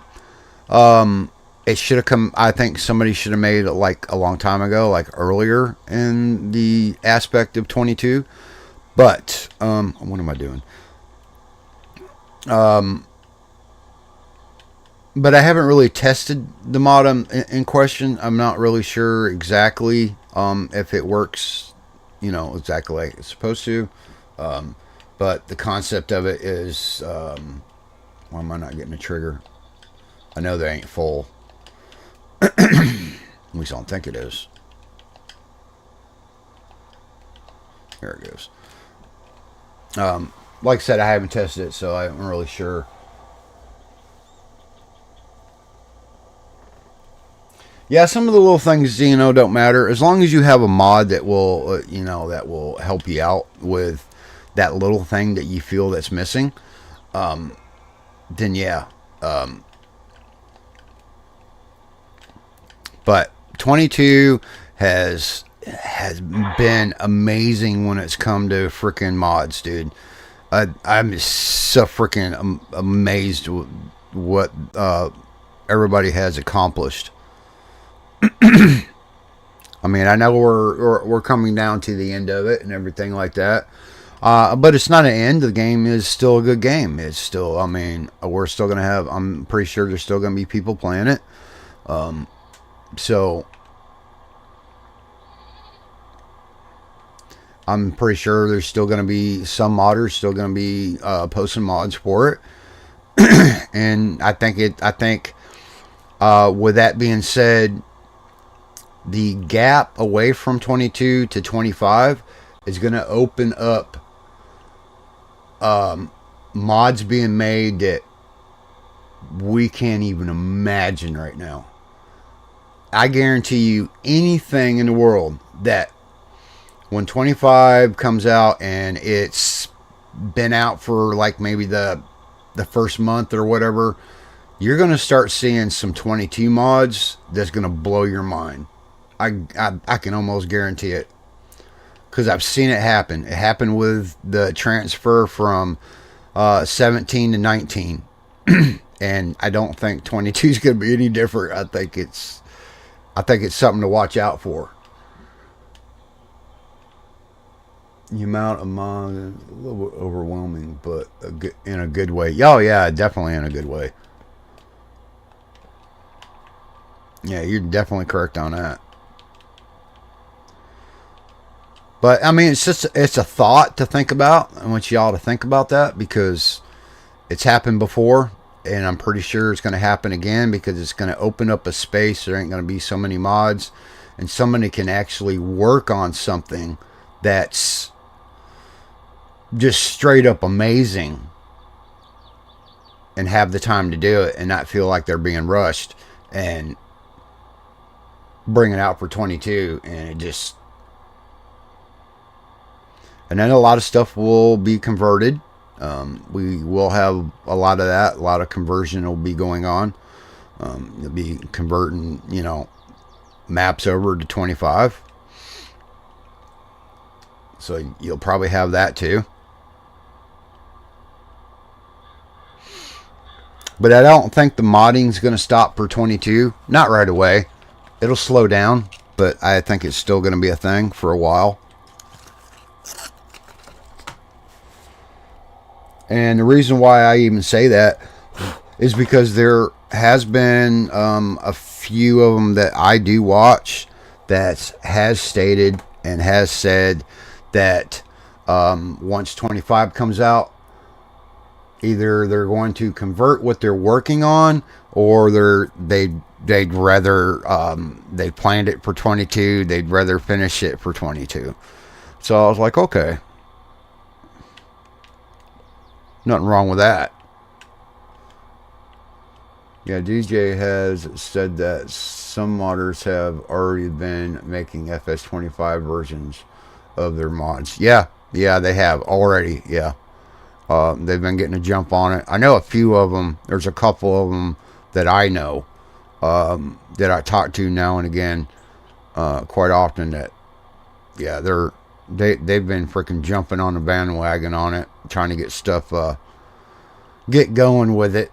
it should have come. I think somebody should have made it like a long time ago, like earlier in the aspect of 22. But what am I doing? But I haven't really tested the mod in question. I'm not really sure exactly if it works, exactly like it's supposed to. But the concept of it is, why am I not getting a trigger? I know they ain't full. At least I don't think it is. There it goes. Like I said, I haven't tested it, so I'm really sure. Yeah, some of the little things, don't matter. As long as you have a mod that will, that will help you out with that little thing that you feel that's missing, then yeah. But 22 has been amazing when it's come to freaking mods, dude. I'm just so freaking amazed with what everybody has accomplished. I mean, I know we're coming down to the end of it and everything like that. But it's not an end. The game is still a good game. It's still, I mean, we're still going to have, I'm pretty sure there's still going to be people playing it. So, I'm pretty sure there's still going to be some modders still going to be posting mods for it. And I think with that being said, the gap away from 22 to 25 is going to open up mods being made that we can't even imagine right now. I guarantee you anything in the world that when 25 comes out and it's been out for like maybe the first month or whatever, you're going to start seeing some 22 mods that's going to blow your mind. I can almost guarantee it. Because I've seen it happen. It happened with the transfer from 17 to 19. And I don't think 22 is going to be any different. I think it's something to watch out for. The amount of mods is a little bit overwhelming, but in a good way. Oh, yeah, definitely in a good way. Yeah, you're definitely correct on that. But, I mean, it's a thought to think about. I want y'all to think about that because it's happened before, and I'm pretty sure it's going to happen again because it's going to open up a space. There ain't going to be so many mods, and somebody can actually work on something that's just straight up amazing and have the time to do it and not feel like they're being rushed and bring it out for 22, and it just... And then a lot of stuff will be converted. We will have a lot of that. A lot of conversion will be going on. You'll be converting, maps over to 25. So you'll probably have that too. But I don't think the modding's going to stop for 22. Not right away. It'll slow down. But I think it's still going to be a thing for a while. And the reason why I even say that is because there has been a few of them that I do watch that has stated and has said that once 25 comes out, either they're going to convert what they're working on, or they'd rather they planned it for 22. They'd rather finish it for 22. So I was like, okay, nothing wrong with that. Yeah, DJ has said that some modders have already been making fs25 versions of their mods. Yeah, they have already. Yeah, they've been getting a jump on it. I know a few of them. There's a couple of them that I know that I talk to now and again quite often. That yeah, they've been freaking jumping on the bandwagon on it, trying to get stuff get going with it.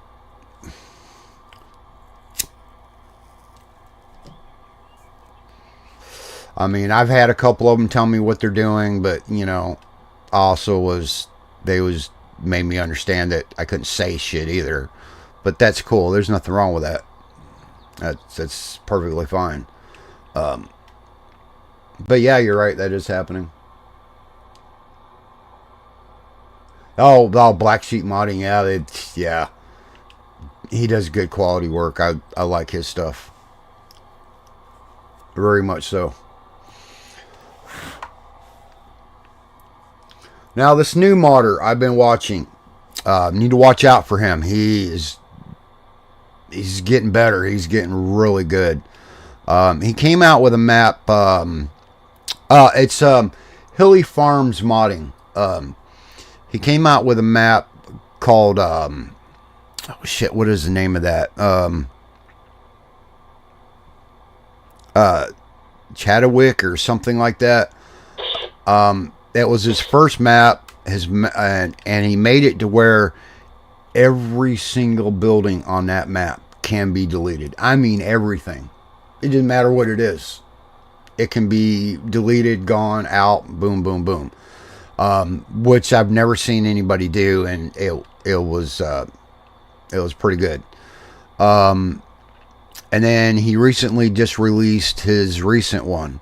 I mean, I've had a couple of them tell me what they're doing, but you know, they made me understand that I couldn't say shit either. But that's cool. There's nothing wrong with that. That's perfectly fine. But yeah, you're right. That is happening. Oh, Black Sheep modding. Yeah. He does good quality work. I like his stuff. Very much so. Now, this new modder I've been watching, need to watch out for him. He's getting better. He's getting really good. He came out with a map. It's Hilly Farms modding. He came out with a map called oh shit, what is the name of that? Chadwick or something like that. That was his first map. And he made it to where every single building on that map can be deleted. I mean everything. It doesn't matter what it is. It can be deleted, gone, out, boom, boom, boom. Which I've never seen anybody do, and it was pretty good. And then he recently just released his recent one.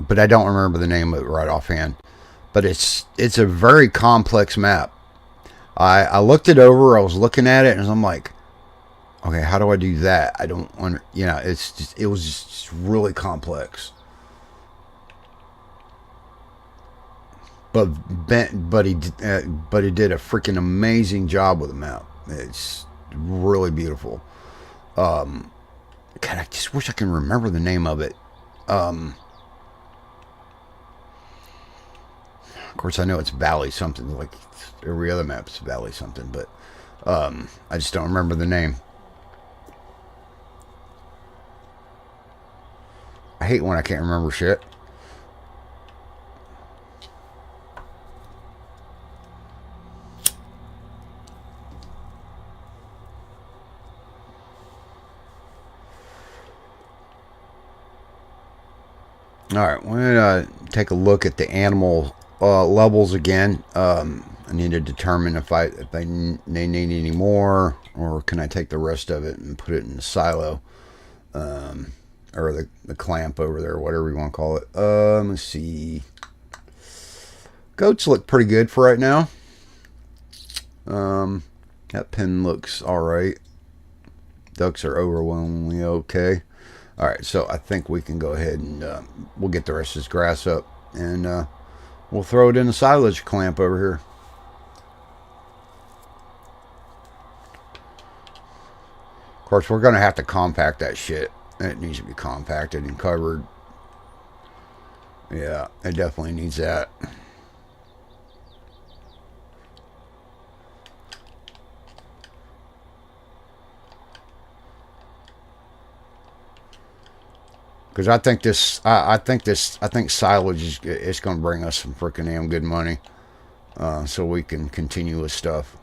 But I don't remember the name of it right offhand. But it's a very complex map. I looked it over. I was looking at it, and I'm like, okay, how do I do that? I don't want, you know. It was just really complex. But he did a freaking amazing job with the map. It's really beautiful. God, I just wish I can remember the name of it. Of course, I know it's Valley something, like every other map's Valley something, but I just don't remember the name. I hate when I can't remember shit. Alright, we're going to take a look at the animal levels again. I need to determine if they need any more, or can I take the rest of it and put it in the silo, or the clamp over there, whatever you want to call it. Let's see. Goats look pretty good for right now. That pen looks alright. Ducks are overwhelmingly okay. Alright, so I think we can go ahead and we'll get the rest of this grass up, and we'll throw it in the silage clamp over here. Of course, we're going to have to compact that shit. It needs to be compacted and covered. Yeah, it definitely needs that. Because I think silage is going to bring us some freaking damn good money, so we can continue with stuff.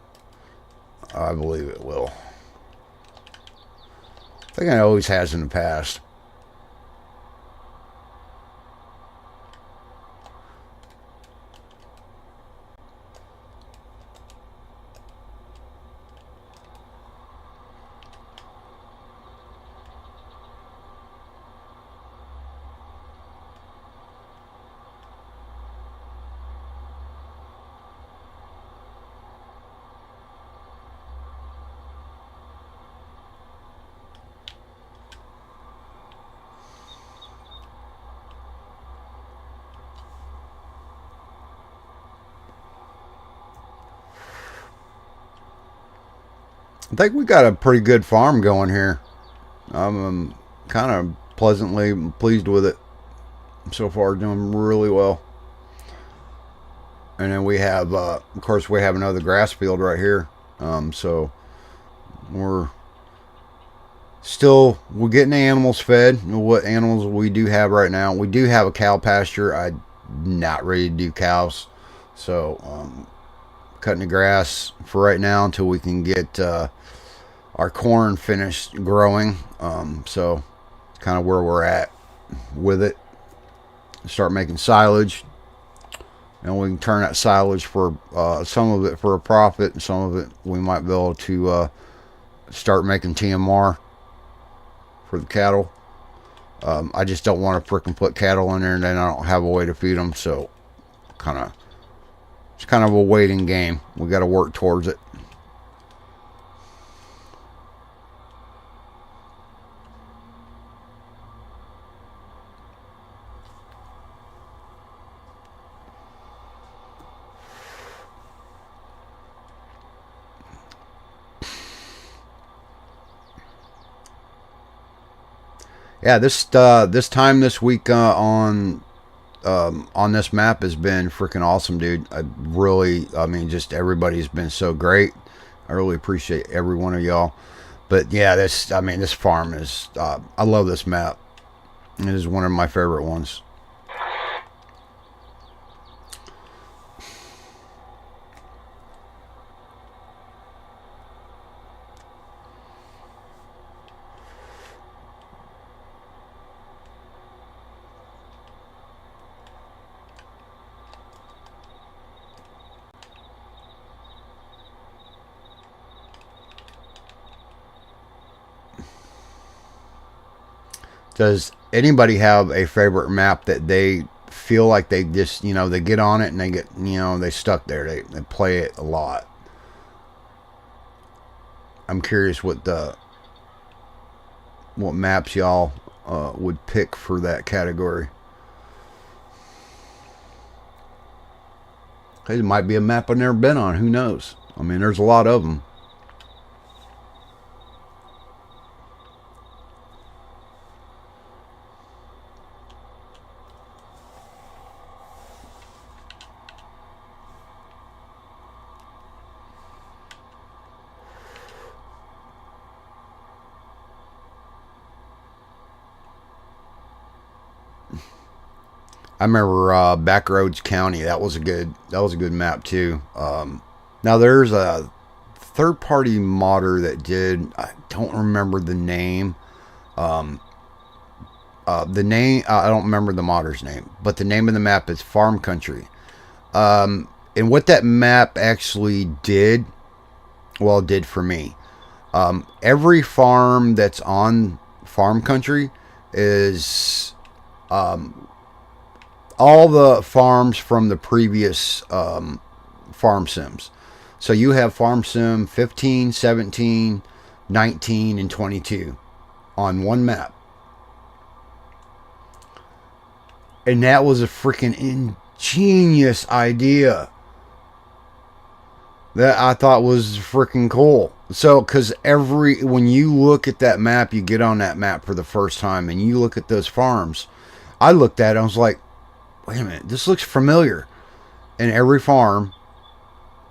I believe it will. I think it always has in the past. I think we got a pretty good farm going here. I'm kind of pleasantly pleased with it so far. Doing really well. And then we have, of course, we have another grass field right here. So we're getting the animals fed. What animals we do have right now? We do have a cow pasture. I'm not ready to do cows, so cutting the grass for right now until we can get our corn finished growing. So kind of where we're at with it. Start making silage, and we can turn that silage for some of it for a profit, and some of it we might be able to start making TMR for the cattle. I just don't want to frickin' put cattle in there and then I don't have a way to feed them, so it's kind of a waiting game. We got to work towards it. Yeah, this time this week on this map has been freaking awesome, dude. I mean, just everybody's been so great. I really appreciate every one of y'all. But yeah, this farm is, I love this map. It is one of my favorite ones. Does anybody have a favorite map that they feel like they just, they get on it and they get, they stuck there. They play it a lot. I'm curious what maps y'all would pick for that category. It might be a map I've never been on. Who knows? I mean, there's a lot of them. I remember Backroads County. That was a good map too. Now there's a third-party modder that did. I don't remember the name. I don't remember the modder's name, but the name of the map is Farm Country. And what that map actually did, well, it did for me. Every farm that's on Farm Country is all the farms from the previous farm sims. So you have farm sim 15, 17, 19, and 22 on one map. And that was a freaking ingenious idea that I thought was freaking cool. So, because when you look at that map, you get on that map for the first time and you look at those farms. I looked at it, I was like, wait a minute, this looks familiar. And every farm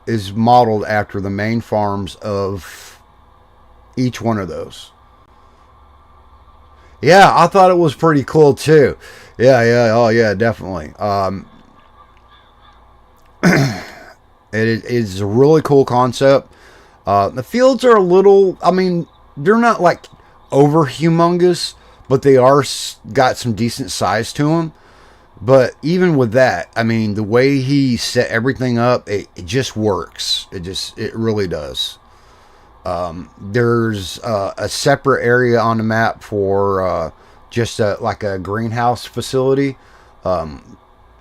is modeled after the main farms of each one of those. Yeah, I thought it was pretty cool too. Yeah, oh yeah, definitely. It is a really cool concept. The fields are a little, I mean, they're not like over humongous, but they are got some decent size to them. But even with that, I mean, the way he set everything up, it just works. It really does. There's a separate area on the map for just like a greenhouse facility. So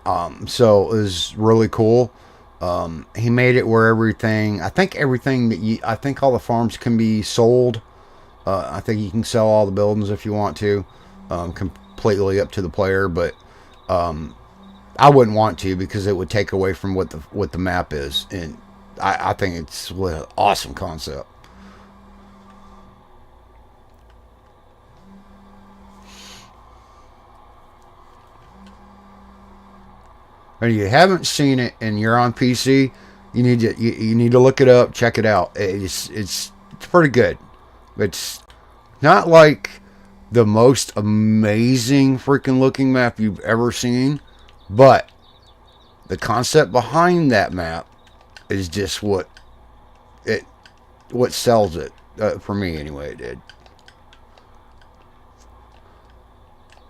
it was really cool. He made it where I think all the farms can be sold. I think you can sell all the buildings if you want to. Completely up to the player, but I wouldn't want to because it would take away from what the map is, and I think it's an awesome concept. and you haven't seen it and you're on PC, you need to look it up, check it out. It's pretty good. It's not like the most amazing freaking looking map you've ever seen, but the concept behind that map is just what sells it, for me anyway. It did.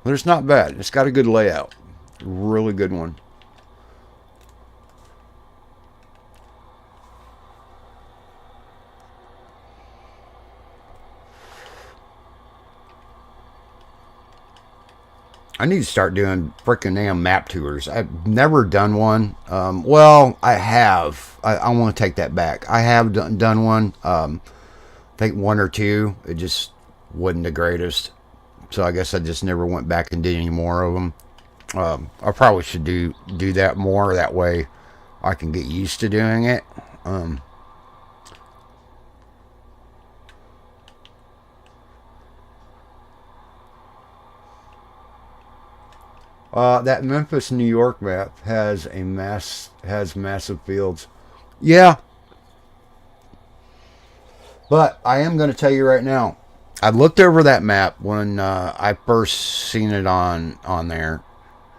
But it's not bad. It's got a good layout, really good one. I need to start doing freaking damn map tours. I've never done one. Well, I have. I want to take that back. I have done one. I think one or two. It just wasn't the greatest. So I guess I just never went back and did any more of them. I probably should do that more. That way I can get used to doing it. That Memphis, New York map has massive fields. Yeah, but I am going to tell you right now. I looked over that map when I first seen it on there,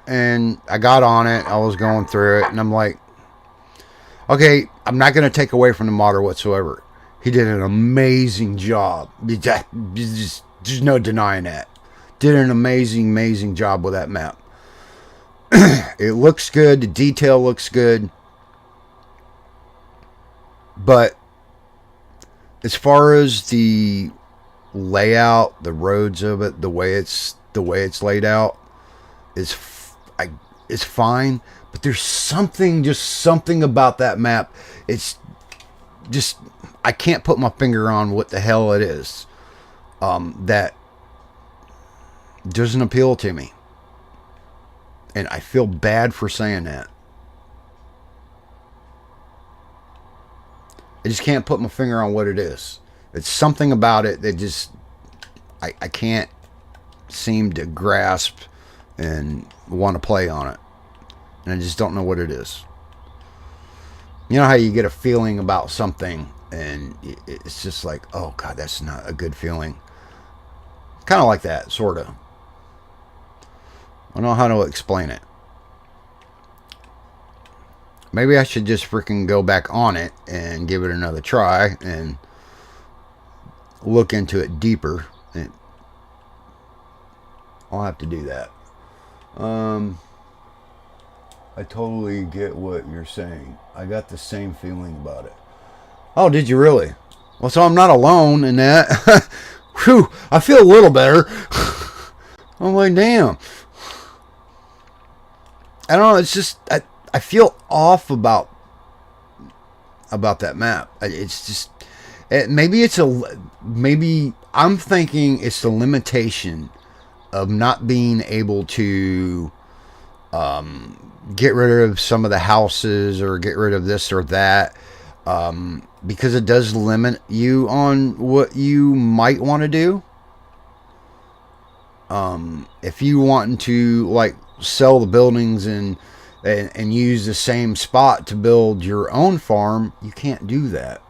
and I got on it. I was going through it, and I'm like, okay, I'm not going to take away from the modder whatsoever. He did an amazing job. There's no denying that. Did an amazing job with that map. It looks good. The detail looks good. But as far as the layout, the roads of it, the way it's laid out is fine. But there's something about that map. It's just, I can't put my finger on what the hell it is. That doesn't appeal to me. And I feel bad for saying that. I just can't put my finger on what it is. It's something about it that just I can't seem to grasp and want to play on it. And I just don't know what it is. You know how you get a feeling about something and it's just like, oh God, that's not a good feeling. Kind of like that, sort of. I don't know how to explain it. Maybe I should just freaking go back on it and give it another try and look into it deeper. And I'll have to do that. I totally get what you're saying. I got the same feeling about it. Oh, did you really? Well, so I'm not alone in that. Whew, I feel a little better. I'm like, damn. I don't know. It's just I feel off about that map. It's just maybe I'm thinking it's the limitation of not being able to get rid of some of the houses or get rid of this or that, because it does limit you on what you might want to do. If you want to like sell the buildings and use the same spot to build your own farm, you can't do that.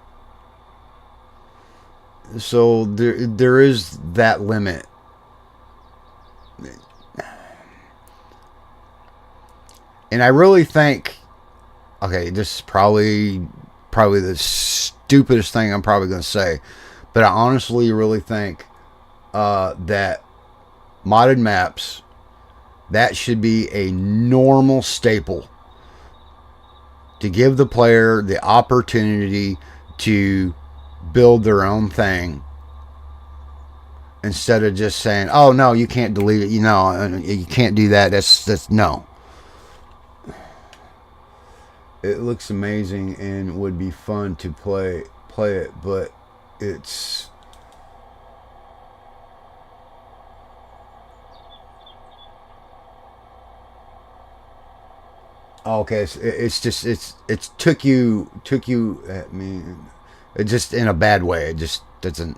So there is that limit. And I really think, okay, this is probably the stupidest thing I'm probably going to say, but I honestly really think that modded maps, that should be a normal staple to give the player the opportunity to build their own thing, instead of just saying, oh no, you can't delete it, you can't do that. That's no. It looks amazing and would be fun to play it, but it's okay. It's just it's took you at me. It just in a bad way. It just doesn't.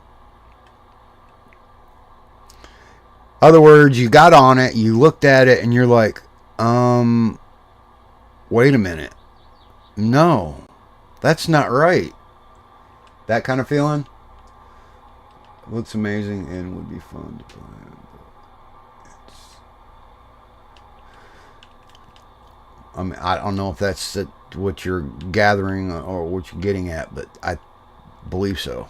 Other words, you got on it, you looked at it, and you're like, Wait a minute. No, that's not right. That kind of feeling. Looks amazing and would be fun to play. I mean, I don't know if that's what you're gathering or what you're getting at, but I believe so.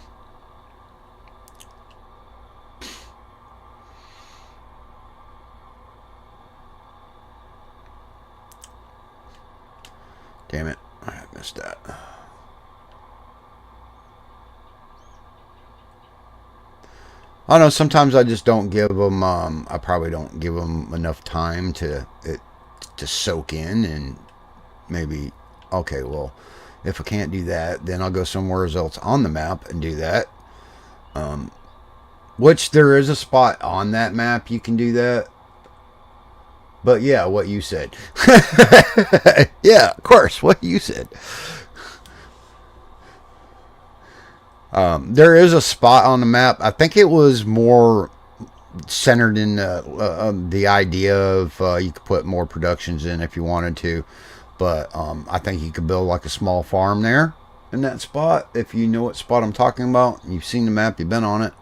Damn it. I missed that. I don't know. Sometimes I just don't give them. I probably don't give them enough time to soak in, and maybe okay. Well, if I can't do that, then I'll go somewhere else on the map and do that. Which there is a spot on that map you can do that. But yeah, what you said. Yeah, of course, what you said. There is a spot on the map. I think it was more centered in the idea of you could put more productions in if you wanted to. But I think you could build like a small farm there in that spot. If you know what spot I'm talking about, you've seen the map, you've been on it.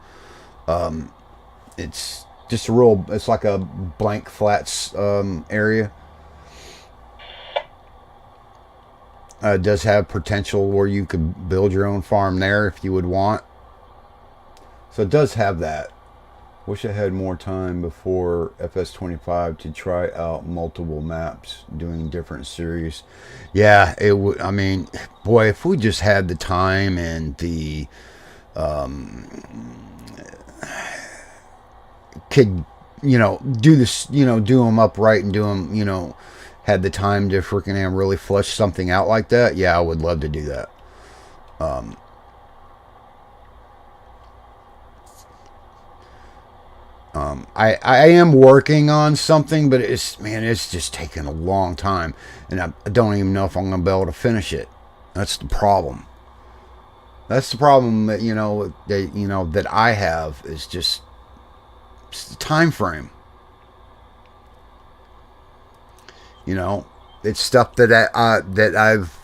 It's just it's like a blank flats area. It does have potential where you could build your own farm there if you would want. So it does have that. Wish I had more time before fs22 to try out multiple maps doing different series. Yeah, it would. I mean, boy, if we just had the time and the could, do this, do them upright and do them, had the time to freaking really flesh something out like that, yeah, I would love to do that. I am working on something, but it's just taking a long time, and I don't even know if I'm going to be able to finish it. That's the problem. That's the problem that that I have is just the time frame. It's stuff that I've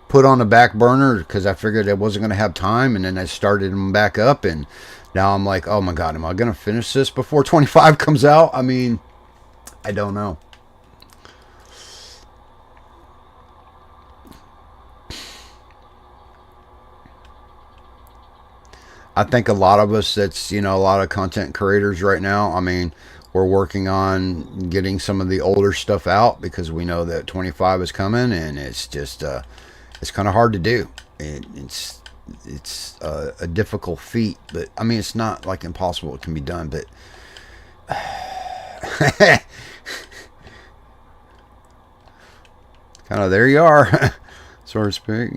put on the back burner because I figured I wasn't going to have time, and then I started them back up, and now I'm like, oh my god, am I going to finish this before 25 comes out? I mean, I don't know. I think a lot of us, that's, a lot of content creators right now, I mean, we're working on getting some of the older stuff out because we know that 25 is coming, and it's just, it's kind of hard to do. It's a difficult feat, but I mean, it's not like impossible. It can be done, but kind of there you are, so to speak,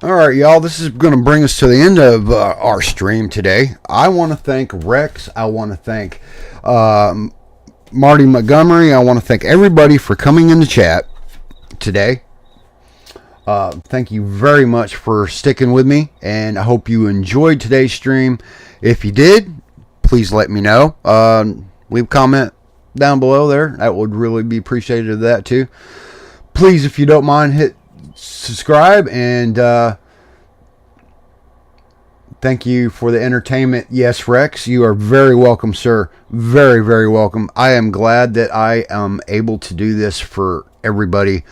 All right, y'all, this is going to bring us to the end of our stream today. I want to thank Rex. I want to thank Marty Montgomery. I want to thank everybody for coming in the chat today. Thank you very much for sticking with me, and I hope you enjoyed today's stream. If you did, please let me know. Leave a comment down below there. That would really be appreciated of that too. Please, if you don't mind, hit subscribe, and thank you for the entertainment. Yes, Rex, you are very welcome, sir. Very, very welcome. I am glad that I am able to do this for everybody.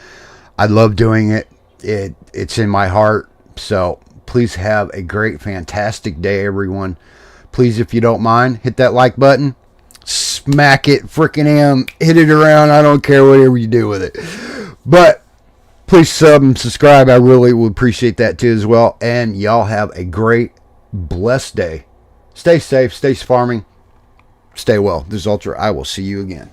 I love doing it. It's in my heart. So please have a great, fantastic day, everyone. Please, if you don't mind, hit that like button. Smack it, freaking hit it around. I don't care whatever you do with it. But please sub and subscribe. I really would appreciate that too as well. And y'all have a great, blessed day. Stay safe. Stay farming. Stay well. This is Ultra. I will see you again.